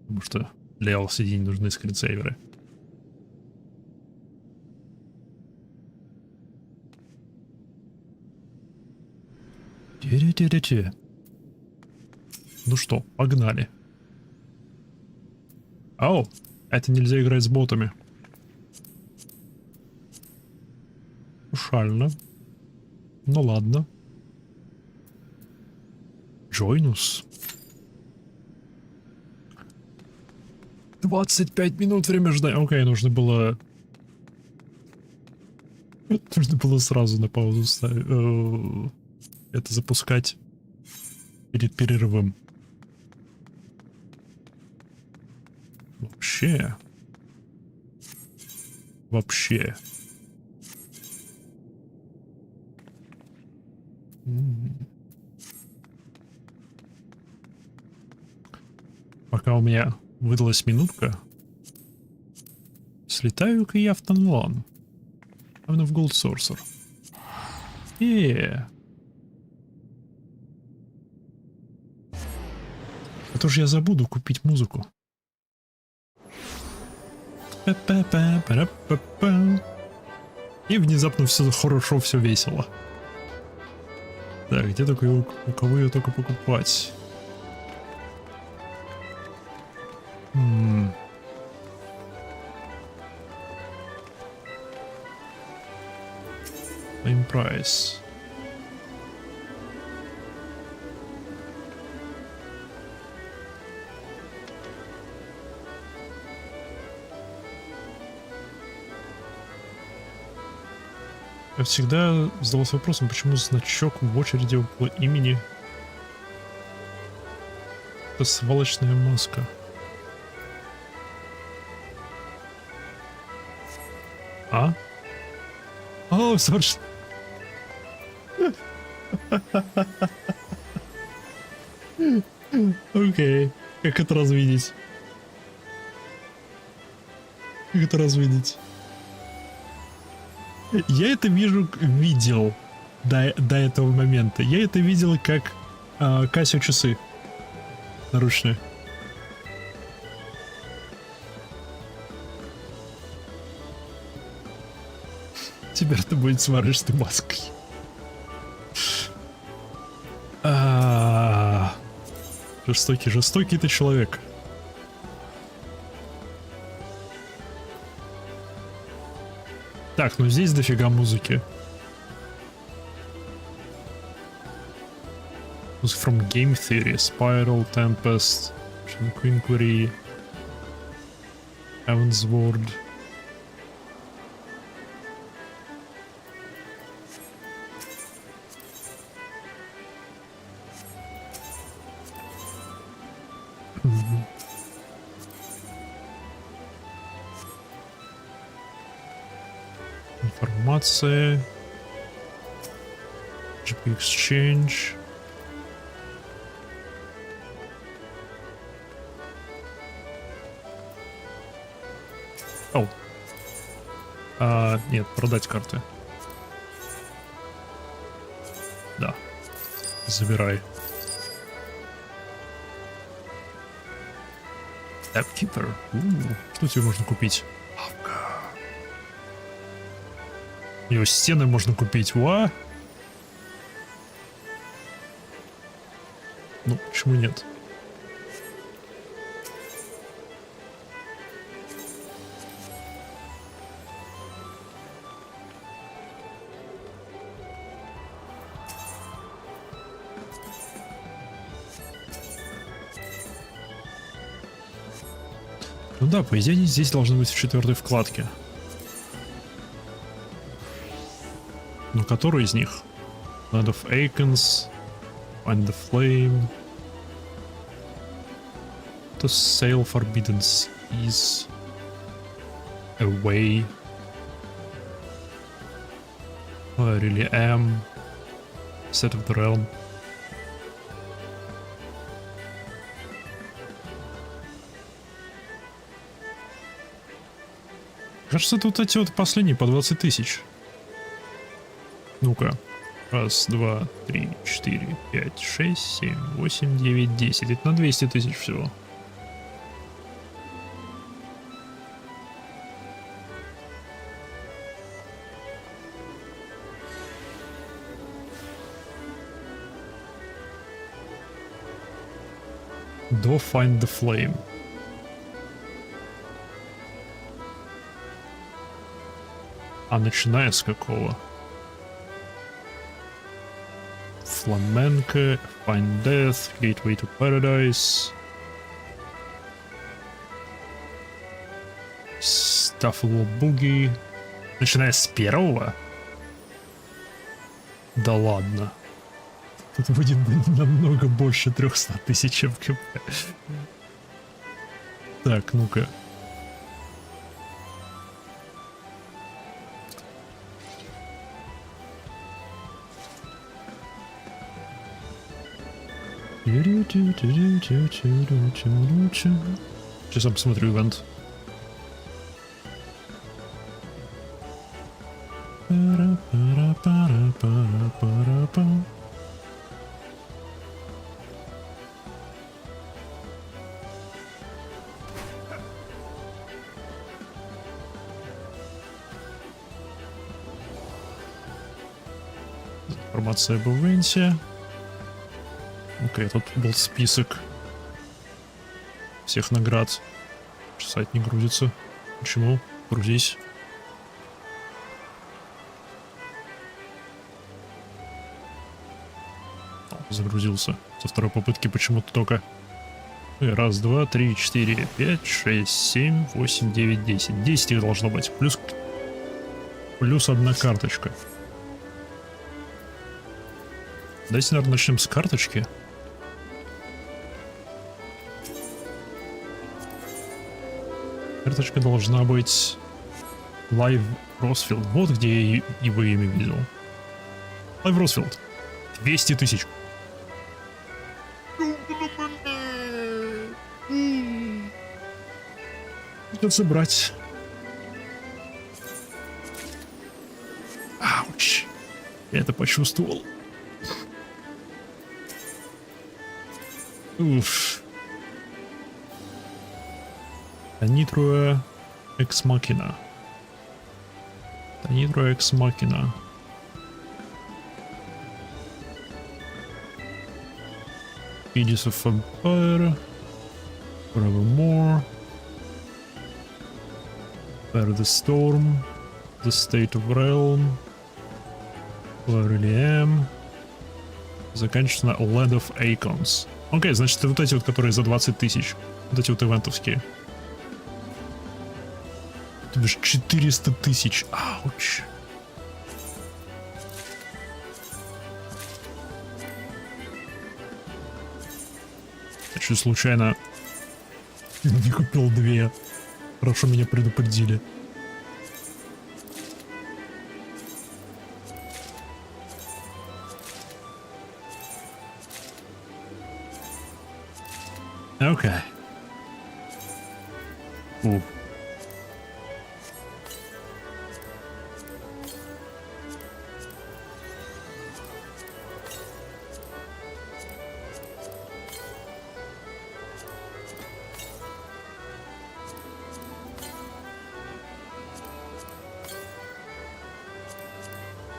Потому что для LCD не нужны скринсейверы. Ну что, погнали. Ау, это нельзя играть с ботами. Шально. Ну ладно. Join us. 25 минут время ждать. Окей, нужно было... Нужно было сразу на паузу ставить. Это запускать перед перерывом. Вообще. Вообще. Пока у меня выдалась минутка, слетаю-ка я в Танлан. Именно в Gold Sorcerer. А то же я забуду купить музыку. И внезапно все хорошо, все весело. Так, где только у кого ее только покупать? Main price. Я всегда задавался вопросом, почему значок в очереди около имени. Это свалочная маска. А? О, свалочная. Окей. Как это развидеть? Как это развидеть? Я это видел до этого момента. Я это видел как Casio часы наручные. Теперь ты будет сварочной маской. Жестокий ты человек. Так, ну здесь дофига музыки. From Game Theory, Spiral, Tempest, Inquiry, Heaven's Ward. Информация. GP Exchange. Нет, продать карты. Да. Забирай. Appkeeper. Что тебе можно купить? Его стены можно купить. Ну, почему нет? Ну да, по идее, они здесь должны быть в 4-й вкладке. Но который из них? Land of Acons, Find the Flame, To Sail Forbidden Seas, Away, I Really Am, Set of the Realm. Кажется, это вот эти вот последние по 20 тысяч. Ну-ка. Раз, два, три, 4, 5, 6, 7, 8, 9, 10. Это на 200 тысяч всего. До Find the Flame. А начиная с какого? Flamenco, Find Death, Gateway to Paradise, Stuffable Boogie. Начиная с первого? Да ладно. Тут будет намного больше 300 тысяч МКП. Так, ну-ка. Сейчас я посмотрю ивент. Информация об ивенте. Окей, тут был список всех наград. Сайт не грузится. Почему? Грузись. О, загрузился. Со второй попытки почему-то только. Раз, два, три, 4, 5, 6, 7, 8, 9, 10. 10 их должно быть. Плюс одна карточка. Давайте, наверное, начнем с карточки. Карточка должна быть Live Rosfield. Вот где я его имя видел. Live Rosfield. 200 тысяч. Придется брать. Ауч. Я это почувствовал. Уф. Нитро Экс Макина. Нитро Экс Макина. Aegis of Empire. Forevermore. Bear the Storm. The State of Realm. Who I Really Am. Заканчивается на Land of Acons. Окей, значит, вот эти вот, которые за 20 тысяч. Вот эти вот ивентовские. То бишь 400 тысяч. Ауч. Я чуть случайно не купил 2. Хорошо меня предупредили. Окей.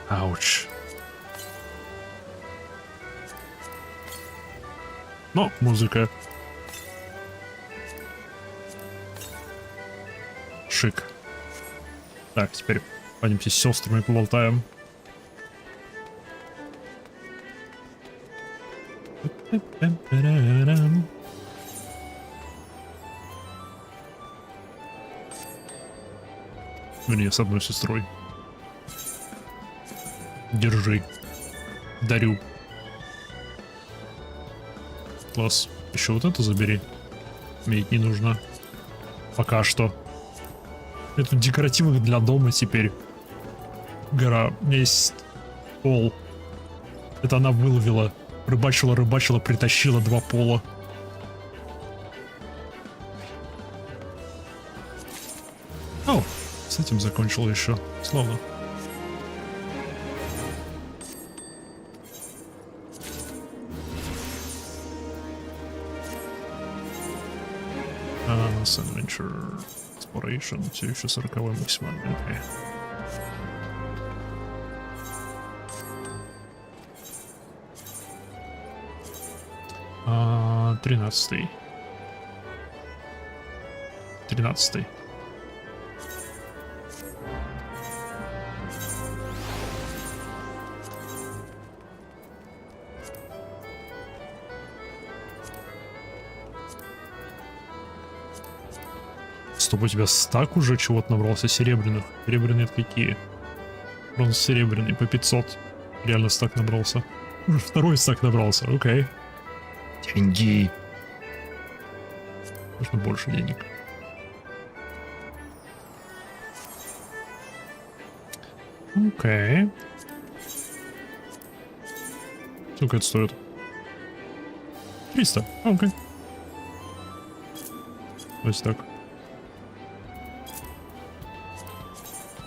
Ауч. Но музыка. Шик. Так, теперь пойдемте с сестрами поболтаем. Вернее, с одной сестрой. Держи. Дарю. Класс. Еще вот это забери. Мне это не нужно. Пока что. Это декоративных для дома теперь. Гора. У меня есть пол. Это она выловила. Рыбачила, притащила 2 пола. О, с этим закончила еще. Словно. Adventure Exploration. Все еще 40-й максимальный. Okay. А, 13-й. 13-й. Стоп, у тебя стак уже чего-то набрался серебряных. Серебряные это какие? Бронз-серебряный по 500. Реально стак набрался. Уже 2-й стак набрался, окей. Деньги. Нужно больше денег. Окей. Сколько это стоит? 300. Окей. Вот так.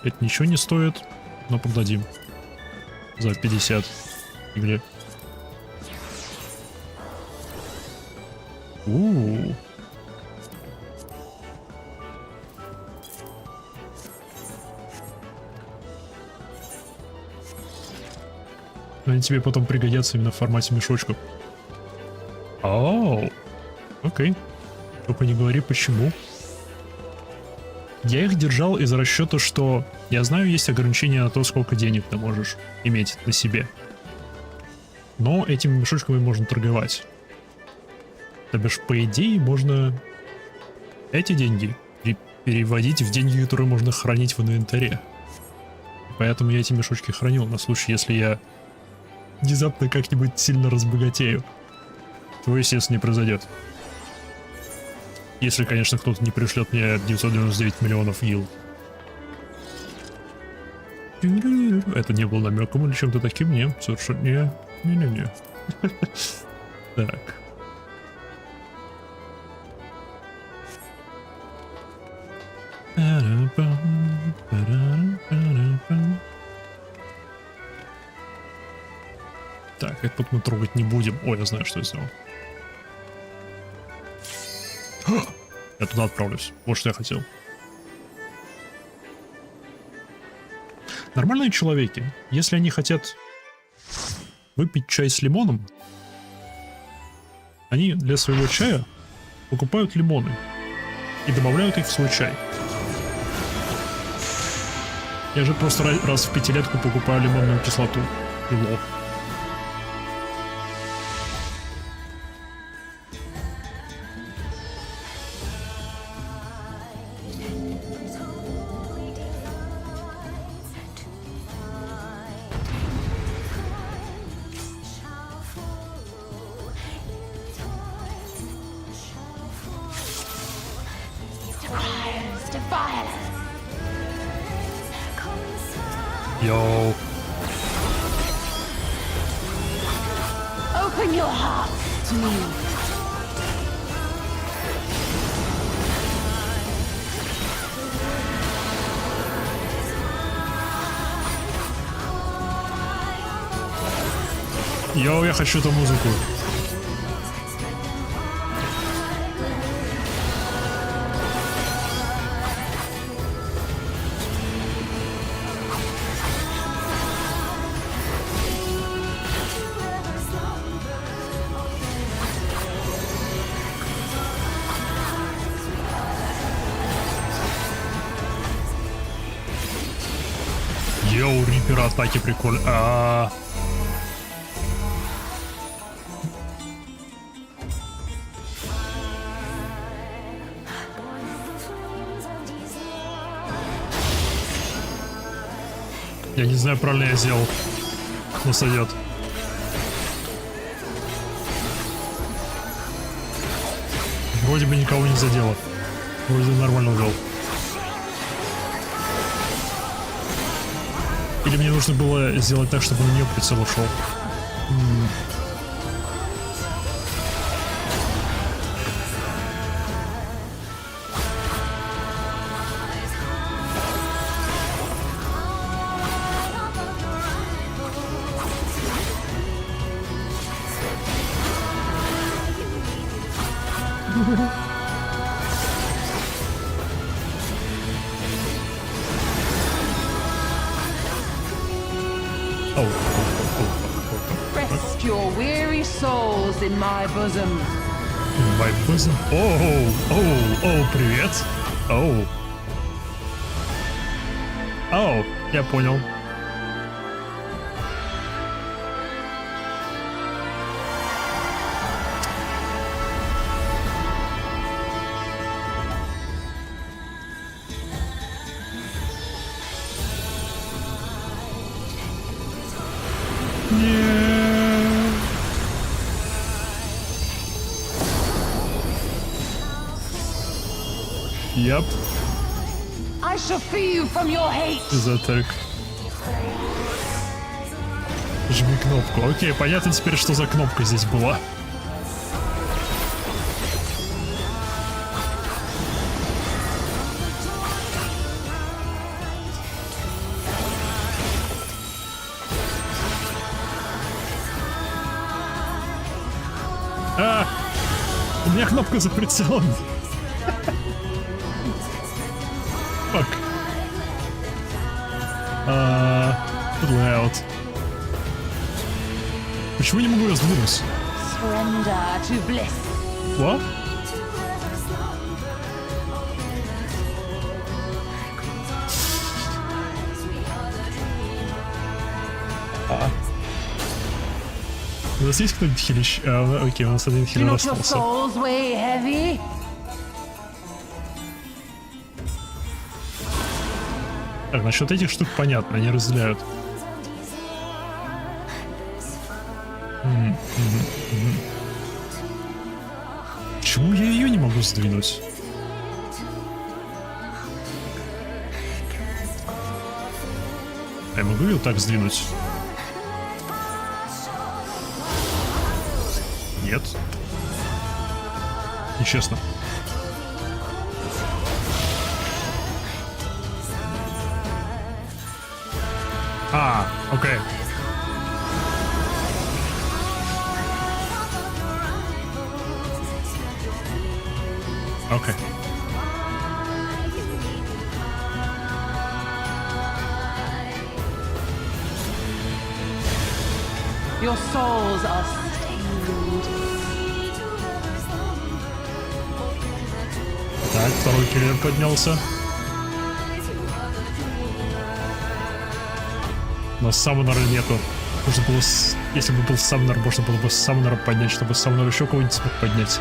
Это ничего не стоит, но продадим. За 50. Или... Они тебе потом пригодятся именно в формате мешочков. Оу. Окей. Только не говори почему. Я их держал из расчета, что я знаю, есть ограничения на то, сколько денег ты можешь иметь на себе. Но этими мешочками можно торговать. То бишь, по идее, можно эти деньги переводить в деньги, которые можно хранить в инвентаре. Поэтому я эти мешочки хранил на случай, если я внезапно как-нибудь сильно разбогатею. То, естественно, не произойдет. Если, конечно, кто-то не пришлет мне 999 миллионов йил. Это не было намеком или чем-то таким, не, совершенно не. Так. Так, это тут мы трогать не будем. Ой, я знаю, что я сделал. Я туда отправлюсь. Вот что я хотел. Нормальные человеки, если они хотят выпить чай с лимоном, они для своего чая покупают лимоны и добавляют их в свой чай. Я же просто раз в 5-летку покупаю лимонную кислоту. И лох. Yo. Open your heart to me. Йоу, я хочу эту музыку. Йоу, рипер атаки прикольно. Я не знаю, правильно я сделал. Но сойдет. Вроде бы никого не задело. Вроде нормально вел. Или мне нужно было сделать так, чтобы на нее прицел ушел? Rest your weary souls in my bosom. In my bosom? Привет. Я понял. Yep. I shall free you from your hate. XIV. Жми кнопку. Окей, понятно теперь, что за кнопка здесь была. У меня кнопка за прицелом. Fuck. Loud. Почему я не могу раздвинуться? What? У нас есть кто-нибудь хилищ? Окей, у нас один хилер остался. Так, насчет этих штук понятно, они разделяют. Почему я ее не могу сдвинуть? Я могу ее так сдвинуть? Нет. Нечестно. Окей. Окей. Your souls are stained. Так, второй киллер поднялся. Но саммонера нету. Нужно было, если бы был саммонер, можно было бы саммонера поднять, чтобы саммонер еще кого-нибудь смог поднять.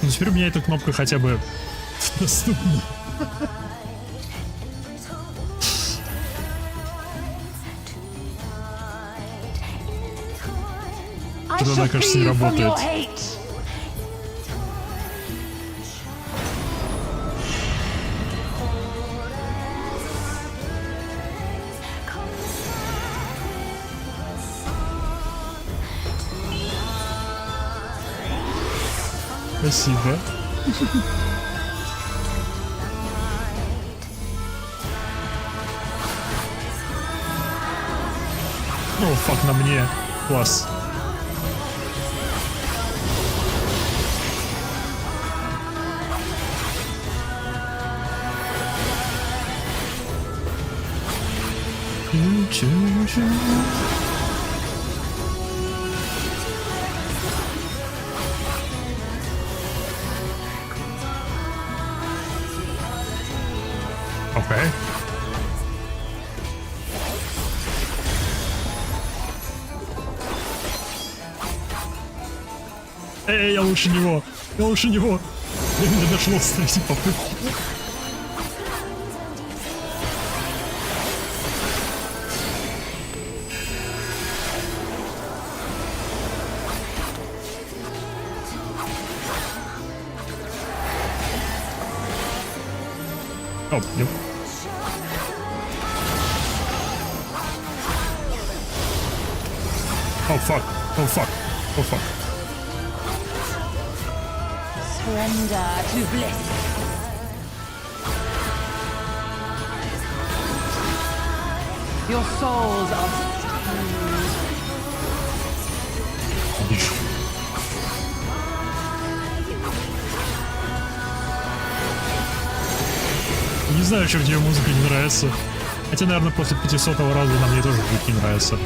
Ну теперь у меня эта кнопка хотя бы доступна. Тут она, кажется, не работает. Спасибо. О, фак, на мне. Класс. Okay. Эй, я лучше него! Я лучше него! До меня дошло с третьей попытки. Оп, нет. Oh fuck, oh fuck, oh fuck. Surrender to bliss. Your souls are... Не знаю, чем тебе музыка не нравится. Хотя, наверное, после 500-го раза она мне тоже будет не нравиться.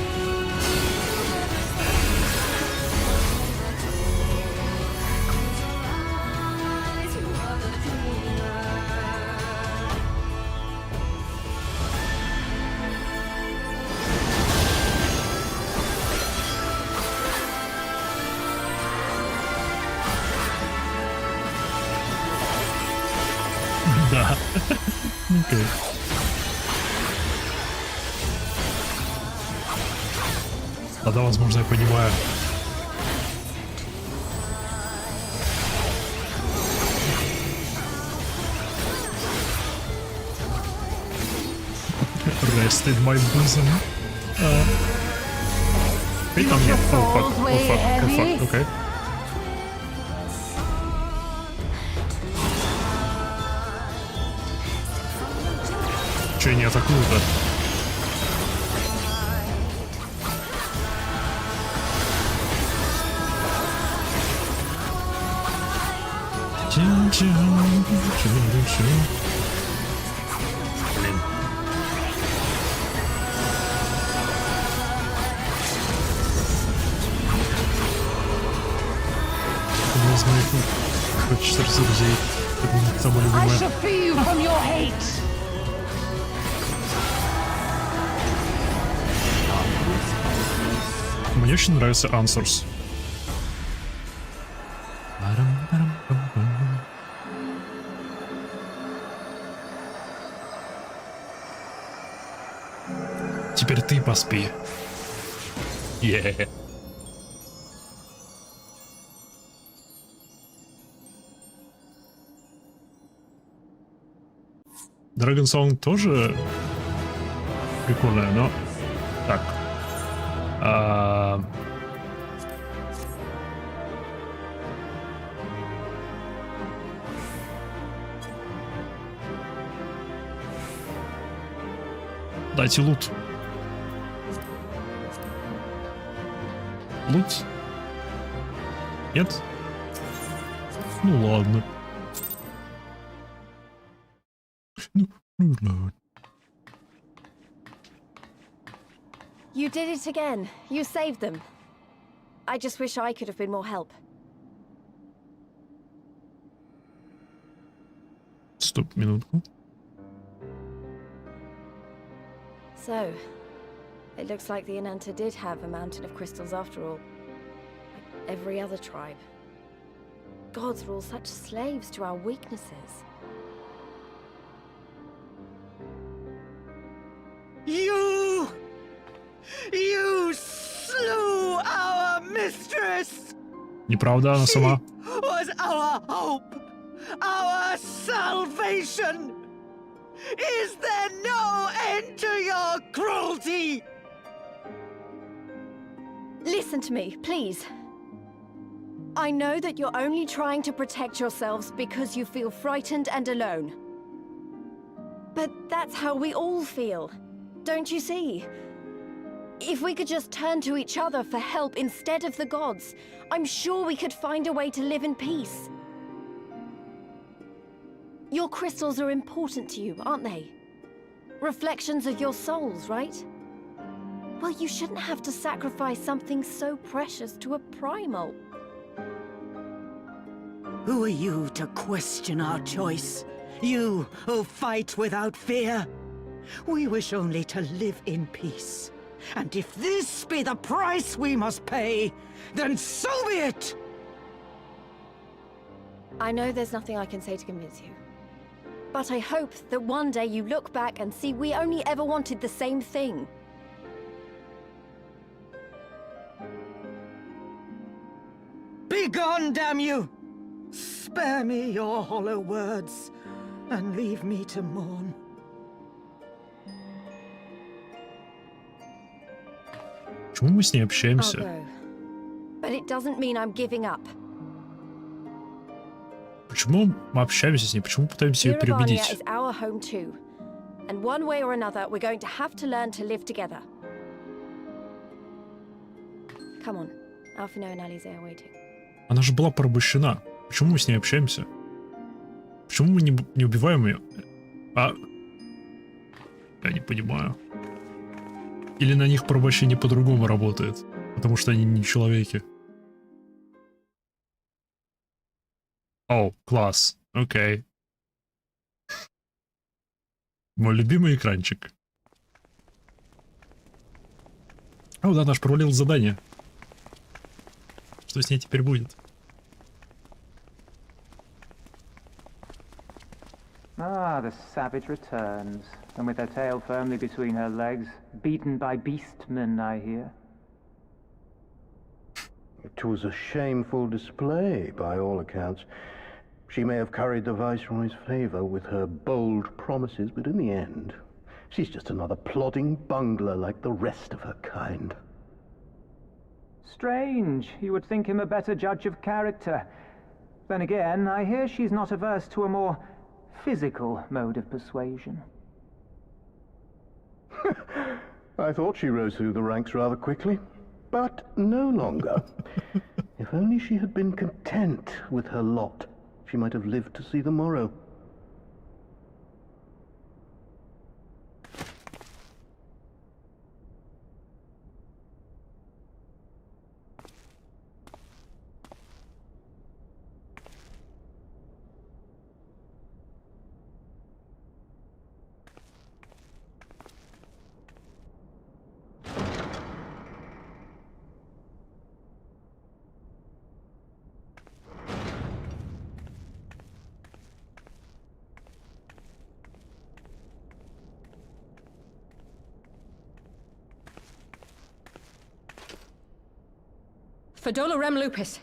Да. Окей. Тогда, возможно, я понимаю. Rest in my bosom. Hey, там нет. Oh fuck, oh fuck, oh fuck, okay. Че не атакуют-то? Блин. Одна из моих хочется друзей. Это самое любимое. Мне очень нравится Answers. Теперь ты поспи. Yeah. Dragon Song тоже прикольная, но так. Дайте лут. Лут? Нет? Ну ладно. Ну ладно. You did it again. You saved them. I just wish I could have been more help. Стоп, минутку. So, it looks like the Ananta did have a mountain of crystals after all. Like every other tribe. Gods were all such slaves to our weaknesses. You slew our mistress! Неправда, она сама. She was our hope, our salvation! Is there no end to your cruelty? Listen to me, please. I know that you're only trying to protect yourselves because you feel frightened and alone. But that's how we all feel. Don't you see? If we could just turn to each other for help instead of the gods, I'm sure we could find a way to live in peace. Your crystals are important to you, aren't they? Reflections of your souls, right? Well, you shouldn't have to sacrifice something so precious to a primal. Who are you to question our choice? You who fight without fear? We wish only to live in peace. And if this be the price we must pay, then so be it! I know there's nothing I can say to convince you. But I hope that one day you look back and see we only ever wanted the same thing. Be gone, damn you! Spare me your hollow words, and leave me to mourn. Почему мы с ней I'll общаемся? go. But it doesn't mean I'm giving up. Почему мы общаемся с ней? Почему пытаемся ее Abania переубедить? is our home too. And one way or another, we're going to have to learn to live together. Come on. Alfino and Alize are waiting. Она же была порабощена. Почему мы с ней общаемся? Почему мы не убиваем ее? А... Я не понимаю. Или на них порабощение по-другому работает? Потому что они не человеки. О, класс. Окей. Мой любимый экранчик. О, да, наш провалил задание. Что с ней теперь будет? Ah, the savage returns, and with her tail firmly between her legs, beaten by beastmen, I hear. It was a shameful display, by all accounts. She may have curried the Viceroy's favor with her bold promises, but in the end, she's just another plodding bungler like the rest of her kind. Strange. You would think him a better judge of character. Then again, I hear she's not averse to a more physical mode of persuasion. I thought she rose through the ranks rather quickly, but no longer. If only she had been content with her lot, she might have lived to see the morrow. Fedola Rem Lupus.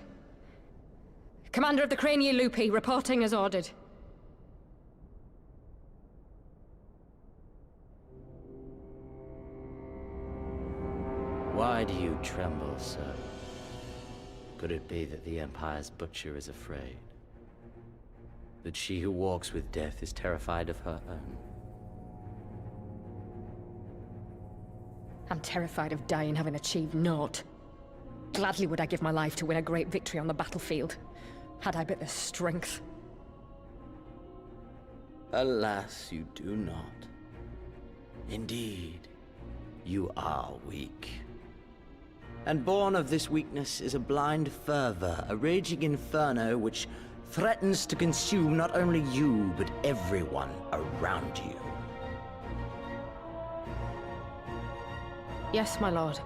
Commander of the Crania Lupi, reporting as ordered. Why do you tremble so? Could it be that the Empire's butcher is afraid? That she who walks with death is terrified of her own? I'm terrified of dying having achieved naught. Gladly would I give my life to win a great victory on the battlefield, had I but the strength. Alas, you do not. Indeed, you are weak. And born of this weakness is a blind fervor, a raging inferno which threatens to consume not only you, but everyone around you. Yes, my lord.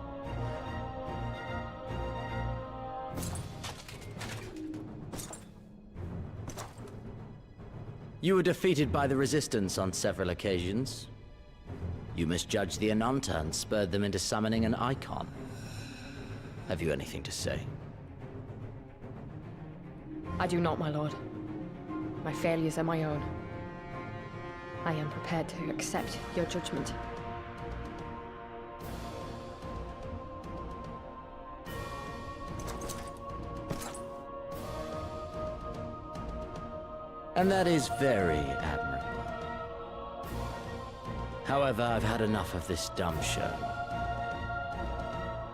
You were defeated by the Resistance on several occasions. You misjudged the Ananta and spurred them into summoning an icon. Have you anything to say? I do not, my lord. My failures are my own. I am prepared to accept your judgment. And that is very admirable. However, I've had enough of this dumb show.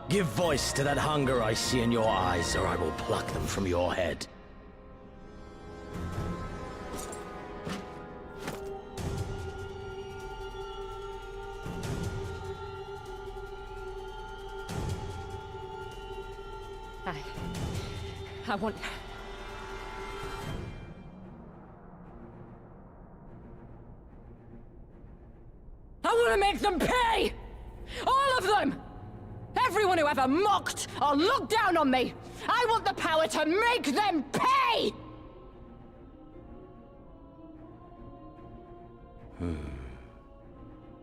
Give voice to that hunger I see in your eyes, or I will pluck them from your head. I want... I want to make them pay! All of them! Everyone who ever mocked or looked down on me! I want the power to make them pay!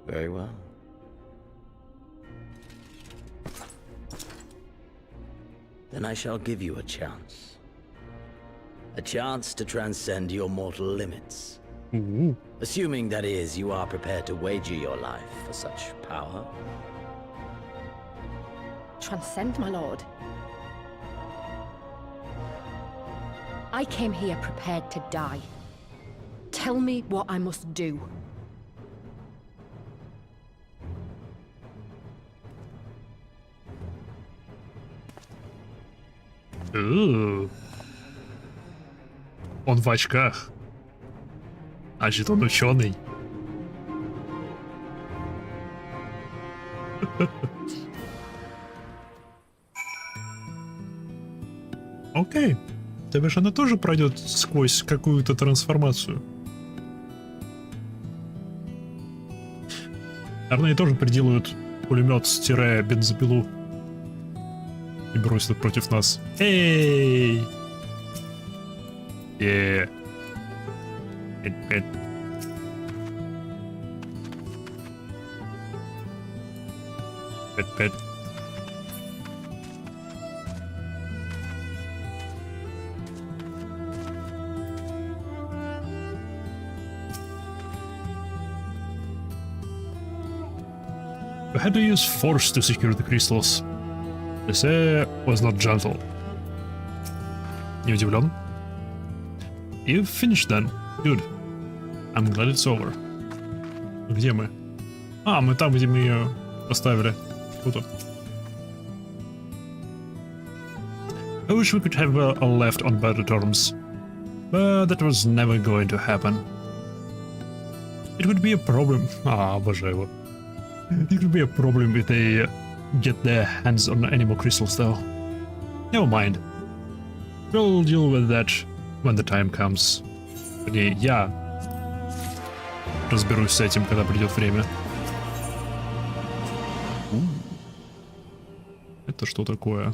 Very well. Then I shall give you a chance. A chance to transcend your mortal limits. Assuming, that is, you are prepared to wager your life for such power. Transcend, my lord. I came here prepared to die. Tell me what I must do. Он в очках. Значит, он ученый. Окей. То бишь она тоже пройдет сквозь какую-то трансформацию. Наверное, тоже приделают пулемет-бензопилу и бросят против нас. Эй! Пять. Пять. We had to use force to secure the crystals. This was not gentle. Не удивлен? You've finished then. Good. I'm glad it's over. Где мы? А, мы там, где мы ее поставили. Круто. I wish we could have left on better terms. But that was never going to happen. It would be a problem. Обожаю его. It could be a problem if they get their hands on any more crystals, though. Never mind. We'll deal with that when the time comes. Вернее, я разберусь с этим, когда придет время. Это что такое?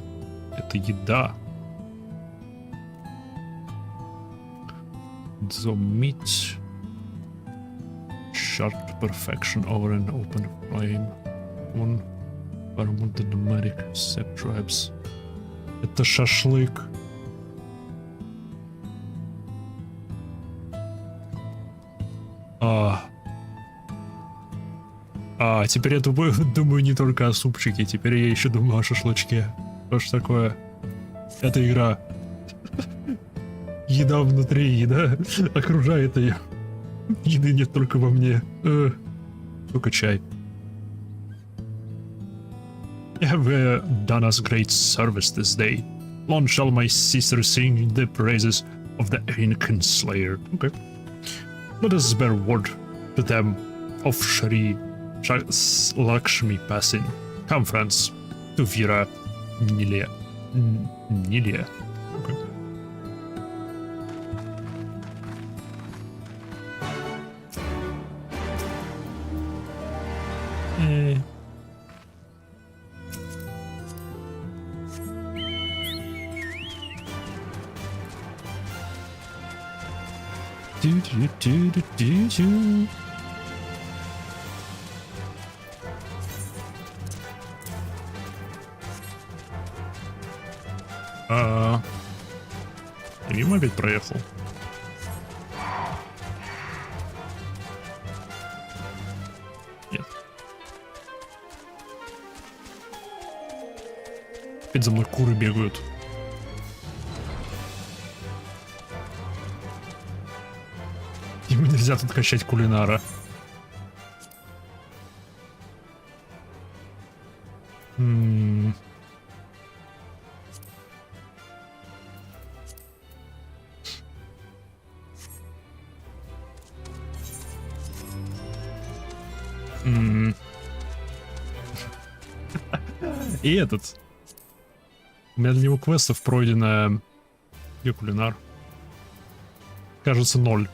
Это еда. The meat. Sharp perfection over an open flame. One pharmacodynamic sap tribes. Это шашлык. Теперь я думаю не только о супчике, теперь я еще думаю о шашлычке. Что ж такое? Эта игра. Еда внутри, еда окружает ее. Еды нет только во мне. Только чай. You have done us great service this day. Long shall my sister sing the praises of the ancient slayer. Okay. Let us bear word to them of Shri Lakshmi passing. Come, friends, to Vira Nilia. Okay. Ты мимо опять проехал? Нет. Опять за мной куры бегают. Ему нельзя тут качать кулинара. И этот. У меня для него квестов пройдено... Где кулинар? Кажется, 0.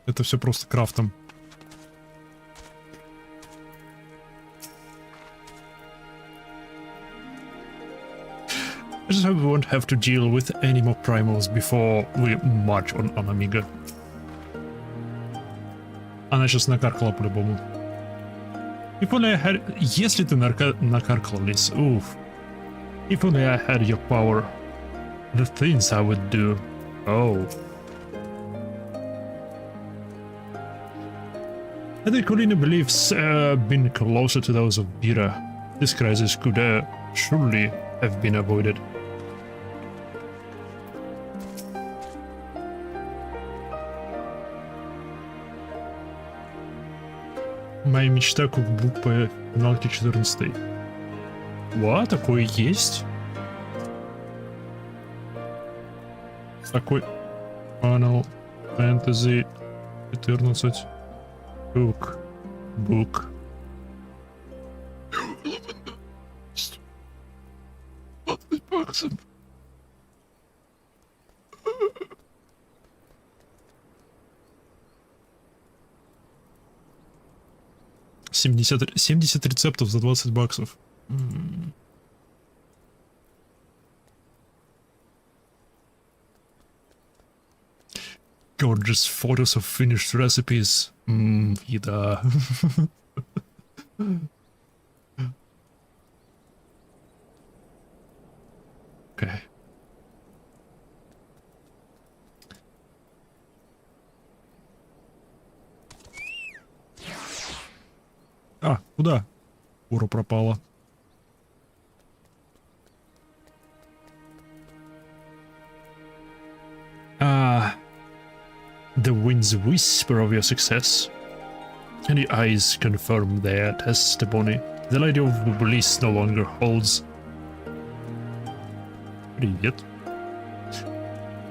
Это все просто крафтом. I just hope we won't have to deal with any more primals before we march on Amiga. Она сейчас накаркала по-любому. If only I had... Если ты накаркал, Лис, уф. If only I had your power. The things I would do. Oh. I think Colina believes being closer to those of Bira. This crisis could surely have been avoided. Моя мечта кукбук по финалке 14. What? Такое есть? Такой Final Fantasy 14 Book. 20 баксов. $70 рецептов за 20 баксов. Gorgeous photos of finished recipes. Еда. Okay. А, куда? Ура пропала. The wind's whisper of your success. And the eyes confirm their testimony. The lady of the police no longer holds. Привет.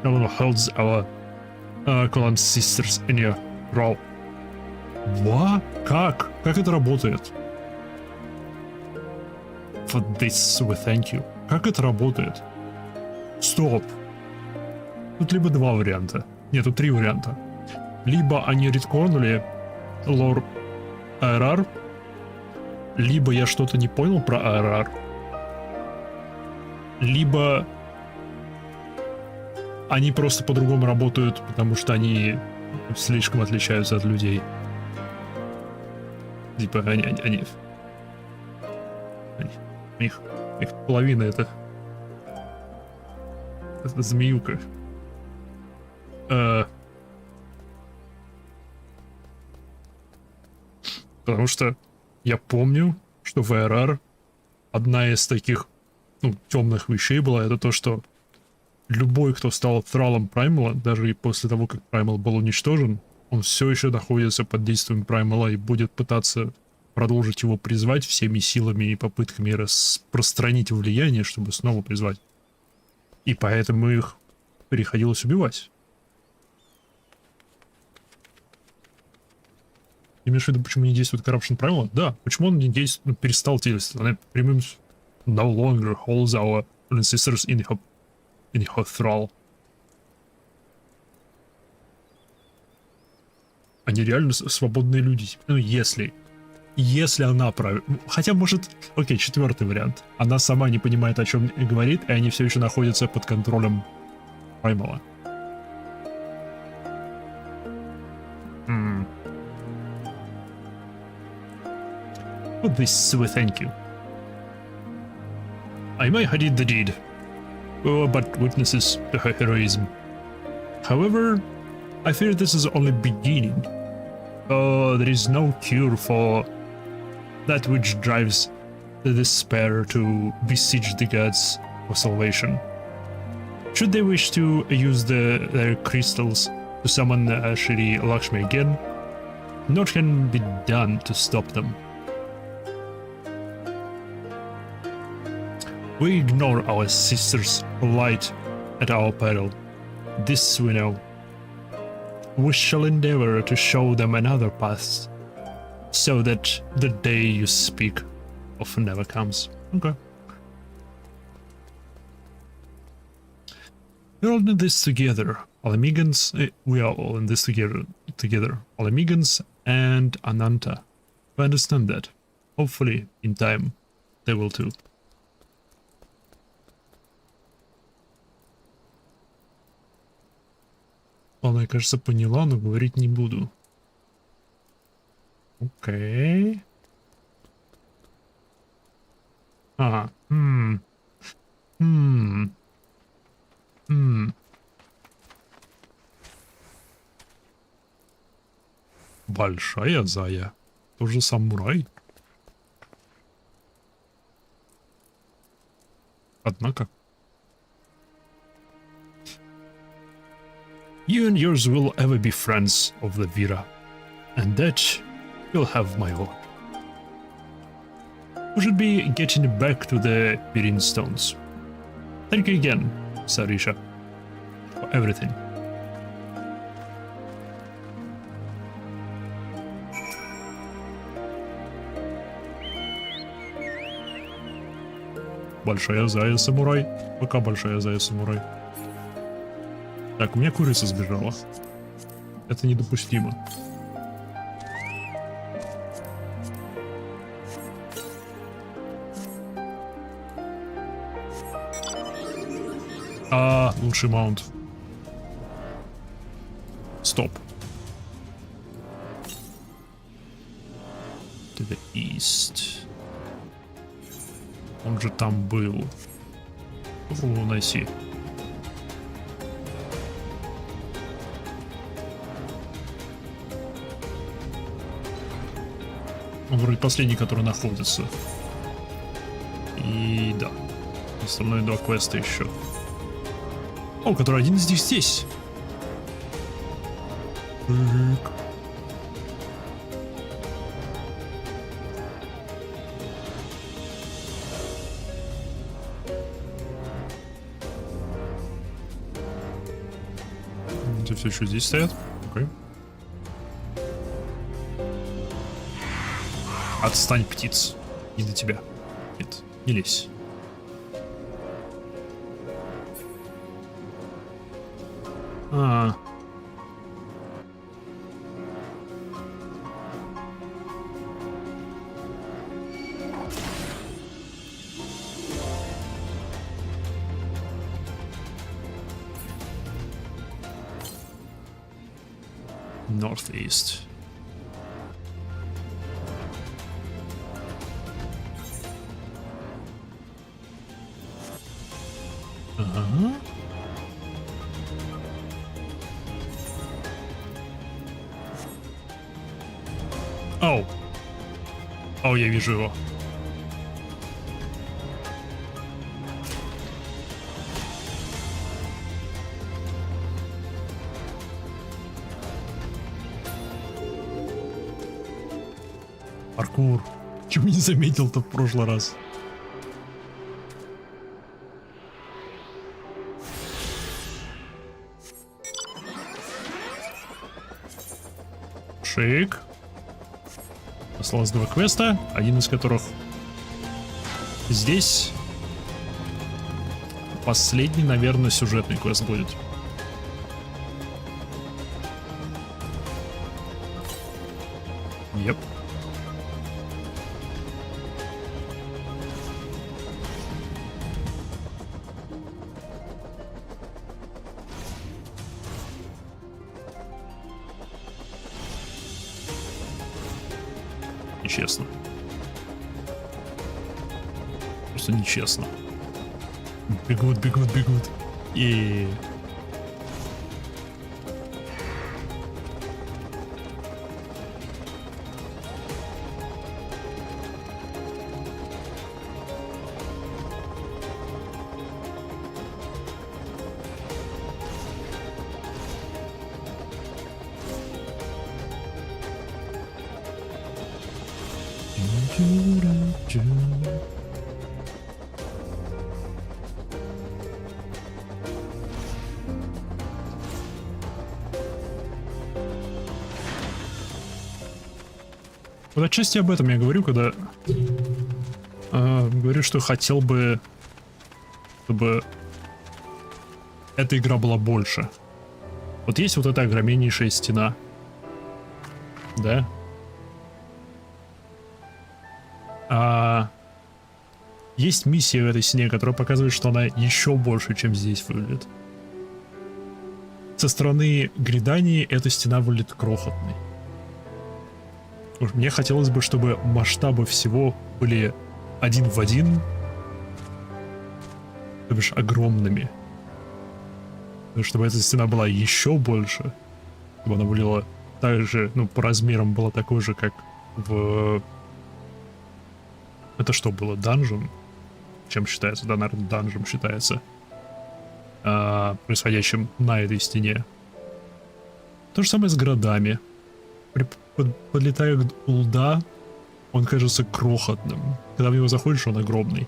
No longer holds our Column sisters in your role. What? Как? Как это работает? For this we thank you. Как это работает? Стоп. Тут либо два варианта. Нет, тут три варианта. Либо они редкорнули лор АРР, либо я что-то не понял про АРР, либо они просто по-другому работают, потому что они слишком отличаются от людей. Типа их половина это змеюка. Потому что я помню, что в АРР одна из таких темных вещей была, это то, что любой, кто стал тралом Праймала, даже и после того, как Праймал был уничтожен, он все еще находится под действием Праймала и будет пытаться продолжить его призвать всеми силами и попытками распространить влияние, чтобы снова призвать. И поэтому их приходилось убивать. Имеешь в виду, почему не действует Corruption Primal? Да, почему он не действует, перестал действовать? Она прямым no longer holds our ancestors in her thrall. Они реально свободные люди. Ну, если она правит. Хотя, может... Окей, четвертый вариант. Она сама не понимает, о чем говорит, и они все еще находятся под контролем Праймала. For this we thank you. I may have did the deed, but witnesses to her heroism. However, I fear this is only beginning. There is no cure for that which drives the despair to besiege the gods for salvation. Should they wish to use their crystals to summon Shri Lakshmi again, naught can be done to stop them. We ignore our sisters' light at our peril. This we know. We shall endeavor to show them another path, so that the day you speak of never comes. Okay. We're all in this together. Alamigans, we are all in this together. Alamigans and Ananta. We understand that. Hopefully, in time, they will too. Ладно, я, кажется, поняла, но говорить не буду. Окей. Ага. Большая зая. Тоже самурай. Однако. You and yours will ever be friends of the Vira. And that will have my own. We should be getting back to the Virin stones. Thank you again, Sarisha, for everything. Большая зая самурай. Пока большая зая самурай. Так, у меня курица сбежала. Это недопустимо. Лучший маунт. Стоп. To the east. Он же там был. Уноси. Он вроде последний, который находится. И да. Остальные два квеста еще. О, который один из них здесь. Они все еще здесь стоят? Окей. Отстань, птиц. Не до тебя. Нет, не лезь. Northeast. Ага. Оу. Оу, я вижу его. Паркур. Чего не заметил-то в прошлый раз? Шик. Осталось два квеста, один из которых здесь. Последний, наверное, сюжетный квест будет. Yep. Нечестно. Просто нечестно. Бегут, бегут, бегут. И вот отчасти об этом я говорю, когда говорю, что хотел бы, чтобы эта игра была больше. Вот есть вот эта огромнейшая стена, да? Есть миссия в этой стене, которая показывает, что она еще больше, чем здесь выглядит. со стороны Гридании эта стена выглядит крохотной. Мне хотелось бы, чтобы масштабы всего были один в один, то бишь огромными. Чтобы эта стена была еще больше, чтобы она была также, ну, по размерам была такой же, как в... Это что было? Данжем? Чем считается? Да, наверное, данжем считается. Происходящим на этой стене. То же самое с городами. Подлетая к лда, он кажется крохотным. Когда в него заходишь, он огромный.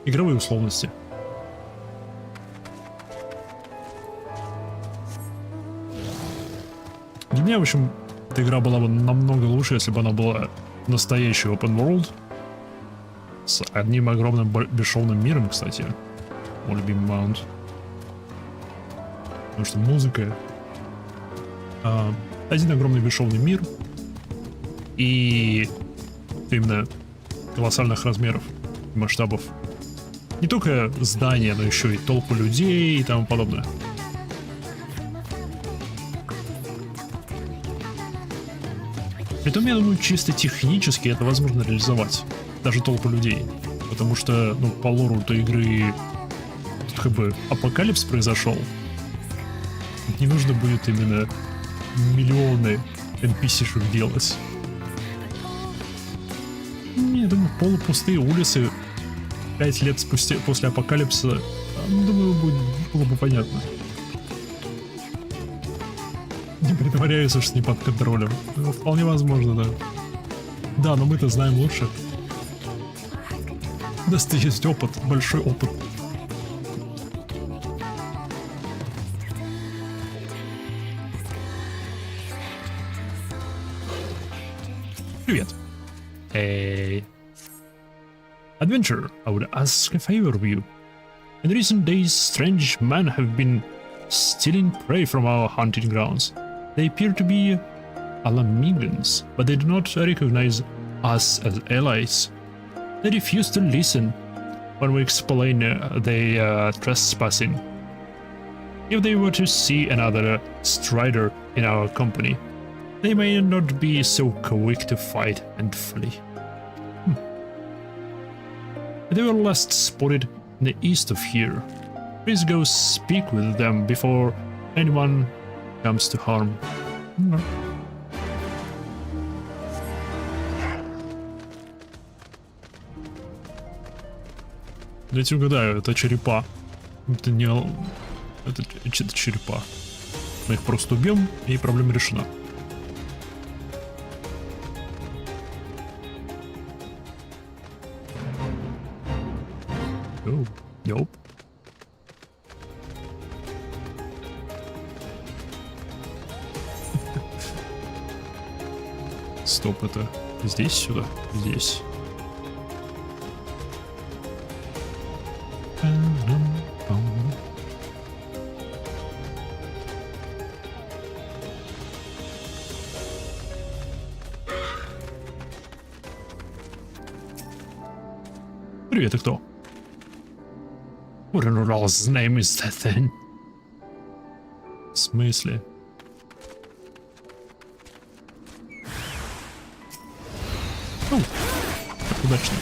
Игровые условности. Для меня, в общем, эта игра была бы намного лучше, если бы она была настоящий open world. С одним огромным бесшовным миром, кстати. Мой любимый маунт. Потому что музыка... один огромный бесшовный мир. И именно колоссальных размеров и масштабов. Не только здания, но еще и толпы людей и тому подобное. Притом, я думаю, чисто технически это возможно реализовать. Даже толпу людей. Потому что, ну, по лору той игры тут как бы апокалипс произошел. Не нужно будет именно миллионы NPC-шек делать. Я думаю, полупустые улицы 5 лет спустя, после апокалипса, думаю, было бы понятно. Не притворяются, что не под контролем. Вполне возможно, да. Да, но мы-то знаем лучше. У нас-то есть опыт, большой опыт. Привет. Adventurer, I would ask a favor of you. In recent days, strange men have been stealing prey from our hunting grounds. They appear to be Alamigans, but they do not recognize us as allies. They refuse to listen when we explain their trespassing. If they were to see another strider in our company, they may not be so quick to fight and flee. They were last spotted in the east of here. Please go speak with them before anyone comes to harm. Дайте угадаю, это черепа. Это не... Это черепа. Мы их просто убьем, и проблема решена. Йоп. Стоп, это здесь, сюда, здесь. Привет, ты кто? What in Allah's name is that thing? В смысле? Как удачно.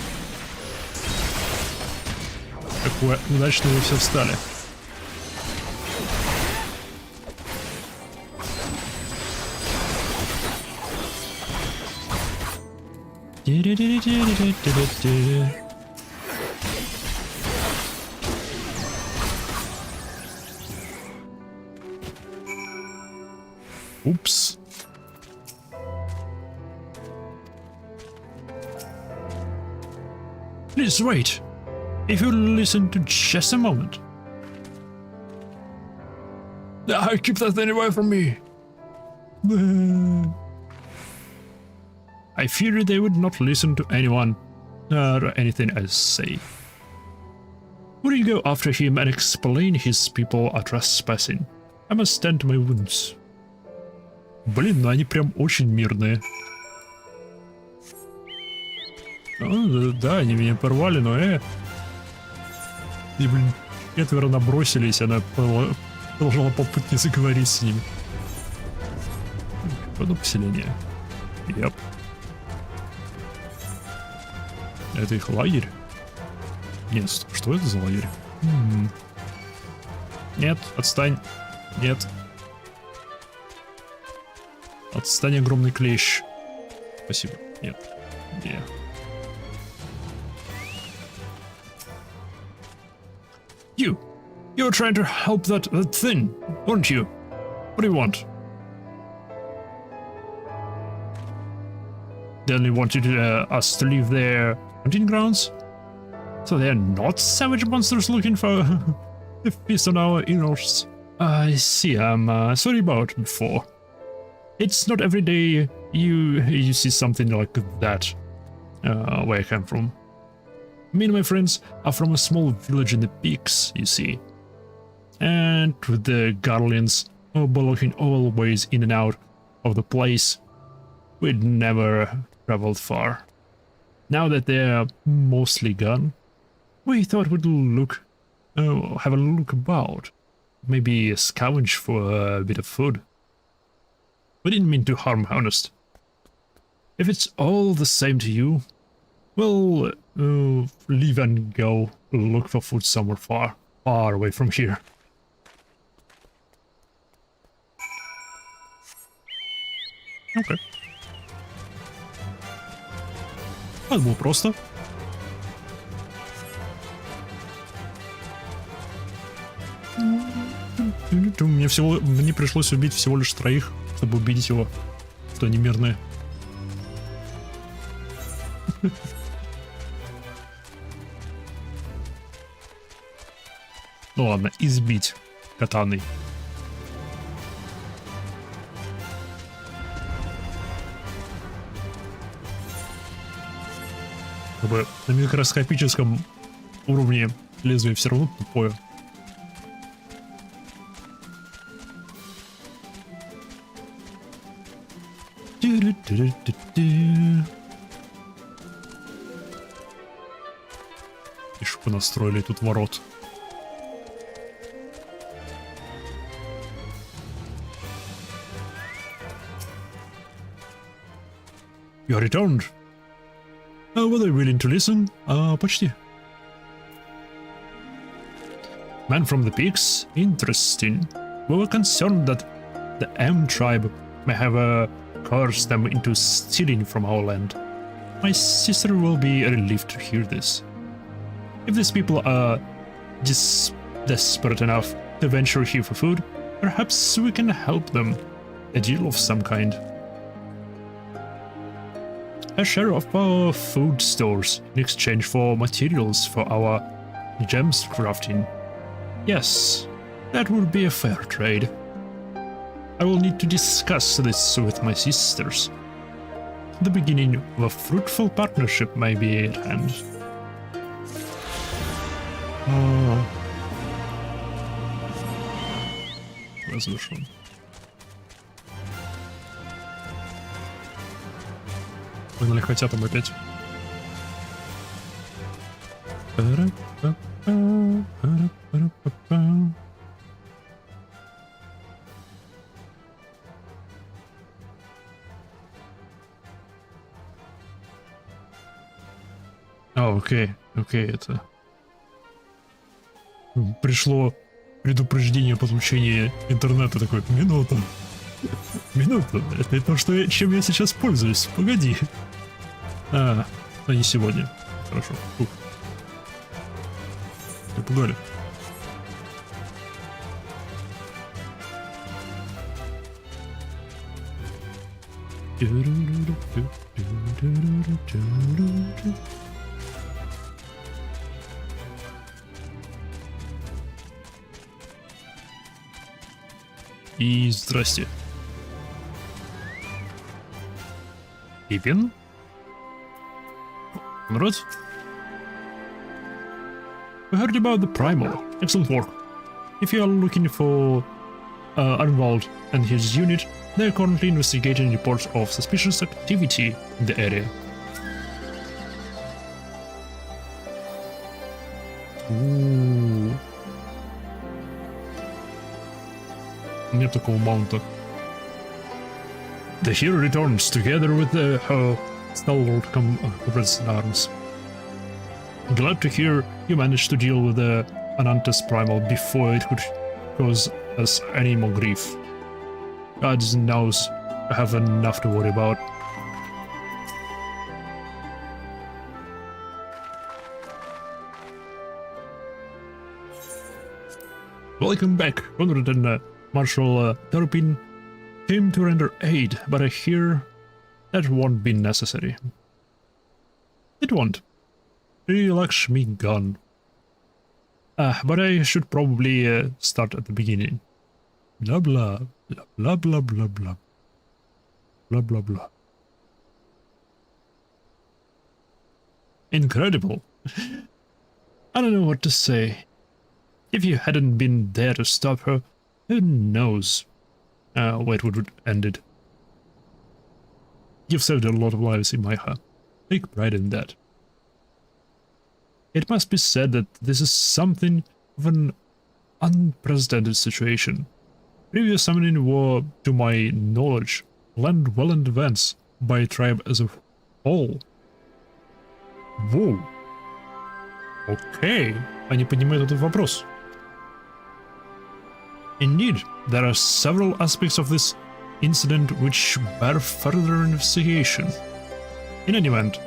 Как удачно вы все встали. Oops. Please wait. If you'll listen to just a moment. Keep that thing away from me. I fear they would not listen to anyone or anything I say. Will you go after him and explain his people are trespassing? I must tend to my wounds. Блин, ну они прям очень мирные. Да, они меня порвали, но И, блин, 4 набросились, она продолжала попытки заговорить с ними. Одно поселение. Yep. Это их лагерь? Нет, что это за лагерь? Нет, отстань. Нет. Отстань, огромный клещ. Спасибо. Нет. Нет. You're trying to help that thing, aren't you? What do you want? They only wanted us to leave their hunting grounds? So they're not savage monsters looking for a feast on our innards? I see, I'm sorry about before. It's not every day you see something like that where I come from. Me and my friends are from a small village in the peaks, you see. And with the Garlands blocking all ways in and out of the place, we'd never traveled far. Now that they're mostly gone, we thought we'd have a look about. Maybe scavenge for a bit of food. We didn't mean to harm, honest. If it's all the same to you, well, leave and go look for food somewhere far away from here. Окей. Это было просто. Мне пришлось убить всего лишь 3, чтобы убедить его, что они мирные. Ну ладно, избить катаной. Как бы на микроскопическом уровне лезвие все равно тупое. И что понастроили тут ворот. You returned. Were they willing to listen? Почти. Man from the peaks? Interesting. We were concerned that the M tribe may have coerced them into stealing from our land. My sister will be relieved to hear this. If these people are desperate enough to venture here for food, perhaps we can help them. A deal of some kind. A share of our food stores in exchange for materials for our gems crafting. Yes, that would be a fair trade. I will need to discuss this with my sisters. The beginning of a fruitful partnership may be at hand. Разрушен. Погнали, хотя там опять. Окей, это... Пришло предупреждение о подключении интернета, такой, минуту, это то, чем я сейчас пользуюсь, погоди. Но не сегодня, хорошо, фух. Напугали. И здрасте. Пипин? Народ? We heard about the Primal. Excellent work. If you are looking for Arnwald and his unit, they are currently investigating reports of suspicious activity in the area. Ooh. Нет такого маунта. The hero returns together with her stalwart comrades in arms. Glad to hear you managed to deal with the Ananta's primal before it could cause us any more grief. God knows I have enough to worry about. Welcome back, Conrad and Marshal Turpin came to render aid, but I hear that won't be necessary. It won't. Lakshmi gone. But I should probably start at the beginning. Blah blah blah blah blah blah blah blah blah blah. Incredible. I don't know what to say. If you hadn't been there to stop her, who knows where it would have ended. You've saved a lot of lives, Imaiha. Take pride in that. It must be said that this is something of an unprecedented situation. Previous summoning were, to my knowledge, planned well in advance by a tribe as a whole. Whoa. Окей, они поднимают этот вопрос. Indeed, there are several aspects of this incident which bear further investigation. In any event,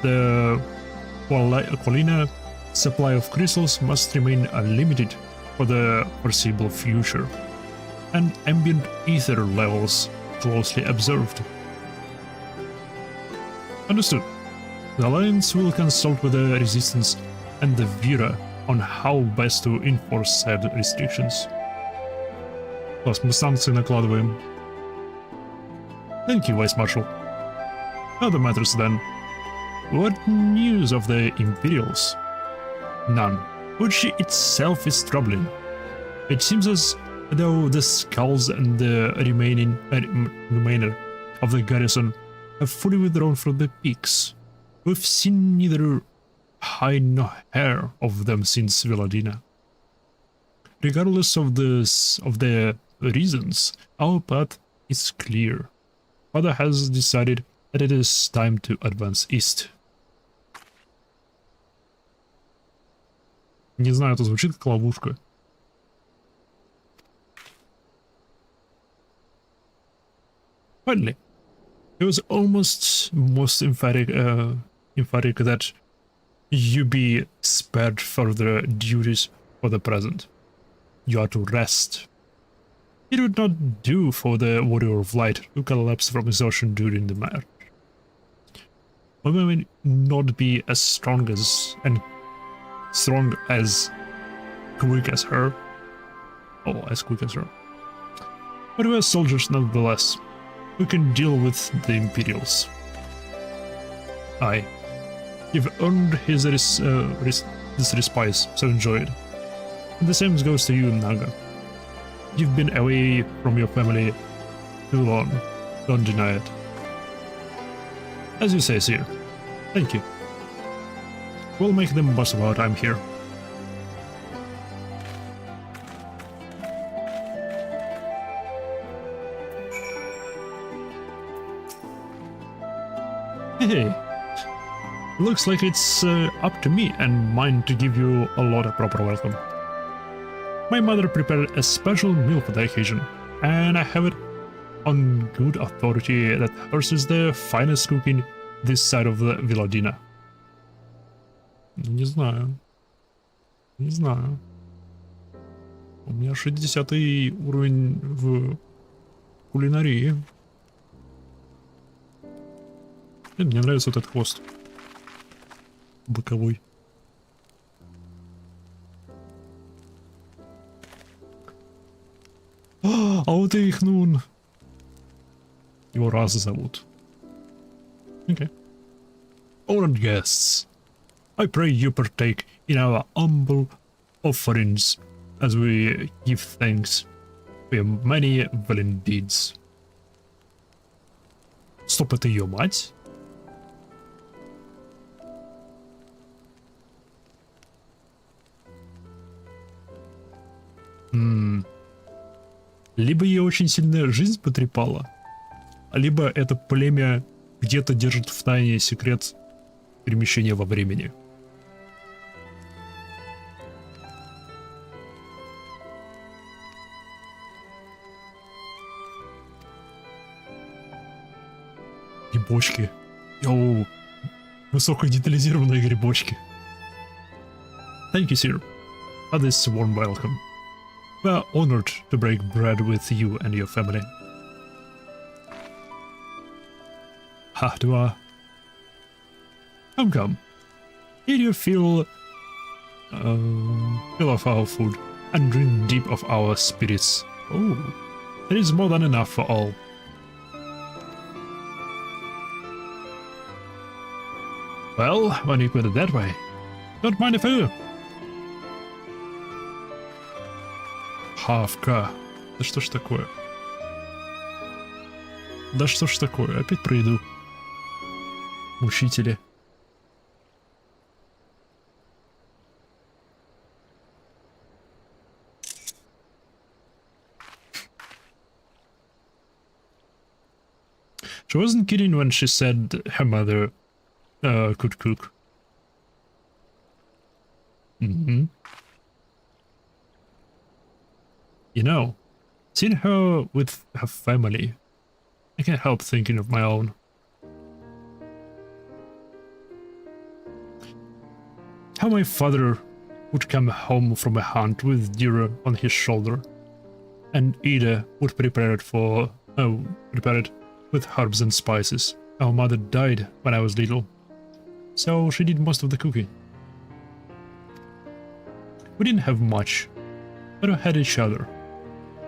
the Colina supply of crystals must remain unlimited for the foreseeable future, and ambient ether levels closely observed. Understood. The Alliance will consult with the Resistance and the Vira on how best to enforce said restrictions. Plus, мы санкции накладываем. Thank you, Vice Marshal. Other matters then. What news of the Imperials? None, which itself is troubling. It seems as though the skulls and the remainder of the garrison have fully withdrawn from the peaks. We've seen neither hide nor hair of them since Viladina. Regardless of the reasons, our path is clear. Father has decided that it is time to advance east. Не знаю, это звучит как ловушка. Finally, it was almost most emphatic that you be spared further duties for the present. You are to rest. It would not do for the Warrior of Light to collapse from exhaustion during the march. We may not be as strong as quick as her, but we are soldiers nonetheless. We can deal with the Imperials. Aye, you've earned this respite, so enjoy it. And the same goes to you, Naga. You've been away from your family too long, don't deny it. As you say, Sir. Thank you. We'll make the most of our time here. Hey, looks like it's up to me and mine to give you a lot of proper welcome. My mother prepared a special meal for the occasion, and I have it on good authority that hers is the finest cooking this side of the Viladina. Не знаю. Не знаю. У меня 60-й уровень в кулинарии. Мне нравится вот этот хвост. Боковой. А вот и их Нун. Его Раз зовут. Okay. Honored guests, I pray you partake in our humble offerings as we give thanks for your many valiant deeds. Стоп, это ее мать? Либо ей очень сильно жизнь потрепала, либо это племя где-то держит в тайне секрет перемещения во времени. Грибочки. Йоу. Высокодетализированные грибочки. Thank you, sir, for this warm welcome. We are honored to break bread with you and your family. Ha, do I? Come. Did you feel of our food and drink deep of our spirits? Oh, there is more than enough for all. Well, when you put it that way, don't mind if I do. Хавка. Да что ж такое? Да что ж такое? Опять про еду. Мучители. She wasn't kidding when she said her mother could cook. Mm-hmm. You know, seeing her with her family, I can't help thinking of my own. How my father would come home from a hunt with deer on his shoulder, and Ida would prepare it with herbs and spices. Our mother died when I was little, so she did most of the cooking. We didn't have much, but we had each other,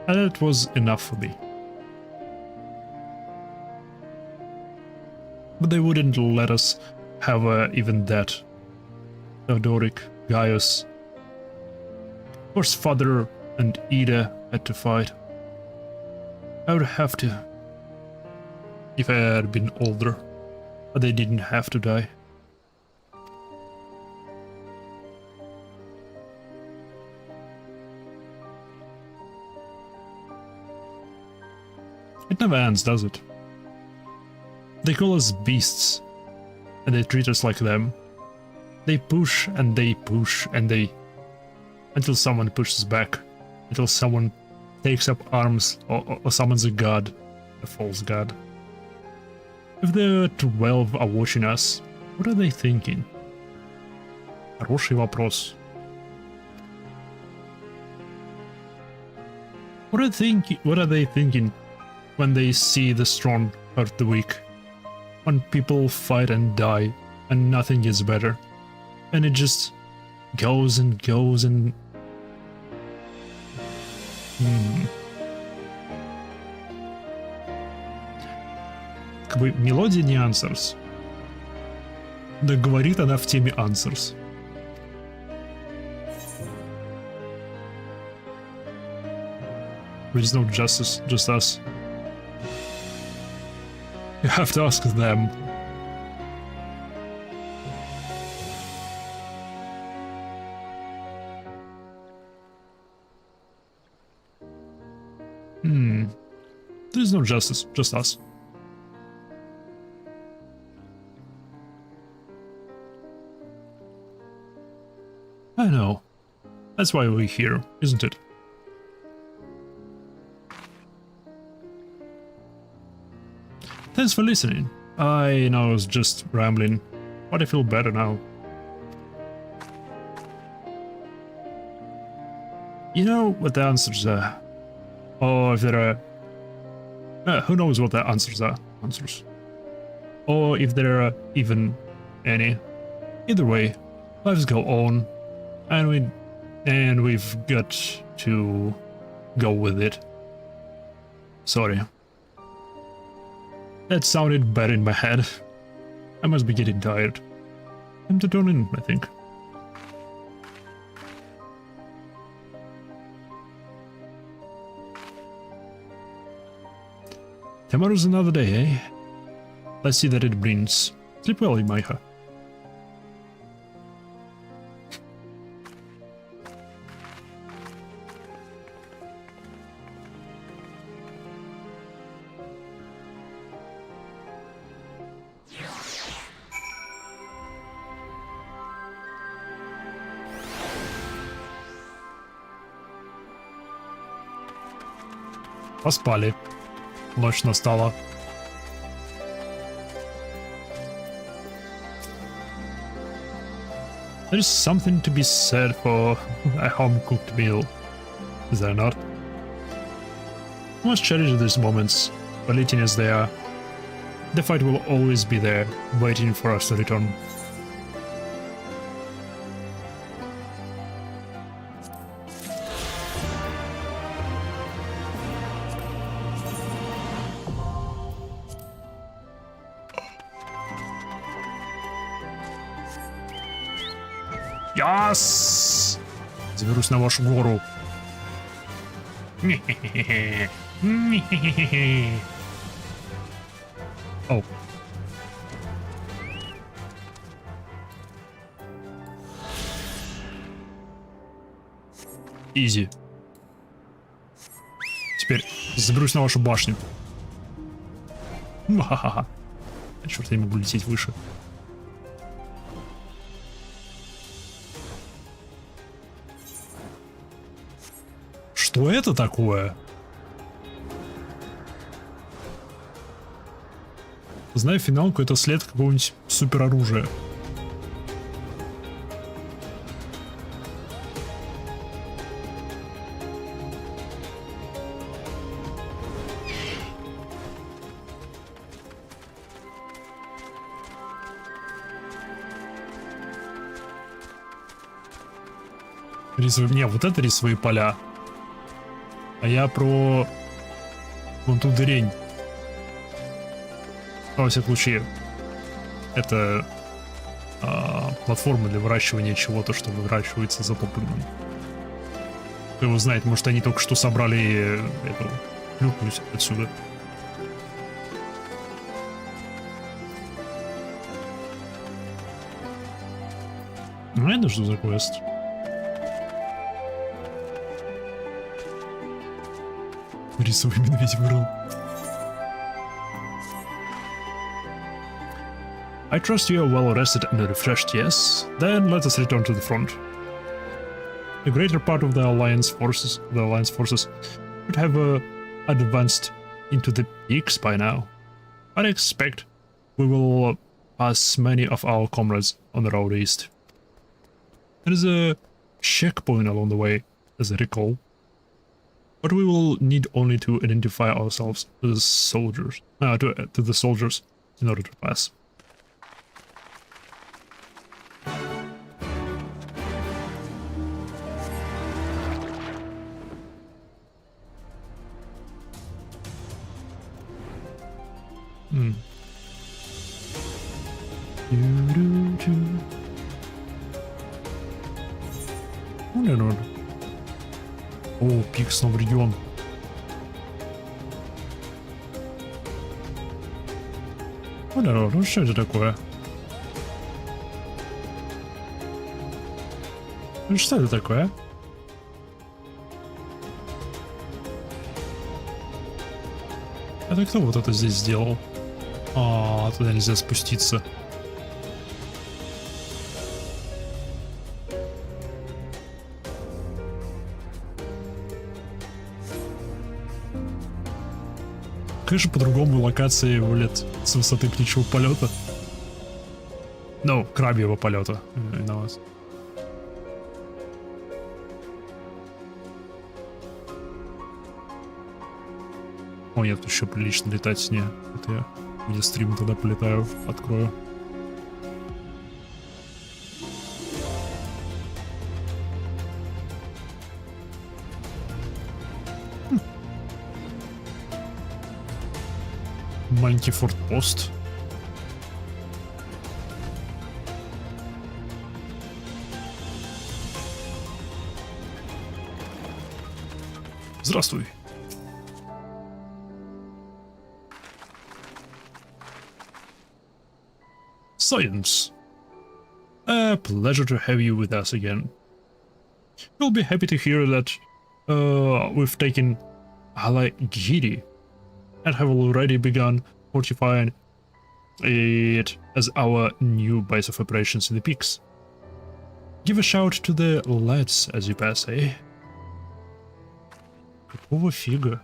and that was enough for me. But they wouldn't let us have even that. Theodoric, Gaius. Of course, father and Ida had to fight. I would have to, if I had been older, but they didn't have to die. It never ends, does it? They call us beasts, and they treat us like them. They push and they push and they... until someone pushes back. Until someone takes up arms or summons a god. A false god. If the 12 are watching us, what are they thinking? Хороший вопрос. What are they thinking when they see the strong hurt the weak? When people fight and die and nothing gets better? And it just goes and goes and... Как бы мелодия не Answers. Да говорит она в теме Answers. There is no justice, just us. You have to ask them. There is no justice, just us. I know. That's why we're here, isn't it? Thanks for listening. I know I was just rambling, but I feel better now. You know what the answers are? Or if there are... who knows what the answers are? Or if there are even any. Either way, lives go on, and we've got to go with it. Sorry. That sounded bad in my head. I must be getting tired. Time to turn in, I think. Tomorrow's another day, eh? Let's see that it brings. Sleep well, Imaiha. Поспали. Ночь настала. There's something to be said for a home-cooked meal, is there not? We must cherish these moments, fleeting as they are. The fight will always be there, waiting for us to return. Яс! Заберусь на вашу гору. Оу. Изи. Теперь заберусь на вашу башню. Ха-ха-ха. Черт, я не могу лететь выше. Что это такое? Знаю финалку, это след какого-нибудь супероружия. Не, вот это рисовые поля. А я про вон ту дырень. Во всяком случае, это платформа для выращивания чего-то, что выращивается затопленным. Кто его знает, может они только что собрали эту клюкву отсюда. Ну это что за квест? Рисовый медведь вырыл. I trust you are well rested and refreshed, yes? Then let us return to the front. The greater part of the Alliance forces would have advanced into the peaks by now. I expect we will pass many of our comrades on the road east. There is a checkpoint along the way, as I recall. But we will need only to identify ourselves to the soldiers, in order to pass. Ну, о, пик снова регион. Ну что это такое? Ну что это такое? Это кто вот это здесь сделал? А, туда нельзя спуститься. Конечно, по-другому локации вылет с высоты птичьего полета. Ну, крабьего полета. Виноват. О, нет, еще прилично летать с ней. Это я где стрим тогда полетаю, открою. Маленький фортпост. Здравствуй. Science. A pleasure to have you with us again. You'll be happy to hear that we've taken Alagiri and have already begun fortifying it as our new base of operations in the peaks. Give a shout to the lads as you pass, eh? Какого фига?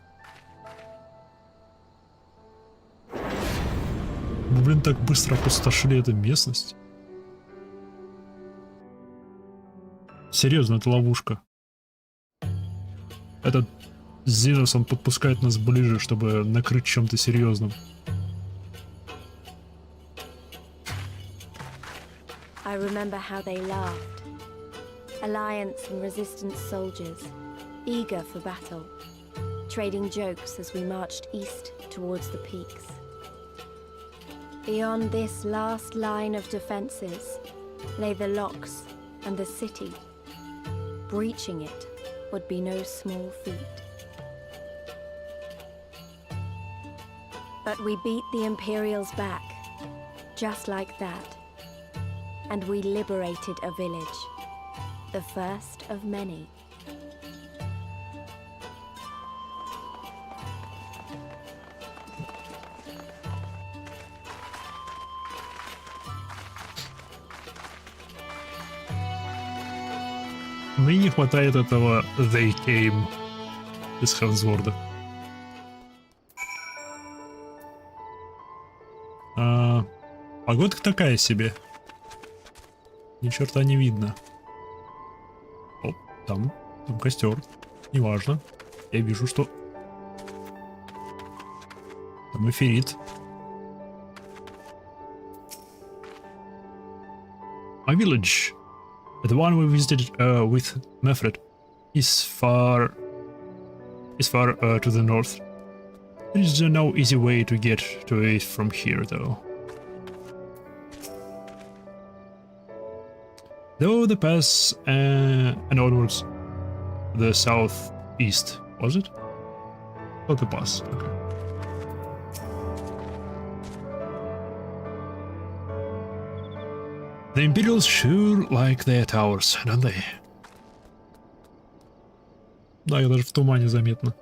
Мы, блин, так быстро опустошили эту местность. Серьезно, это ловушка. Этот Зинос, он подпускает нас ближе, чтобы накрыть чем-то серьезным. I remember how they laughed. Alliance and resistance soldiers, eager for battle, trading jokes as we marched east towards the peaks. Beyond this last line of defenses lay the locks and the city. Breaching it would be no small feat. But we beat the Imperials back, just like that. And we liberated a village, the first of many. Мне не хватает этого «They came» из Хансворда. Погодка такая себе. Ни черта не видно. О, там костер. Неважно. Я вижу, что там эфирит. My village, the one we visited with Mefred, is far to the north. There is no easy way to get to it from here, though. Though the pass and onwards, the southeast, was it? Oh, the pass. Okay. The Imperials sure like their towers, don't they? Да, я даже в тумане заметно.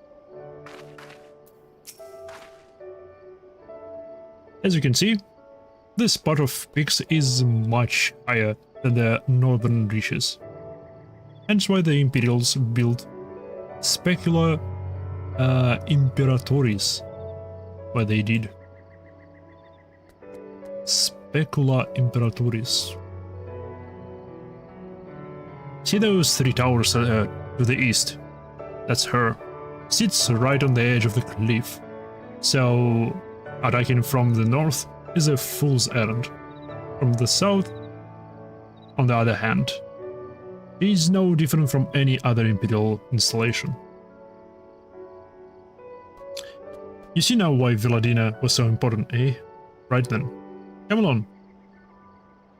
As you can see, this part of peaks is much higher than the northern reaches. Hence why the Imperials built specular imperatories where they did. Specular imperatories. See those three towers to the east? That's her. Sits right on the edge of the cliff. So attacking from the north is a fool's errand. From the south, on the other hand, is no different from any other Imperial installation. You see now why Villadina was so important, eh? Right then. Come along.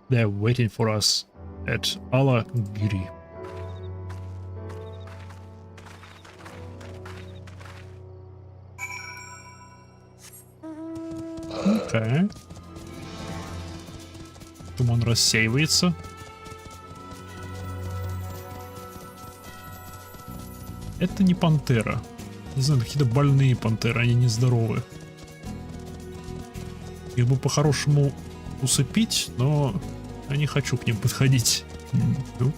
They're waiting for us at Alagiri. Окей. Туман рассеивается. Это не пантера. Не знаю, какие-то больные пантеры, они нездоровые. Их бы по-хорошему усыпить, но я не хочу к ним подходить. Nope.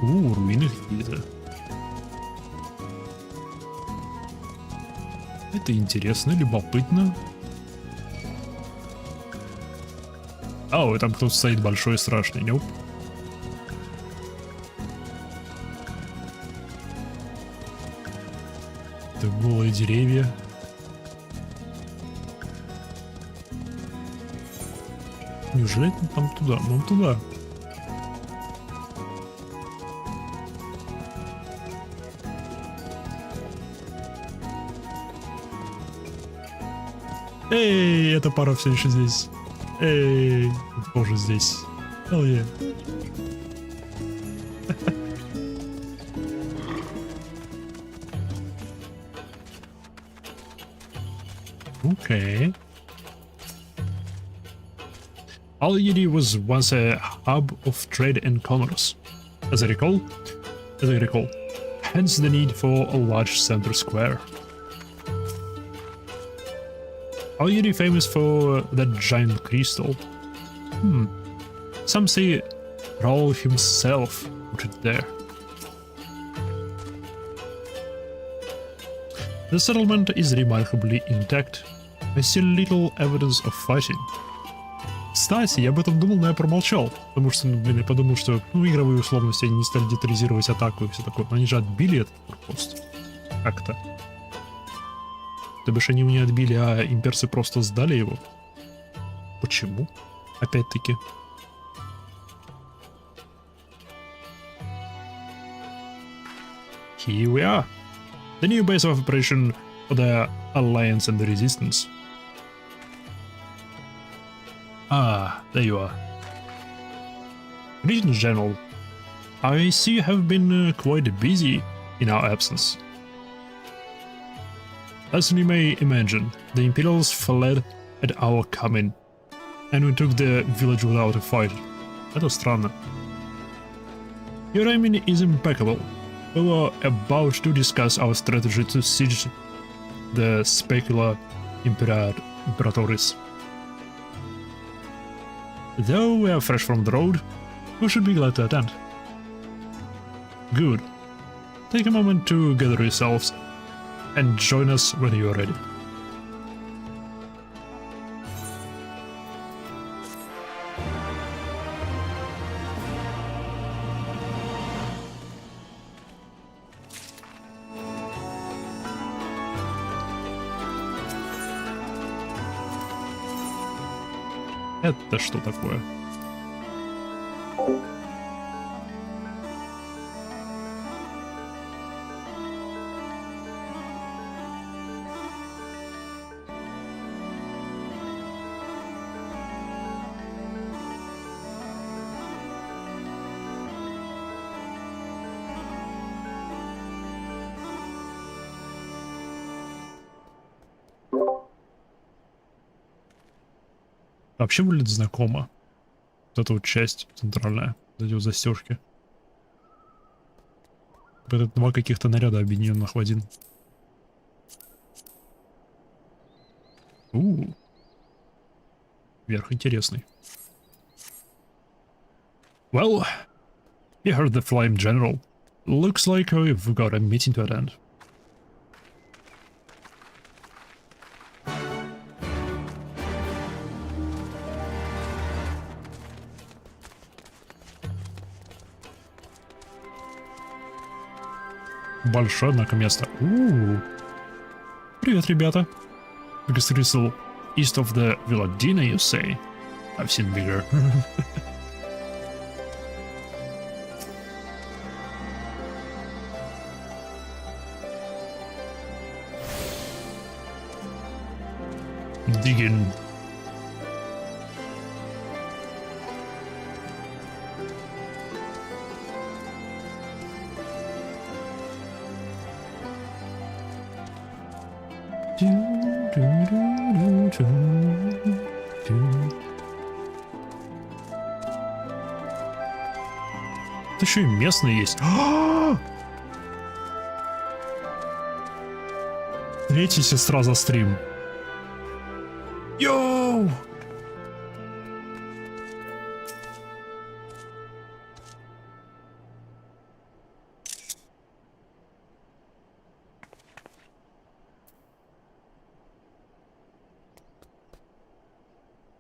Руины какие-то. Это интересно, любопытно. Ой, там кто-то стоит большой и страшный, нюп. Это голые деревья. Неужели это там туда? Нам туда. Эй, эта пара все еще здесь. Эй, тоже здесь. Hell yeah. Okay. Alagiri was once a hub of trade and commerce, as I recall. Hence the need for a large center square. Already famous for that giant crystal. Some say Raoul himself put it there. The settlement is remarkably intact. I see little evidence of fighting. Кстати, я об этом думал, но я промолчал, потому что, блин, я подумал, что, ну, игровые условности, они не стали детализировать атаку и все такое, но они же отбили этот форпост. Как-то. То бишь они его не отбили, а имперцы просто сдали его. Почему? Опять-таки. Here we are. The new base of operation for the Alliance and the Resistance. Ah, there you are. Greetings, General. I see you have been quite busy in our absence. As you may imagine, the Imperials fled at our coming, and we took the village without a fight. Это странно. Your aiming is impeccable. We were about to discuss our strategy to siege the Specula Imperatoris. Though we are fresh from the road, we should be glad to attend. Good. Take a moment to gather yourselves and join us when you are ready. Это что такое? Вообще выглядит знакомо. Вот эта вот часть центральная, вот эти вот застежки. Это два каких-то наряда, объединенных в один. Верх интересный. Well, you heard the Flame General. Looks like we've got a meeting to attend. Большое, однако, место. Привет, ребята. Because crystal east of the Villadina, you say? I've seen bigger. Digging. Это еще и местные есть. Третья сестра за стрим. Йоу!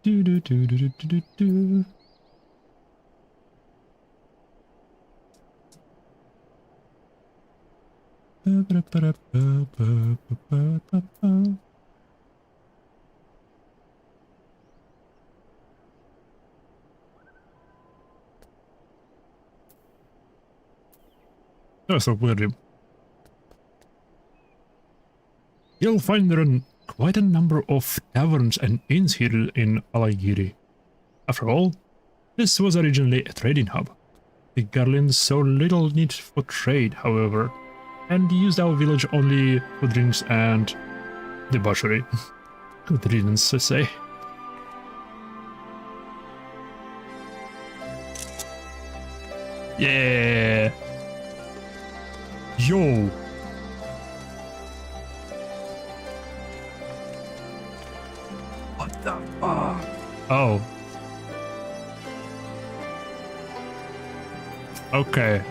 Do-do-do-do-do-do-do. So weird. You'll find there are quite a number of taverns and inns here in Alagiri. After all, this was originally a trading hub. The Garlands saw little need for trade, however, and used our village only for drinks and debauchery. Good riddance, I say. Yeah! Yo! Окей.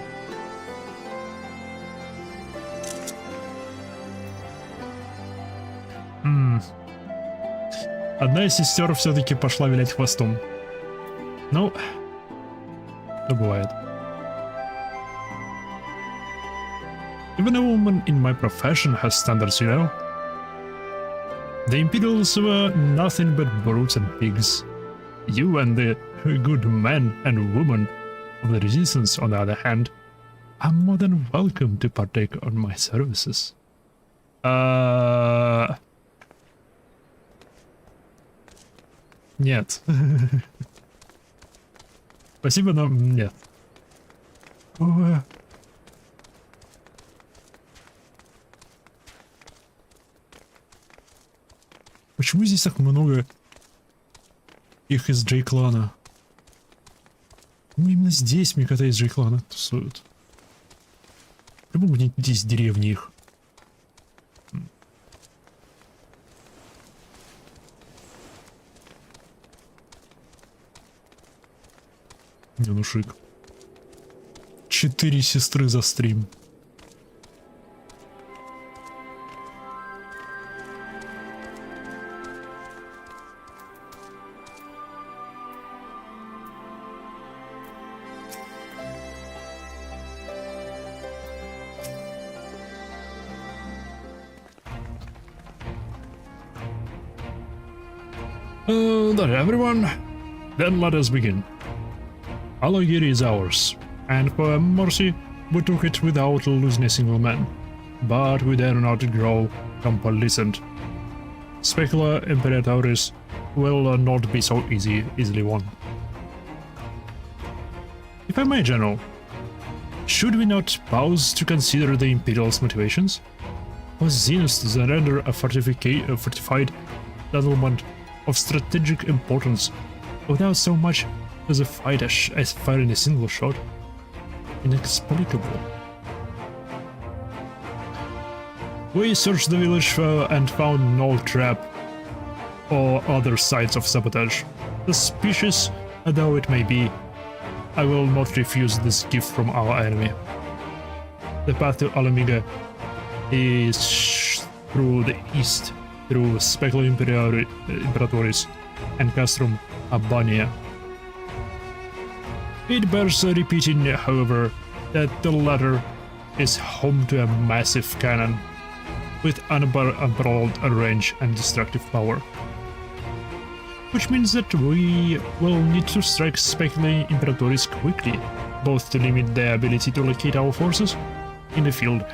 Одна из сестер все-таки пошла вилять хвостом. Ну, что бывает. Even a woman in my profession has standards, you know. The Imperials were nothing but brutes and pigs. You and the good men and women of the Resistance, on the other hand, are more than welcome to partake on my services. Нет. Спасибо, но нет. Почему здесь так много их из J-клана? Ну, именно здесь мне кота из J-клана тусуют. По-любому где-нибудь здесь деревни их. Не, ну шик. 4 сестры за стрим. That everyone? Then let us begin. Alagiri is ours, and for mercy, we took it without losing a single man. But we dare not grow complacent. Specula Imperatoris will not be so easily won. If I may, General, should we not pause to consider the Imperial's motivations? Was Zenus to surrender a fortified settlement of strategic importance without so much as a fight as firing a single shot? Inexplicable. We searched the village and found no trap or other sites of sabotage. Suspicious though it may be, I will not refuse this gift from our enemy. The path to Alamiga is through the east, through Specula Imperatoris and Castrum Abania. It bears repeating, however, that the latter is home to a massive cannon with unparalleled range and destructive power. Which means that we will need to strike Specula Imperatoris quickly, both to limit their ability to locate our forces in the field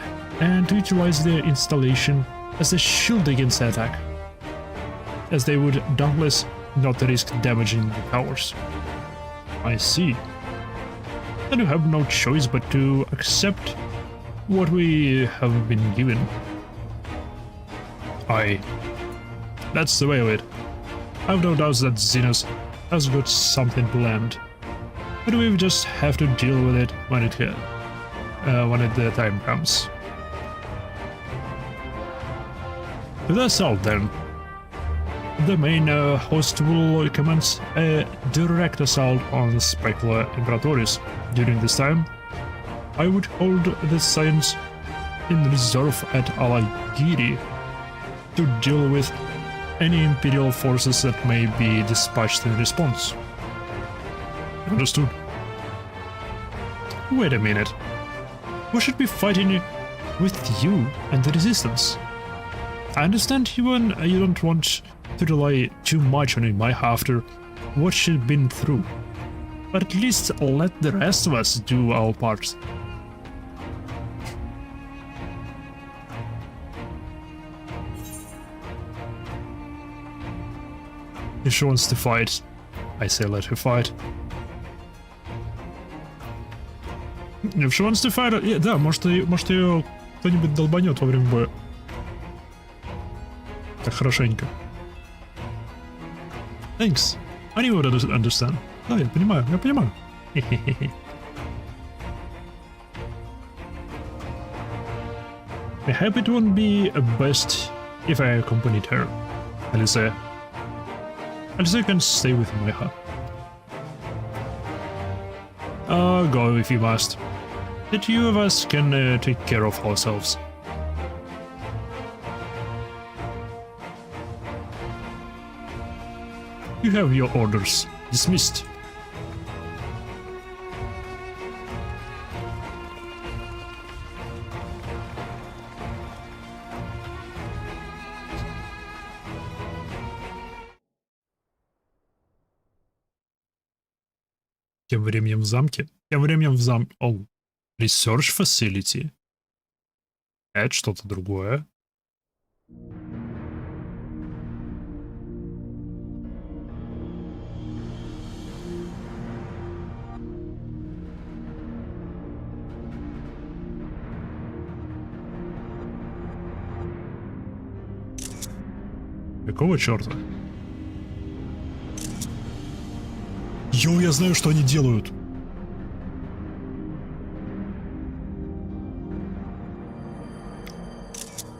and to utilize their installation as a shield against attack, as they would doubtless not risk damaging the towers. I see. Then you have no choice but to accept what we have been given. Aye, that's the way of it. I've no doubts that Zenus has got something planned, but we just have to deal with it when the time comes. To the assault then. The main host will commence a direct assault on the Specula Imperatoris. During this time, I would hold the science in reserve at Alagiri to deal with any Imperial forces that may be dispatched in response. Understood. Wait a minute. We should be fighting with you and the Resistance. I understand you don't want to rely too much on him after what she's been through, but at least let the rest of us do our part. If she wants to fight, I say let her fight. If she wants to fight, да, может ее кто-нибудь долбанет во время боя. Так хорошенько. Thanks. I knew you would understand. Да, я понимаю. I hope it won't be best if I accompanied her. Alice can stay with my hut. Go if you must. The two of us can take care of ourselves. You have your orders. Dismissed. Тем временем в замке. Оу. Research Facility. Это что-то другое. Какого черта? Йоу, я знаю, что они делают.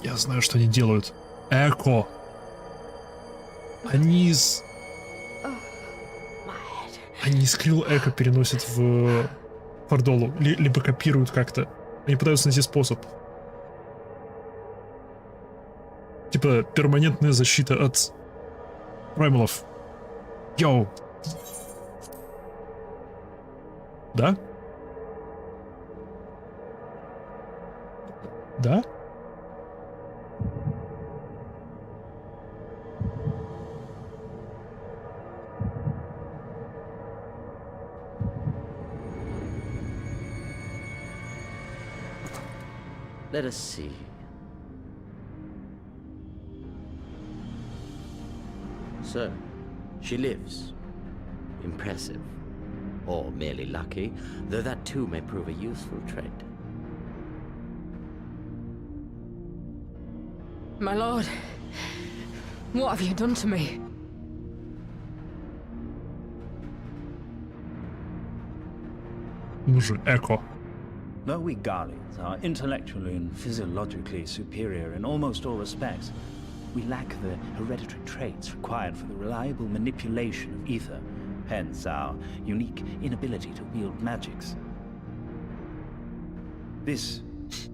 Я знаю, что они делают. Эко. Они из Крил Эко переносят в Фордолу. Либо копируют как-то. Они пытаются найти способ. Типа перманентная защита от праймалов. Йоу. Да? Да? Let us see. So, she lives. Impressive. Or merely lucky, though that too may prove a useful trait. My lord, what have you done to me? Ну же, Эко. Though we Garleans are intellectually and physiologically superior in almost all respects, we lack the hereditary traits required for the reliable manipulation of ether, hence our unique inability to wield magics. This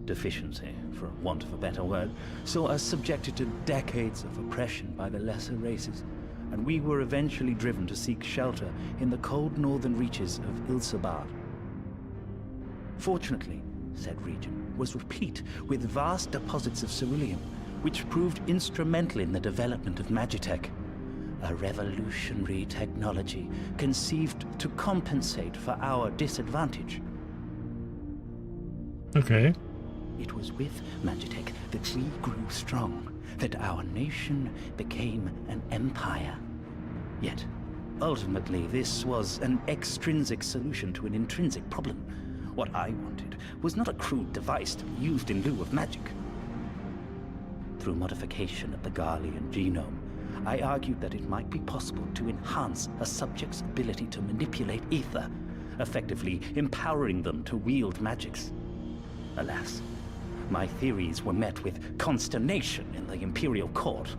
deficiency, for want of a better word, saw us subjected to decades of oppression by the lesser races, and we were eventually driven to seek shelter in the cold northern reaches of Ilsabard. Fortunately, said region was replete with vast deposits of ceruleum, which proved instrumental in the development of Magitech, a revolutionary technology conceived to compensate for our disadvantage. Okay. It was with Magitech that we grew strong, that our nation became an empire. Yet, ultimately, this was an extrinsic solution to an intrinsic problem. What I wanted was not a crude device to be used in lieu of magic. Through modification of the Garlean genome, I argued that it might be possible to enhance a subject's ability to manipulate ether, effectively empowering them to wield magics. Alas, my theories were met with consternation in the Imperial Court.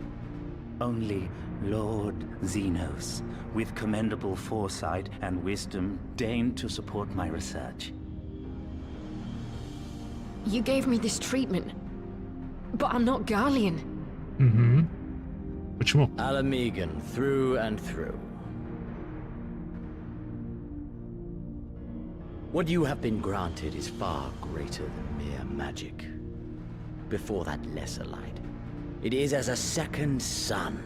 Only Lord Xenos, with commendable foresight and wisdom, deigned to support my research. You gave me this treatment, but I'm not Garlean. Mm-hmm. Почему? Alamegan, through and through. What you have been granted is far greater than mere magic. Before that lesser light, it is as a second sun.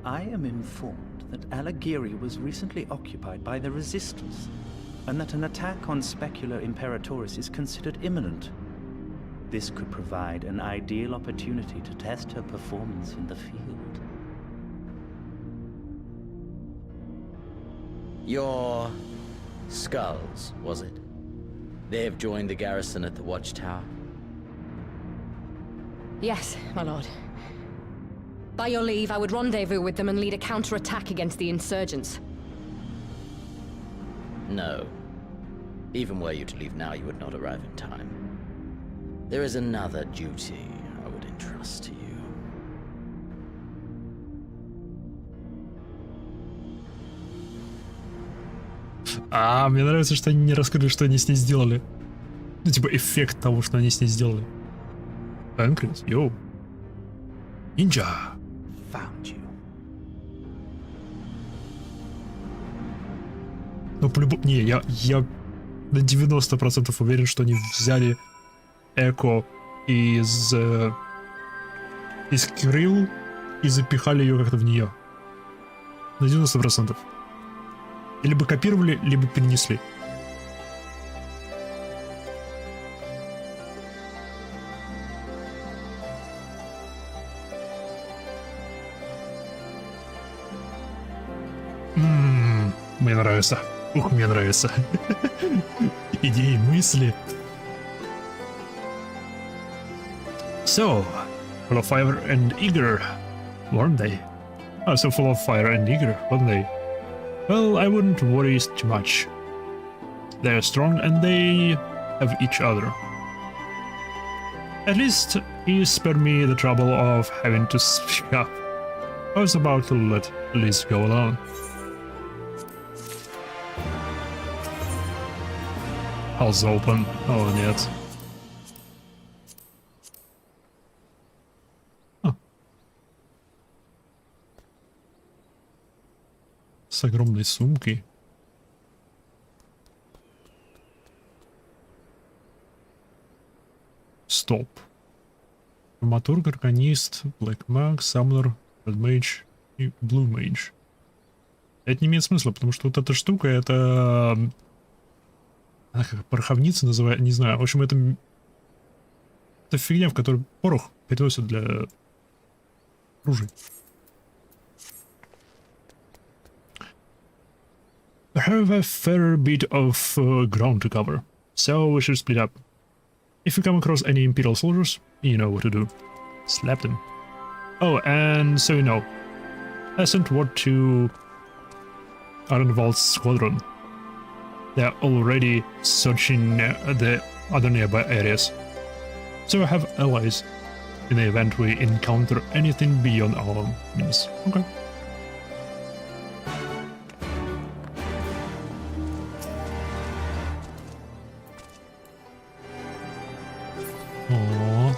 I am informed that Alagiri was recently occupied by the Resistance, and that an attack on Specular Imperatoris is considered imminent. This could provide an ideal opportunity to test her performance in the field. Your skulls, was it? They have joined the garrison at the Watchtower? Yes, my lord. By your leave, I would rendezvous with them and lead a counterattack against the insurgents. No. Even were you to leave now, you would not arrive in time. There is another duty I would entrust to you. Мне нравится, что они не раскрыли, что они с ней сделали. Ну, типа, эффект того, что они с ней сделали. Энкрис, йоу. Нинджа. Found you. Ну, по-любому... Не, я на 90% уверен, что они взяли Эко из Кирилл и запихали ее как-то в нее. На 90%. И либо копировали, либо перенесли. Мне нравится. Ух, мне нравится. Идеи, мысли. So, full of fire and eager, weren't they? So full of fire and eager, weren't they? Well, I wouldn't worry too much. They're strong and they have each other. At least he spared me the trouble of having to speak up. I was about to let Liz go alone. House open. Oh, нет. С огромной сумкой. Стоп. Драматург, органист, Black Mag, Summoner, Red Mage и Blue Mage. Это не имеет смысла, потому что вот эта штука, это... Она как пороховница называется, не знаю. В общем, это фигня, в которой порох переносят для оружия. I have a fair bit of ground to cover, so we should split up. If you come across any Imperial soldiers, you know what to do. Slap them. Oh, and so you know, I sent word to Arenwald's squadron. They are already searching the other nearby areas. So I have allies in the event we encounter anything beyond our means. Okay. Aww.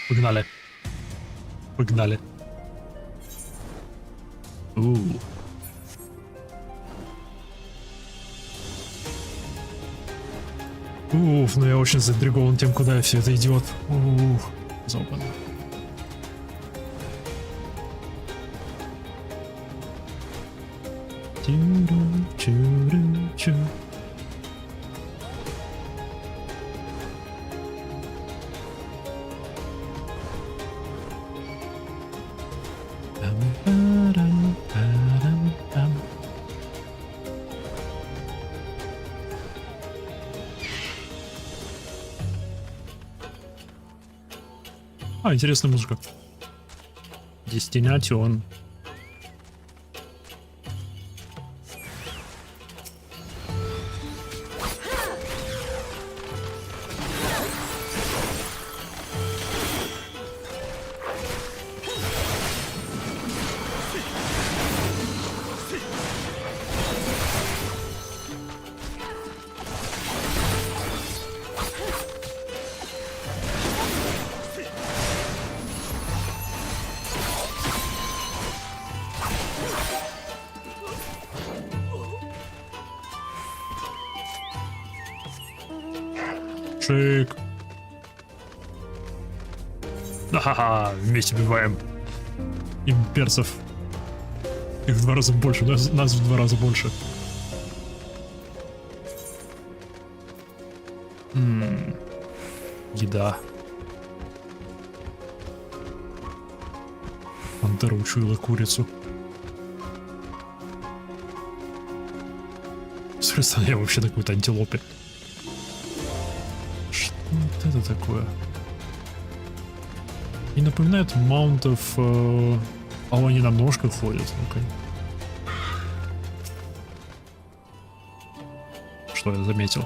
Погнали. Погнали. Уф, ну я очень заинтригован тем, куда все это идет. Ух, заупано. Чу-ру-чу-ру-чу. Интересная музыка. Destination. Шик. Ха-ха-ха, вместе убиваем имперцев. Их в 2 раза больше, нас в 2 раза больше. Еда. Питера учуяла курицу. Соответственно, я вообще на какой-то антилопе. Что вот это такое? И напоминает маунтов... А они на ножках ходят. Ну-ка. Что я заметил?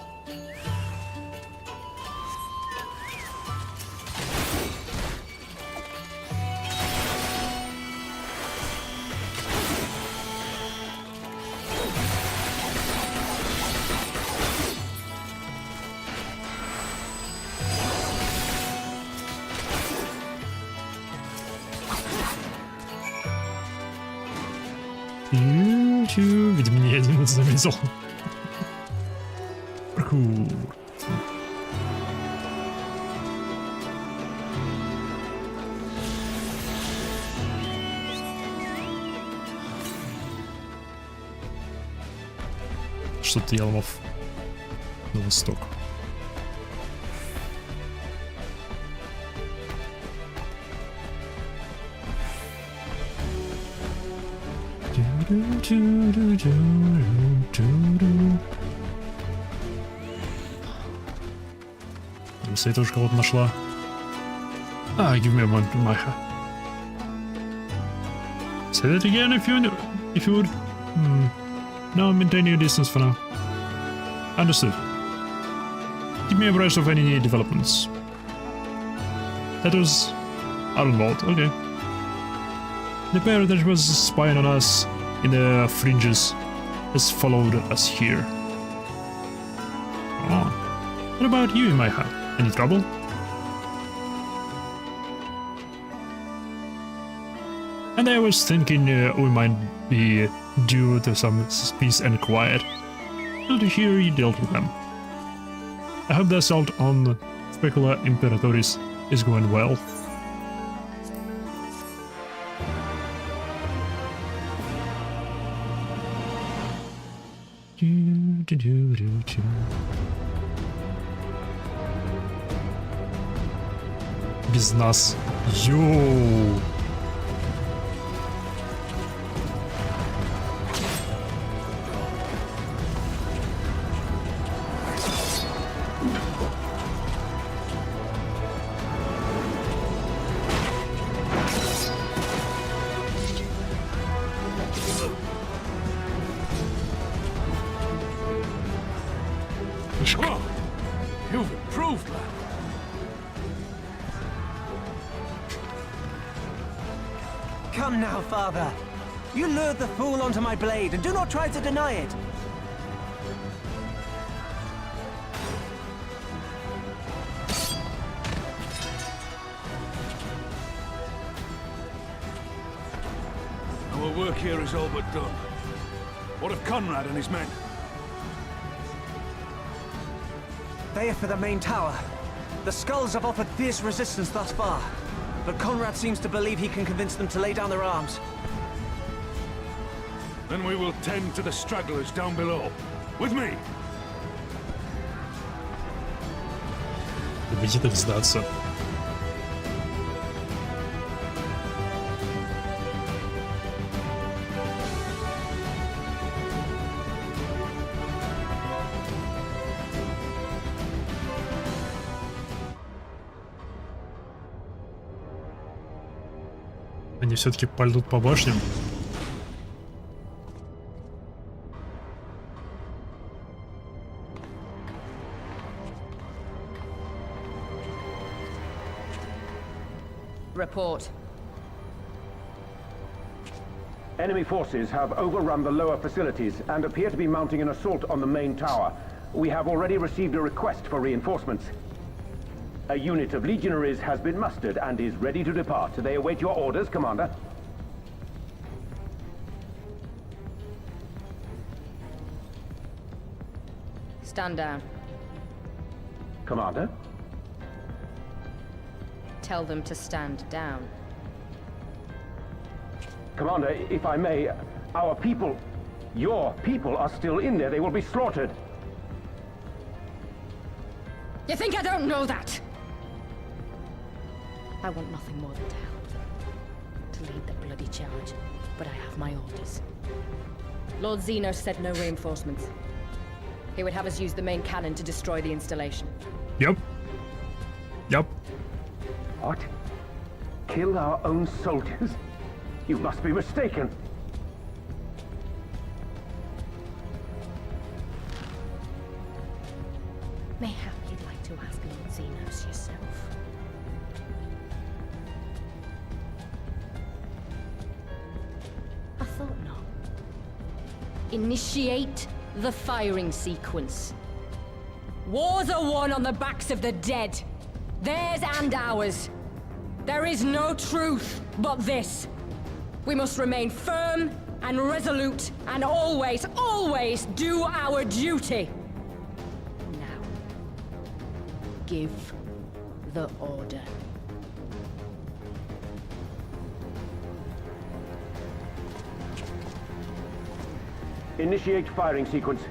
Видимо, не один заметил. Паркур. Что-то я ломав на восток. Если я тоже кого-то нашла. Give me a moment, Майха. Say that again if you would. No, maintain your distance for now. Understood. Keep me abreast of any developments. That was Arnold, okay. The pair that was spying on us in the fringes has followed us here. Oh. What about you, Maiha? Any trouble? And I was thinking we might be due to some peace and quiet. Good to hear you dealt with them. I hope the assault on Specula Imperatoris is going well. Без нас. Йоу. Whoa! You've improved, man. Come now, father. You lured the fool onto my blade, and do not try to deny it. Our work here is all but done. What of Conrad and his men? They are for the main tower. The skulls have offered fierce resistance thus far, but Conrad seems to believe he can convince them to lay down their arms. Then we will tend to the stragglers down below. With me! Będzie tak zdаться. Они все-таки пойдут по башням. Report. Enemy forces have overrun the lower facilities and appear to be mounting an assault on the main tower. We have already received a request for reinforcements. A unit of legionaries has been mustered and is ready to depart. They await your orders, Commander. Stand down. Commander? Tell them to stand down. Commander, if I may, our people, your people are still in there. They will be slaughtered. You think I don't know that? I want nothing more than to help them. To lead the bloody charge, but I have my orders. Lord Xenos said no reinforcements. He would have us use the main cannon to destroy the installation. Yep. Yep. What? Kill our own soldiers? You must be mistaken. Mayhap you'd like to ask Lord Xenos yourself. I thought not. Initiate the firing sequence. Wars are won on the backs of the dead. Theirs and ours. There is no truth but this. We must remain firm and resolute and always, always do our duty. Now, give the order. Initiate firing sequence.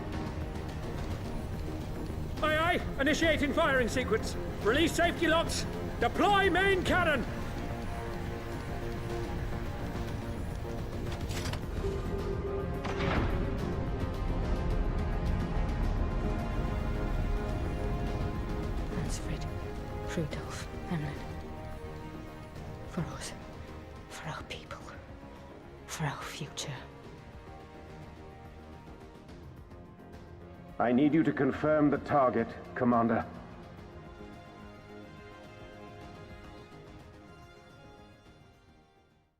Aye, aye. Initiating firing sequence. Release safety locks. Deploy main cannon. Alfred, Rudolph, Hamlet. For us. For our people. For our future. I need you to confirm the target, Commander.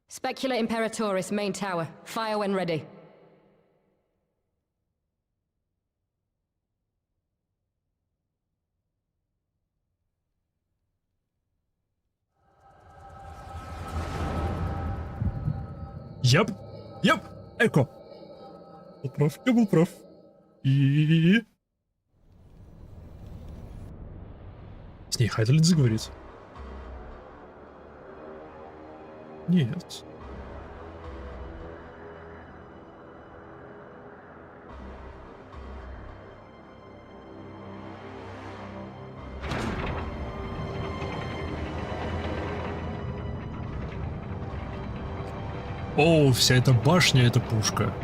Specula Imperatoris, main tower. Fire when ready. Yep. Yep. Эко. Был прав, я был прав. И... С ней Хайдлиц говорит. Нет. О, вся эта башня — это пушка.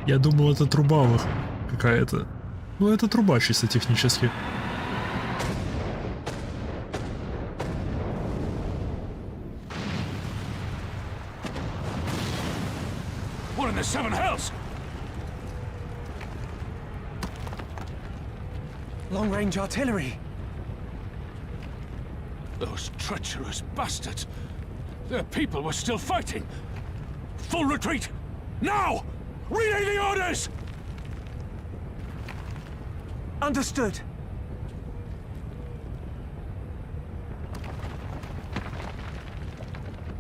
Я думал, это труба какая-то. Ну, это труба чисто технически. What in the seven hells? Long-range artillery. Those treacherous bastards. Their people were still fighting. Full retreat! Now! Relay the orders! Understood.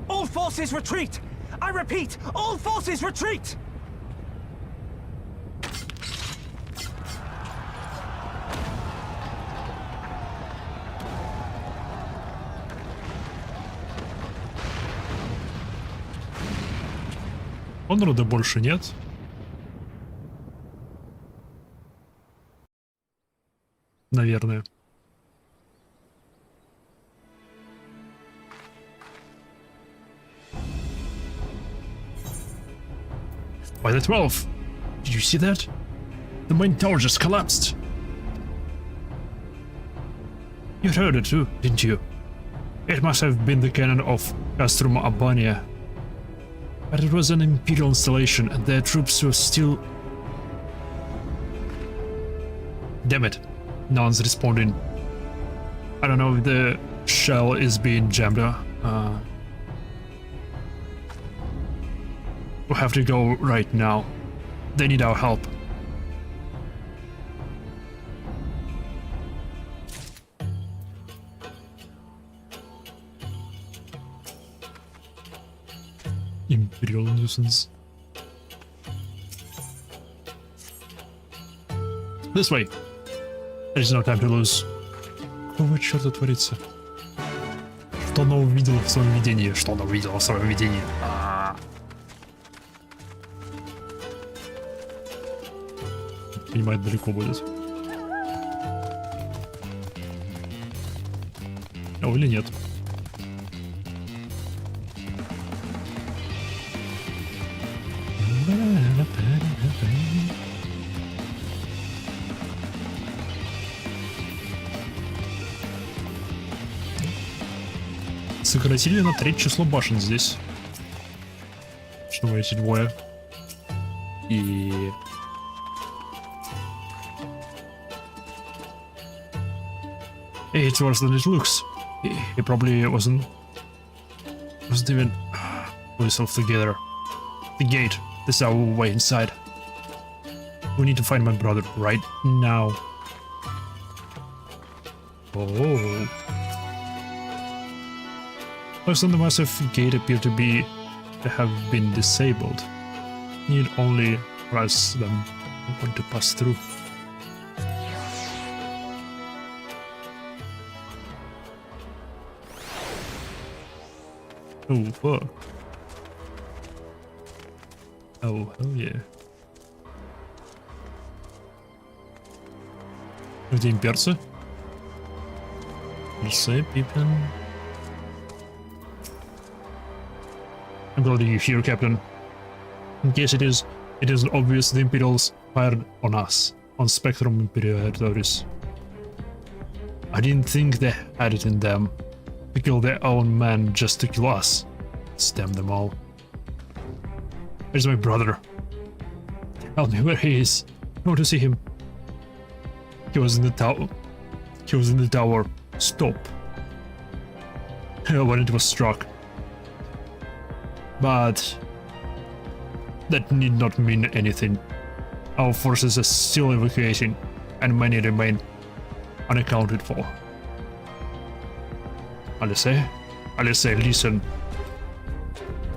All forces retreat! I repeat, all forces retreat! Конрада больше нет. Наверное. By the 12th. Did you see that? The main tower just collapsed. You heard it too, didn't you? It must have been the cannon of Castrum Abania. But it was an Imperial installation and their troops were still... Damn it. No one's responding. I don't know if the shell is being jammed up. We'll have to go right now. They need our help. Imperial nuisance. This way. There's no time to lose. Какого черта творится? Что она увидела в своем видении? Что она увидела в своем видении? понимаю, далеко будет. О, или нет. Сократили на 3 число башен здесь. Что эти двое. И... It's worse than it looks. He probably wasn't even put himself together. The gate. This is our way inside. We need to find my brother right now. Oh. Looks on the massive gate appear to have been disabled. Need only press them who want to pass through. Oh fuck. Oh hell yeah. Где имперцы? Say, Pippin. I'm glad you're here, Captain. In case it isn't obvious, the Imperials fired on us, on Spectrum Imperator's. I didn't think they had it in them to kill their own men just to kill us. Damn them all. Where's my brother? Tell me where he is. I want to see him. He was in the tower. He was in the tower. Stop. When it was struck. But that need not mean anything. Our forces are still evacuating, and many remain unaccounted for. Alice, listen.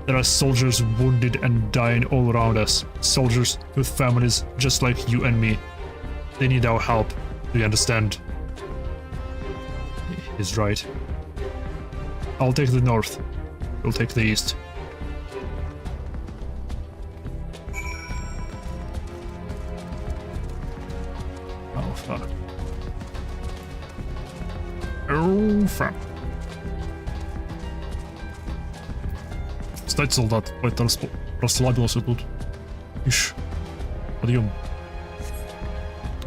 There are soldiers wounded and dying all around us. Soldiers with families just like you and me. They need our help. Do you understand? He's right. I'll take the north. You'll take the east. Oh fuck. Oh fuck. Встать, солдат. Это расслабился тут. Ишь. Подъем.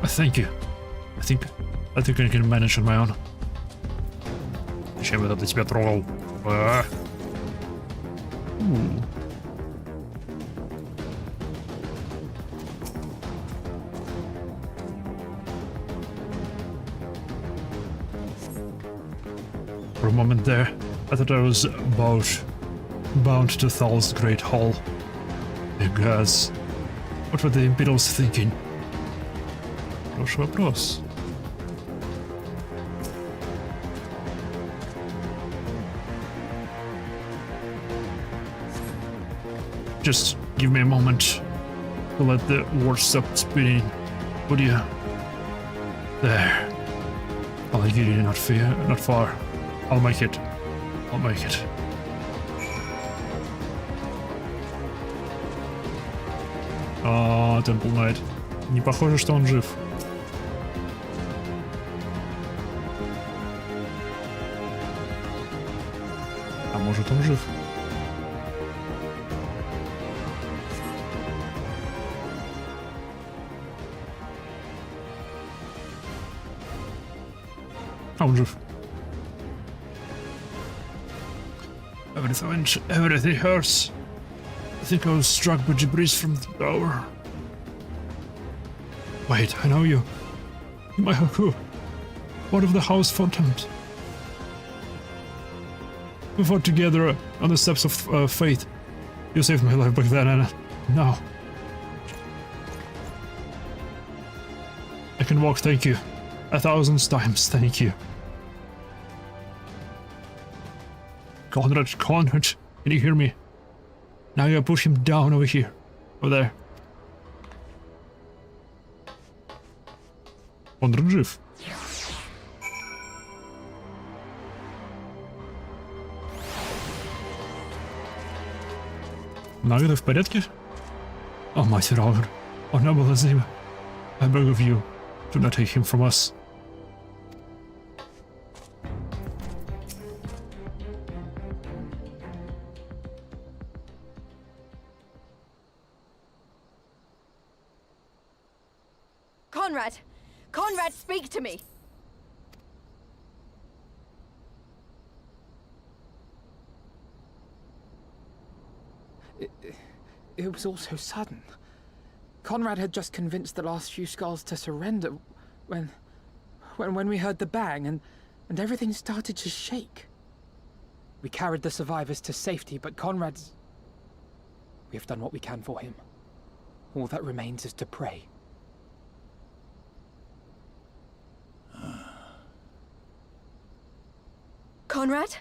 Thank you. I think I can manage on my own. Зачем я до тебя трогал? For a moment there, I thought I was bound to Thal's great hall. The gods. What were the Imperials thinking? Хороший вопрос. Just give me a moment to let the words stop spinning, would you? There. I'll give you not far. I'll make it. I'll make it. Temple Knight. Не похоже, что он жив. А может, он жив? А он жив. Everything hurts. I think I was struck by debris from the tower. Wait, I know you. My Haku. One of the house phantoms. We fought together on the steps of faith. You saved my life back then, and now I can walk. Thank you. 1,000 times, thank you. Conrad, can you hear me? Now you push him down over here. Over there. Conrad жив. Награда в порядке? О, мать Рауэр. Она была зима. I beg of you, do not take him from us. Conrad! Conrad, speak to me! It was all so sudden. Conrad had just convinced the last few skulls to surrender when we heard the bang and everything started to shake. We carried the survivors to safety, but Conrad's... We have done what we can for him. All that remains is to pray. Conrad?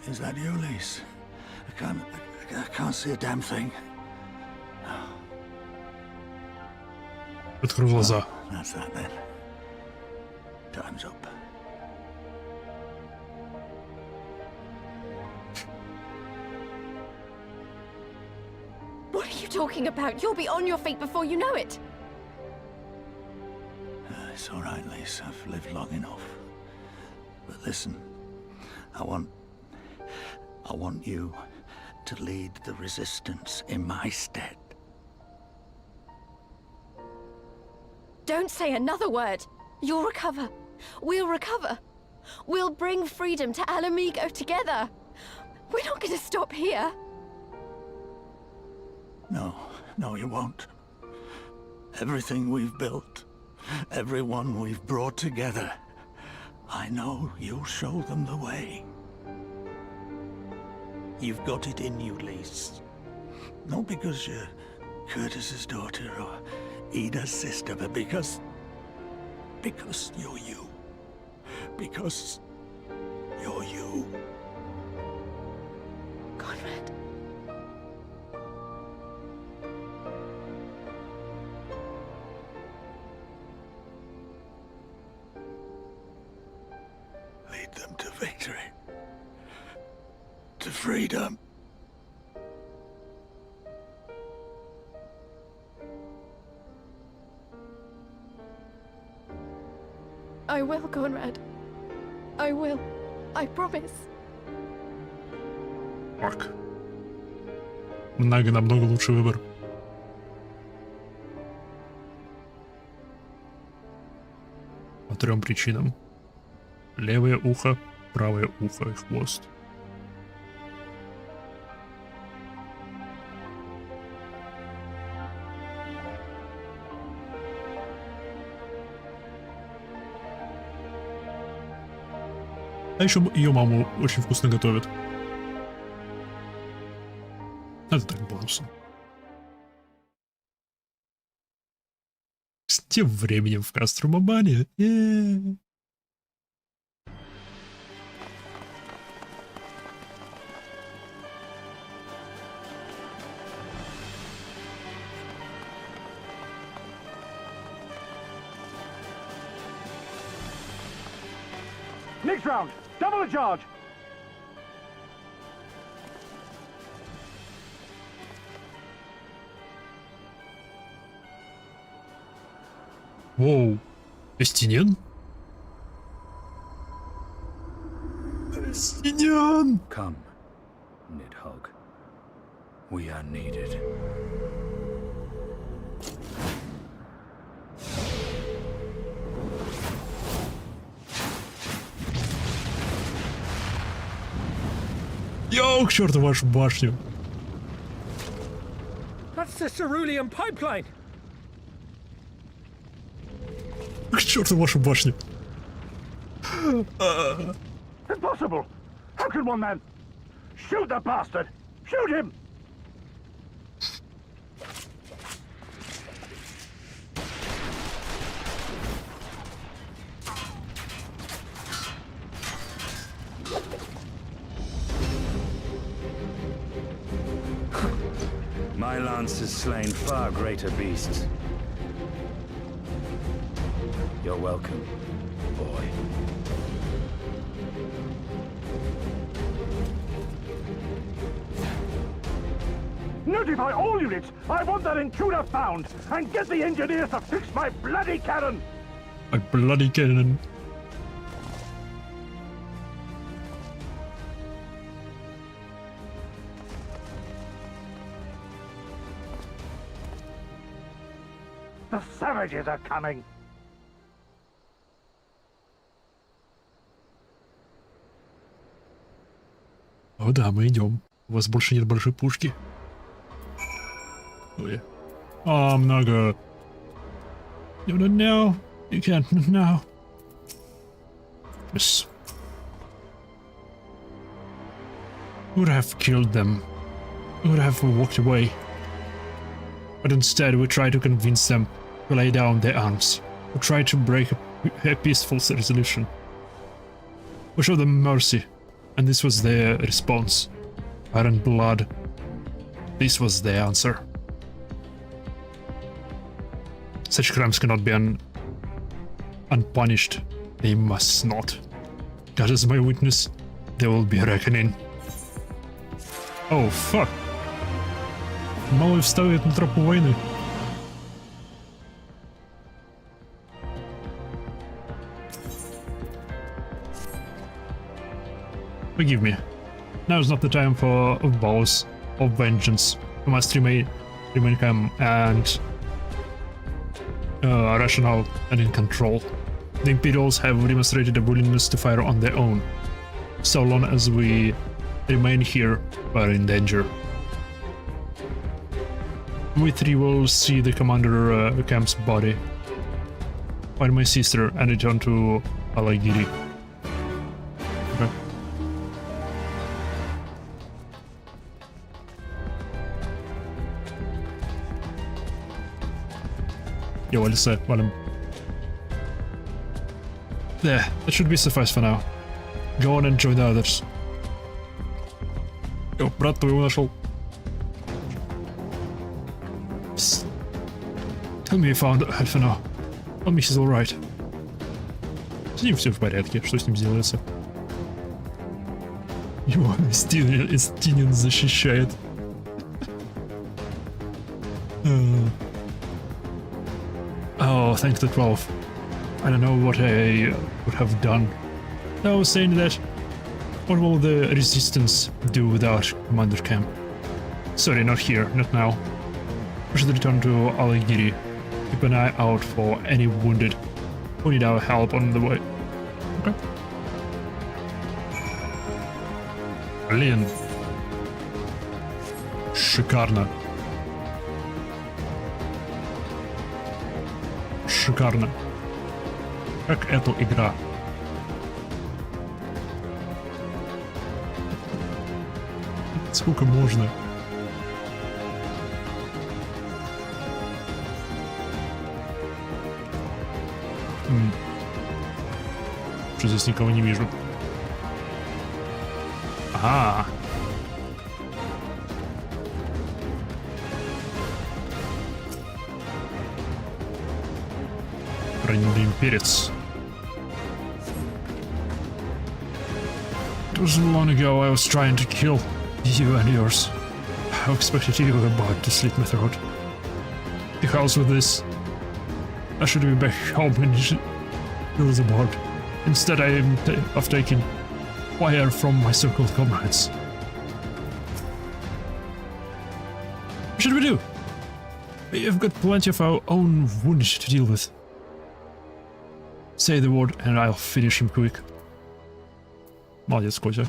Is that you, Lise? I can't see a damn thing. Открой глаза. That's that then. Time's up. What are you talking about? You'll be on your feet before you know it. It's all right, Lise. I've lived long enough. But listen, I want you to lead the resistance in my stead. Don't say another word. You'll recover. We'll recover. We'll bring freedom to Alamigo together. We're not going to stop here. No, you won't. Everything we've built, everyone we've brought together, I know you'll show them the way. You've got it in you, Lise. Not because you're Curtis's daughter or Ida's sister, but because you're you. Because you're you. Conrad. Lead them to victory. To freedom. I will, Conrad. I will. I promise. Fuck. Намного лучший выбор. По 3 причинам. Левое ухо, правое ухо и хвост. А еще ее маму очень вкусно готовят. Это так бонусом. С тем временем в Каструм Абания. Next round, double the charge. Воу. Эстинен? Эстинен! Come, Nidhogg. We are needed. Йоу, к черту вашу башню. That's the Cerulean pipeline. К черту вашу башню. Impossible! How can one man... Shoot the bastard! Shoot him! My lance has slain far greater beasts. You're welcome, boy. Notify all units! I want that intruder found! And get the engineers to fix my bloody cannon! My bloody cannon. The savages are coming! О да, мы идем. У вас больше нет большой пушки. Ой. Много. No, no, you can't, no. Yes. Would have killed them. Would have walked away. But instead we try to convince them to lay down their arms. We try to break a peaceful resolution. We show them mercy. And this was their response. Fire and blood. This was their answer. Such crimes cannot be unpunished. They must not. God is my witness. There will be a reckoning. Oh, fuck. Малый вставит на тропу войны. Forgive me. Now is not the time for vows of vengeance. We must remain calm and rational and in control. The Imperials have demonstrated a willingness to fire on their own. So long as we remain here, we are in danger. We three will see the commander camp's body, find my sister, and return to Alagiri. Okay. Yo, what is that? Well, there, that should be suffice for now. Go on and join the others. Yo, брат твоего нашел. Tell me you found Alphana. Tell me she's alright. С ним все в порядке, что с ним делается? Его Эстинин защищает. Oh, thank the 12. I don't know what I would have done. I was saying that, what will the resistance do without Commander Camp? Sorry, not here, not now. We should return to Alagiri. Keep an eye out for any wounded who need our help on the way. Okay. Блин. Шикарно. Шикарно. Как эту игра. Сколько можно? Что здесь никого не вижу? Ага. Раненый имперец. It wasn't long ago I was trying to kill you and yours. I expected you were about to slit my throat. The house with this. I should be back home and kill the board. Instead I am taking fire from my so-called comrades. What should we do? We have got plenty of our own wounded to deal with. Say the word and I'll finish him quick. Молодец, Котя.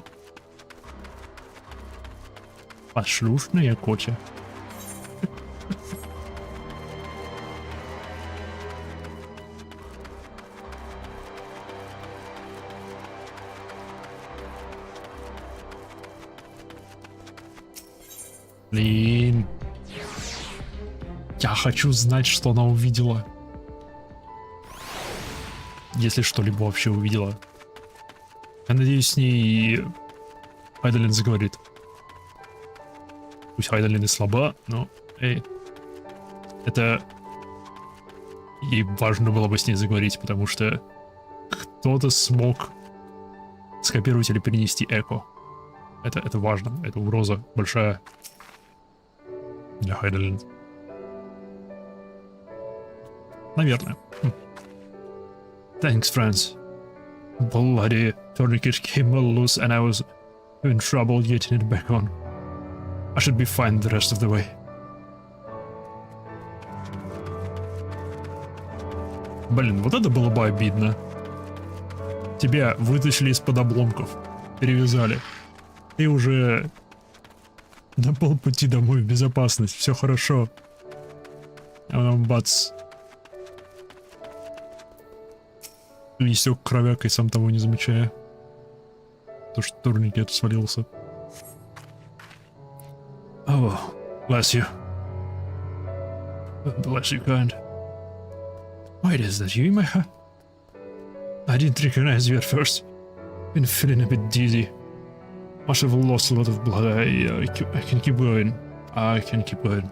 Послушная Котя. Блин. Я хочу знать, что она увидела. Если что-либо вообще увидела. Я надеюсь, с ней Хайдалин заговорит. Пусть Хайдалин и слаба, но... это... Ей важно было бы с ней заговорить, потому что кто-то смог скопировать или перенести эко. Это важно, это угроза большая. Для Хайдерлин. Наверное. Thanks, friends. Bloody tourniquet came all loose and I was in trouble getting it back on. I should be fine the rest of the way. Блин, вот это было бы обидно. Тебя вытащили из-под обломков, перевязали. Ты уже на полпути домой в безопасность, все хорошо. А потом бац. Истек кровякой, сам того не замечая. То, что турникет свалился. Oh, bless you. Bless you, kind. Wait, is that you in my hat? I didn't recognize you at first. Been feeling a bit dizzy. Must have lost a lot of blood. I can keep going. I can keep going.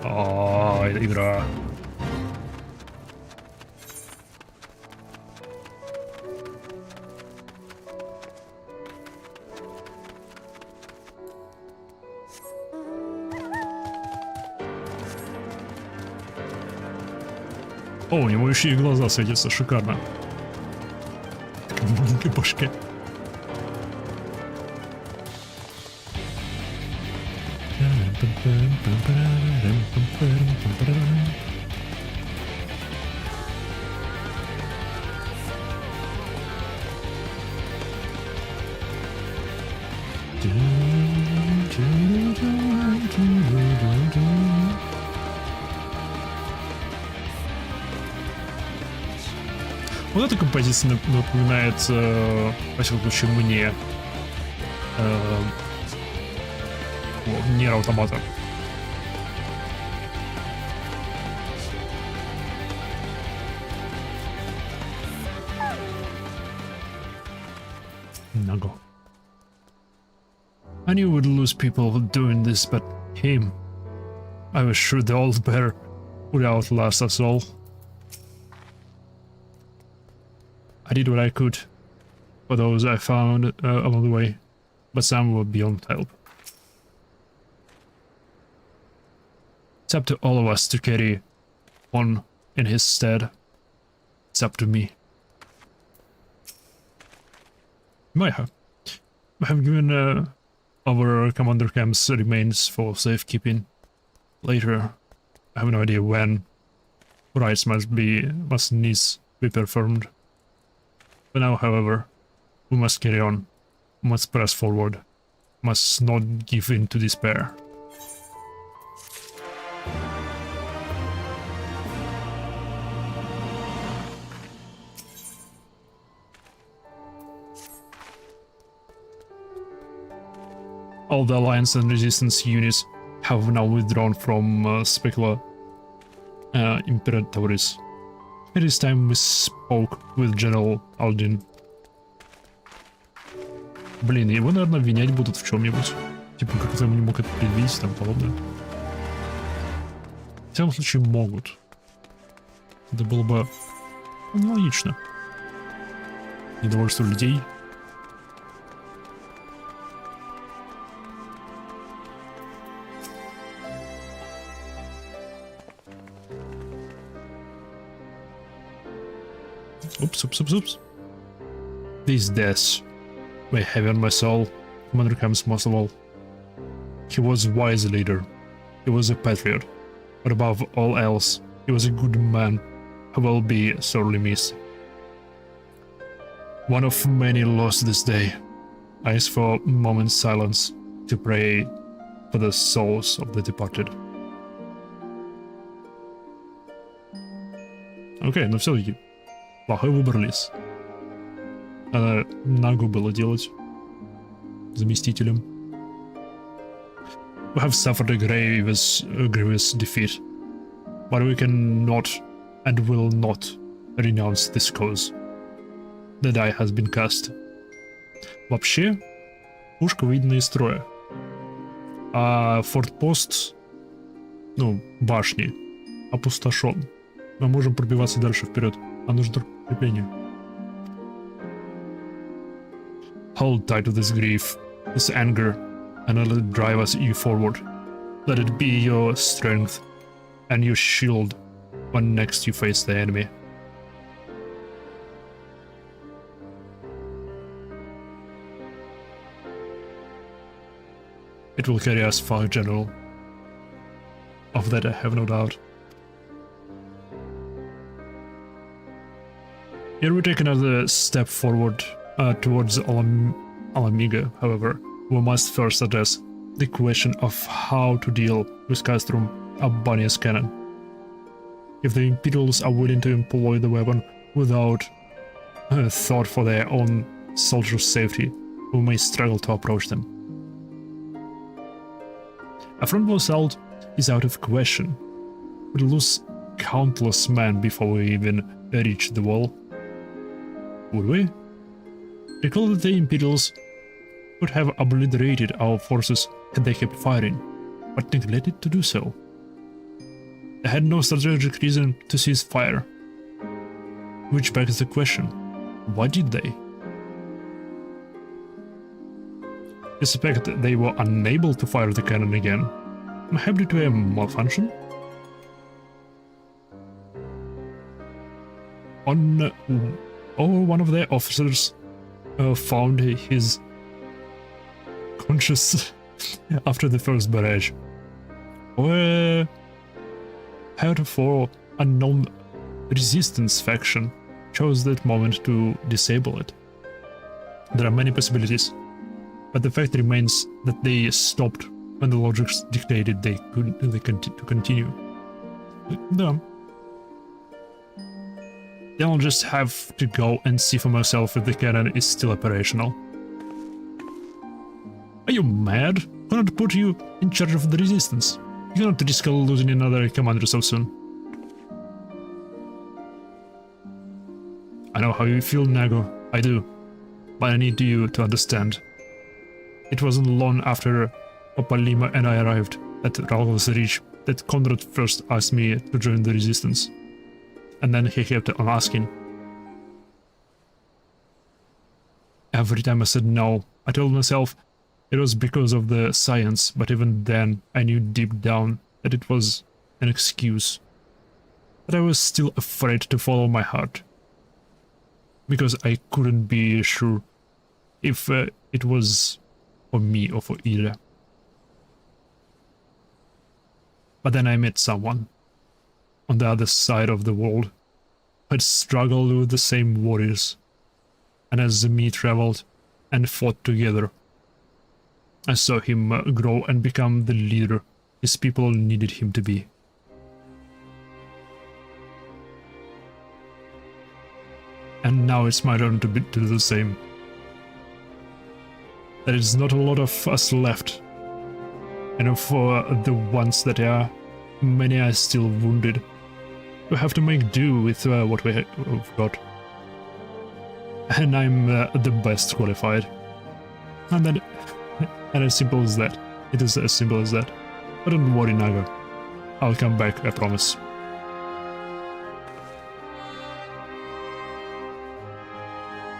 Oh, игра. О, у него еще и глаза светятся, шикарно. В маленькой башке. Вот эта композиция напоминает, во всяком случае, мне Нир Автомата. Nago. I knew we'd lose people doing this, but him, I was sure the old bear would outlast us all. I did what I could for those I found along the way, but some were beyond help. It's up to all of us to carry on in his stead. It's up to me. Maya, I have given our Commander Camp's remains for safekeeping. Later, I have no idea when. Rites must needs be performed. For now, however, we must carry on, must press forward, must not give in to despair. All the Alliance and Resistance units have now withdrawn from Specula Imperatoris. It is time we spoke with General Aldin. Блин, его, наверное, обвинять будут в чем-нибудь. Типа, как-то он не мог это предвидеть и тому подобное. В всяком случае, могут. Это было бы логично. Недовольство людей. Oops. These deaths may have on my soul. Commander comes most of all. He was a wise leader. He was a patriot. But above all else, he was a good man who will be sorely missed. One of many lost this day. I ask for a moment's silence to pray for the souls of the departed. Окей, но все-таки плохой выбор лис. Надо Нагу было делать заместителем. We have suffered a grievous defeat, but we cannot and will not renounce this cause. The die has been cast. Вообще, пушка выйдена из строя. А фортпост, ну, башни, опустошен. Мы можем пробиваться дальше вперед. А нужно только подкрепление. Hold tight to this grief. this anger and let it drive you forward. Let it be your strength and your shield when next you face the enemy. It will carry us far, General. Of that I have no doubt. Here we take another step forward towards Alamiga, however. We must first address the question of how to deal with Castrum Abania's cannon. If the Imperials are willing to employ the weapon without thought for their own soldiers' safety, we may struggle to approach them. A frontal assault is out of question. We'll lose countless men before we even reach the wall. Would we? Recall that the Imperials would have obliterated our forces had they kept firing, but neglected to do so. They had no strategic reason to cease fire. Which begs the question, why did they? I suspect they were unable to fire the cannon again, perhaps due to a malfunction? One of their officers found his conscious after the first barrage, or heretofore unknown resistance faction chose that moment to disable it. There are many possibilities, but the fact remains that they stopped when the logic dictated they to continue. No. Then I'll just have to go and see for myself if the cannon is still operational. Are you mad? Why not put you in charge of the resistance? You cannot risk losing another commander so soon. I know how you feel, Nago. I do. But I need you to understand. It wasn't long after Opalima and I arrived at Ralgos Reach that Conrad first asked me to join the resistance. And then he kept on asking. Every time I said no, I told myself it was because of the science, but even then I knew deep down that it was an excuse. But I was still afraid to follow my heart. Because I couldn't be sure if it was for me or for Ida. But then I met someone on the other side of the world who had struggled with the same warriors. And as me traveled and fought together, I saw him grow and become the leader his people needed him to be. And now it's my turn to do the same. There is not a lot of us left, and for the ones that are, many are still wounded. We have to make do with what we've got. And I'm the best qualified. And as simple as that. It is as simple as that. But don't worry, Naga. I'll come back, I promise.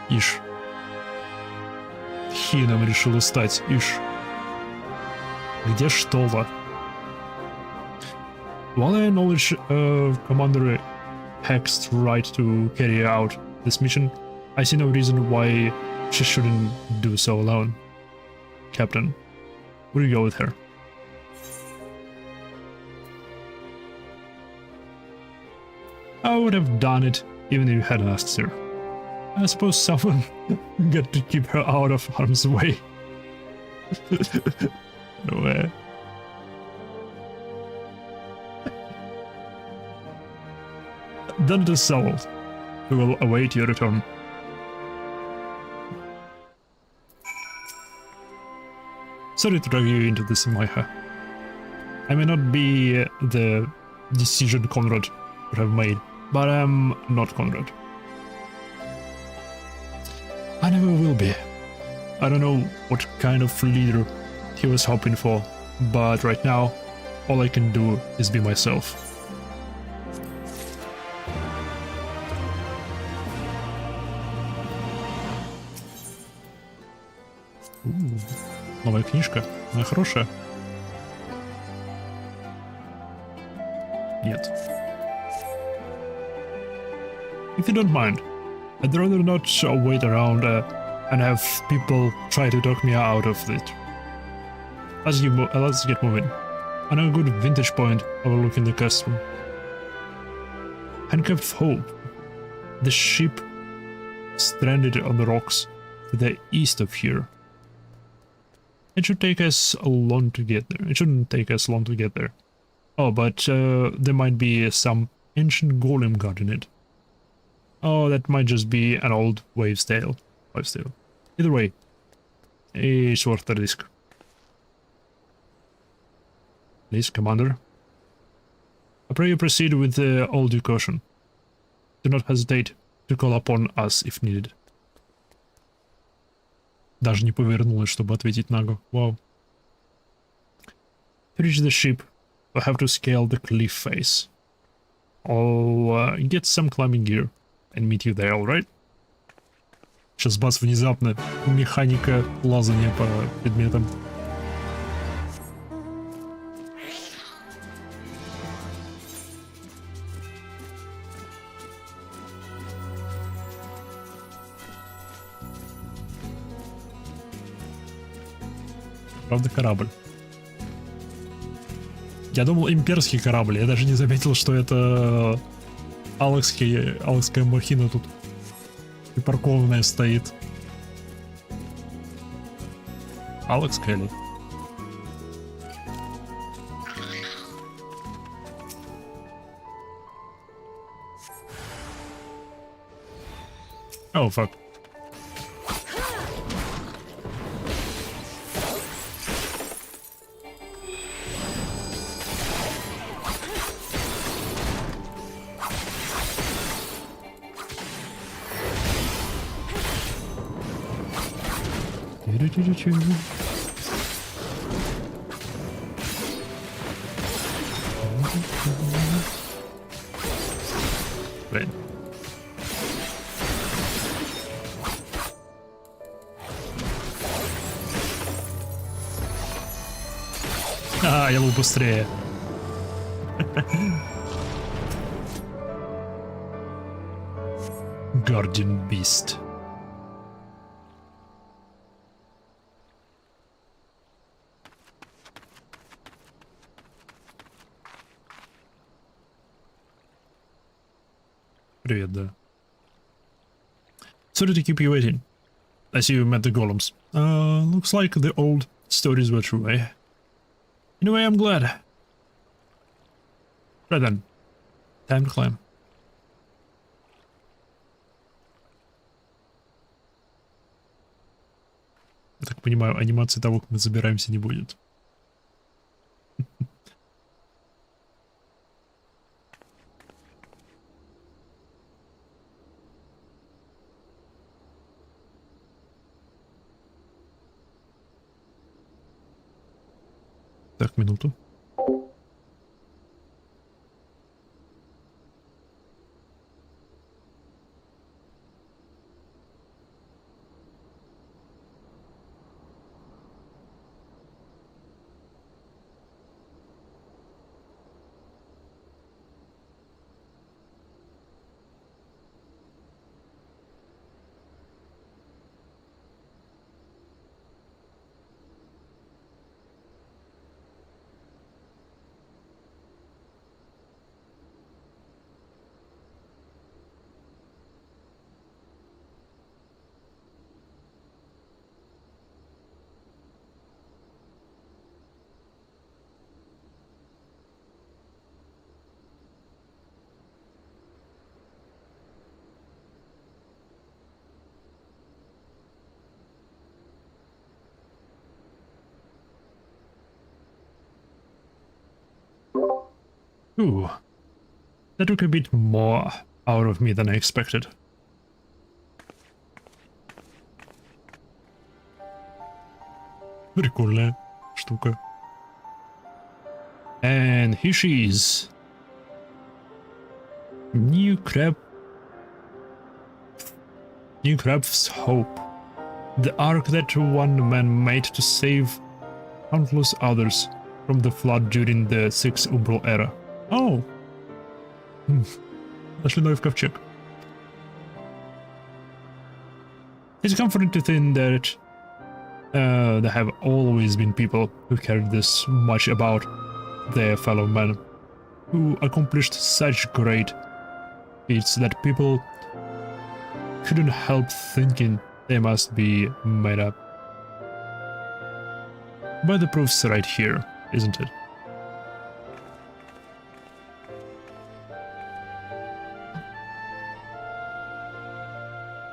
Ишь. Хином решила стать, ишь. Где что-то? While I acknowledge Commander Heck's right to carry out this mission, I see no reason why she shouldn't do so alone. Captain, will you go with her? I would have done it even if you hadn't asked her. I suppose someone got to keep her out of harm's way. No way. Done the sold. We will await your return. Sorry to drag you into this, Maiha. I may not be the decision Conrad would have made, but I'm not Conrad. I never will be. I don't know what kind of leader he was hoping for, but right now, all I can do is be myself. Ooh. Новая книжка? Она хорошая? Нет. If you don't mind, I'd rather not wait around and have people try to talk me out of it. Let's get moving. On a good vantage point overlooking the castle. Handcuffed of Hope. The ship stranded on the rocks to the east of here. It should take us long to get there. It shouldn't take us long to get there. Oh, but there might be some ancient golem guarding it. Oh, that might just be an old wives' tale. Either way, it's worth the risk. Please, Commander. I pray you proceed with all due caution. Do not hesitate to call upon us if needed. Даже не повернулась, чтобы ответить Нагу. Wow. To reach the ship, we'll have to scale the cliff face. I'll get some climbing gear and meet you there, alright? Сейчас бас внезапно механика лазания по предметам. Правда, корабль. Я думал, имперский корабль. Я даже не заметил, что это алексская махина тут припаркованная стоит. Алексская ли? Oh, fuck. Блин. Я был быстрее. Guardian Beast. Привет, да. Sorry to keep you waiting. I see you met the golems. Looks like the old stories were true, eh? Anyway, I'm glad. Right then. Time to climb. Я так понимаю, анимации того, как мы забираемся, не будет. Так, минуту. Ooh, that took a bit more out of me than I expected. Прикольная штука. And here she is. New Crab's Hope. The ark that one man made to save countless others from the flood during the Sixth Umbral era. Oh! Нашли Ноев ковчег. It's comforting to think that there have always been people who cared this much about their fellow men, who accomplished such great feats that people couldn't help thinking they must be made up. But the proof's right here, isn't it?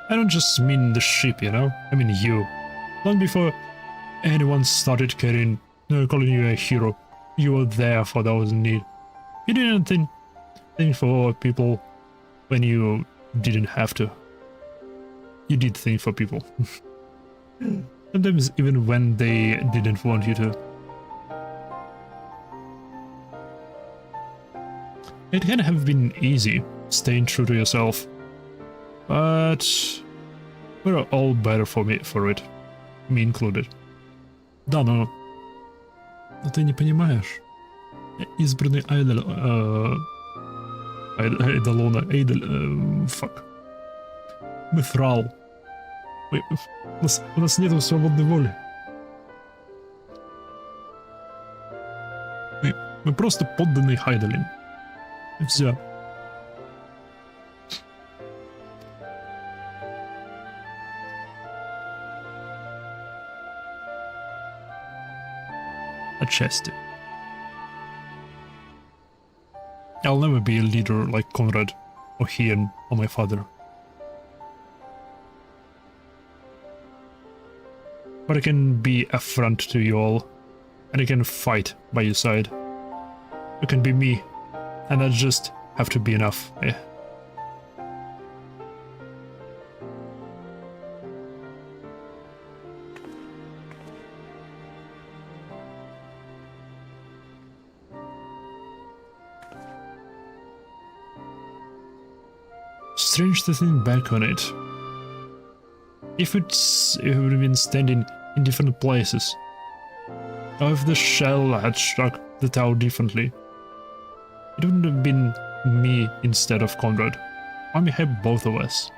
I don't just mean the ship, you know? I mean you. Long before anyone started calling you a hero, you were there for those in need. You didn't think for people when you didn't have to. You did think for people. Sometimes even when they didn't want you to. It can have been easy staying true to yourself, but we're all better for it, me included. Да, но ты не понимаешь. Избранный fuck. Мифрал. У нас нету свободной воли. Мы просто подданные Хайдалин. И все. Отчасти. I'll never be a leader like Conrad, or Ian, or my father. But I can be a front to you all, and I can fight by your side. You can be me, and that just have to be enough, eh? Strange to think back on it. If it would have been standing in different places, or if the shell had struck the tower differently, it wouldn't have been me instead of Conrad. I may have both of us.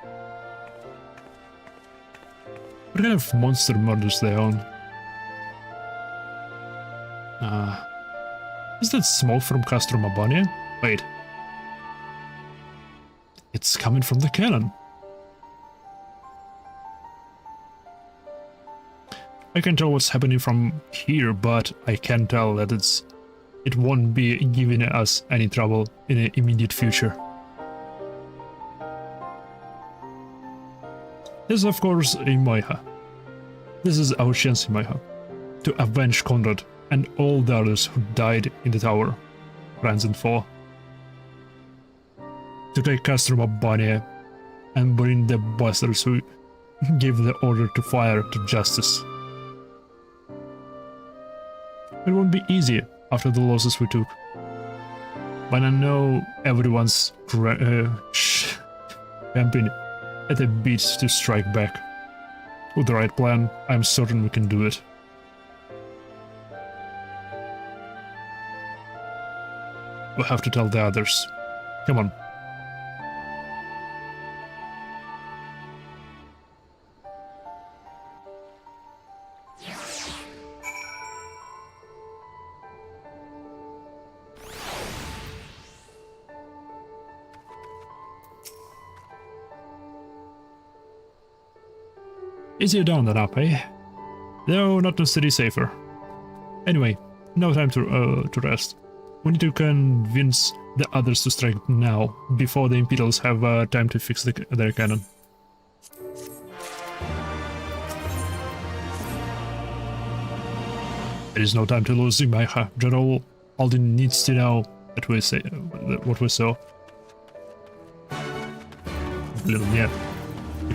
What kind of monster murders they own? Is that smoke from Castrum Abania? Wait. It's coming from the cannon. I can tell what's happening from here, but I can tell that it won't be giving us any trouble in the immediate future. This is of course Imaiha. This is our chance, Imaiha, to avenge Conrad and all the others who died in the tower, Franz and Four. To take Castrum Abania and bring the bastards who gave the order to fire to justice. It won't be easy after the losses we took, but I know everyone's camping at the beat to strike back. With the right plan, I'm certain we can do it. We'll have to tell the others. Come on. Easier down than up, eh? Though not necessarily safer. Anyway, no time to rest. We need to convince the others to strike now, before the Imperials have time to fix their cannon. There is no time to lose, Imaiha. General Aldin needs to know that we say what we saw. Блин, у меня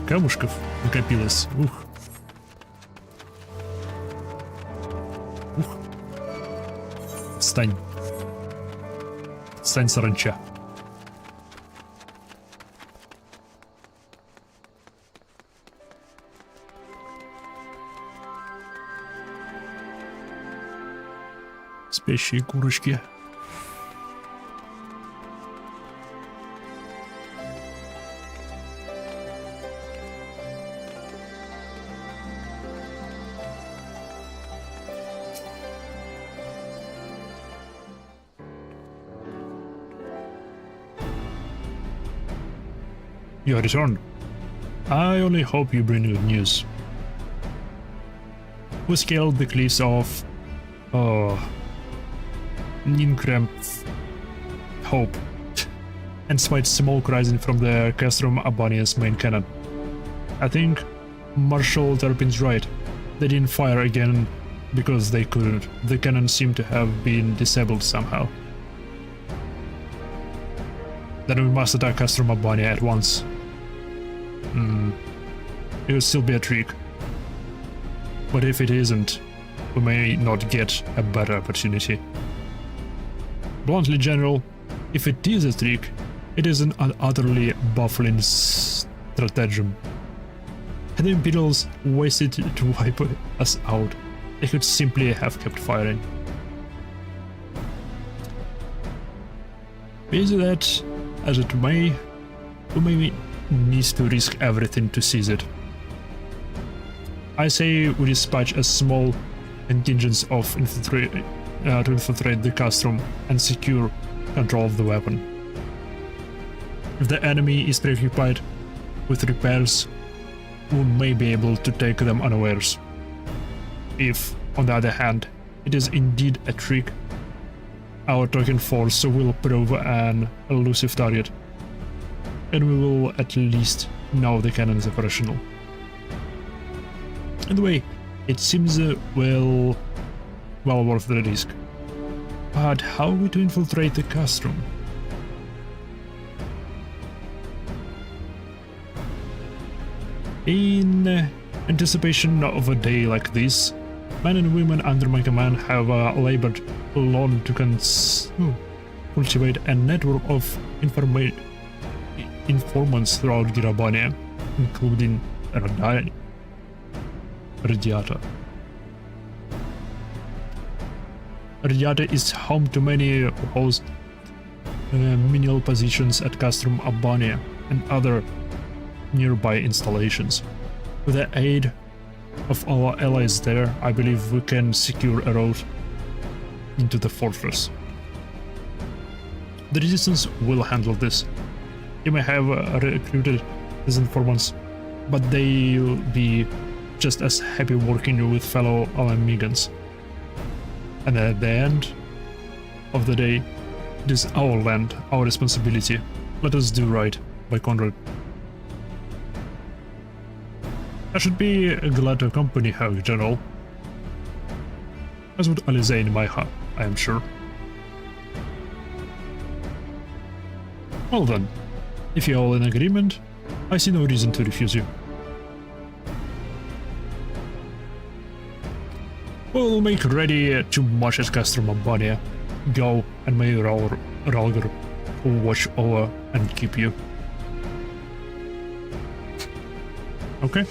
камушков накопилось. Ух. Ух. Встань. Встань, саранча. Спящие курочки. You are returned. I only hope you bring good news. We scaled the cliffs of Ninkrem Hope and spied smoke rising from the Castrum Abania's main cannon. I think Marshal Terpin's right. They didn't fire again because they couldn't. The cannon seemed to have been disabled somehow. Then we must attack Castrum Abania at once. It will still be a trick. But if it isn't, we may not get a better opportunity. Bluntly, General, if it is a trick, it is an utterly baffling stratagem. Had the Imperials wasted to wipe us out, they could simply have kept firing. Be that as it may, we may need to risk everything to seize it. I say we dispatch a small contingent of infantry to infiltrate the castrum and secure control of the weapon. If the enemy is preoccupied with repairs, we may be able to take them unawares. If, on the other hand, it is indeed a trick, our token force will prove an elusive target, and we will at least know the cannon is operational. Anyway, it seems well worth the risk. But how are we to infiltrate the castrum? In anticipation of a day like this, men and women under my command have labored long to cultivate a network of informants throughout Abania, including Radiata. Radiata is home to many host menial positions at Castrum Abania and other nearby installations. With the aid of our allies there, I believe we can secure a road into the fortress. The resistance will handle this. You may have recruited these informants, but they'll be just as happy working with fellow Alamigans. And at the end of the day, it is our land, our responsibility. Let us do right by Conrad. I should be glad to accompany her, General. As would Alize in Maiha, I am sure. Well then, if you're all in agreement, I see no reason to refuse you. We'll make ready to march at Castrum Abania. Go, and may Ralgar watch over and keep you. Okay.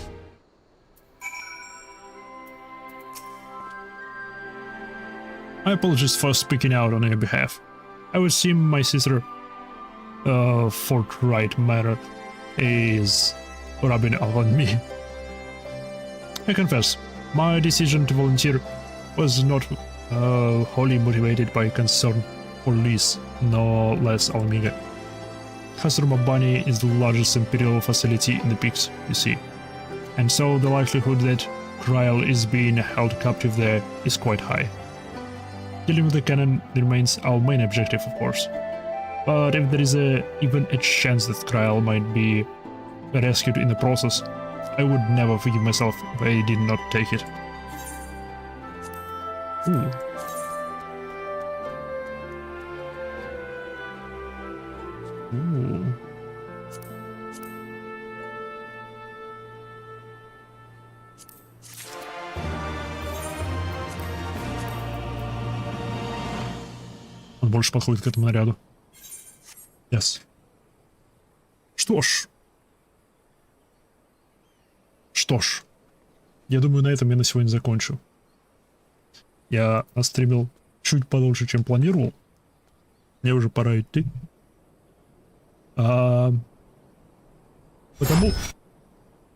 I apologize for speaking out on your behalf. I would assume my sister, forthright manner is rubbing off on me. I confess, my decision to volunteer was not wholly motivated by concern for Lys, no less Almiga. Castrum Abania is the largest Imperial facility in the peaks, you see, and so the likelihood that Kryl is being held captive there is quite high. Dealing with the cannon remains our main objective, of course, but if there is even a chance that Kryl might be rescued in the process, I would never forgive myself if I did not take it. Ooh. Ooh. Он больше подходит к этому наряду. Yes. Что ж, я думаю, на этом я на сегодня закончу. Я настримил чуть подольше, чем планировал. Мне уже пора идти. Потому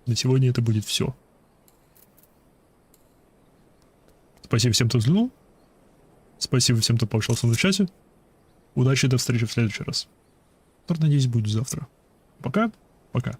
на сегодня это будет все. Спасибо всем, кто взглянул. Спасибо всем, кто пообщался в чате. Удачи, до встречи в следующий раз. Надеюсь, будет завтра. Пока. Пока.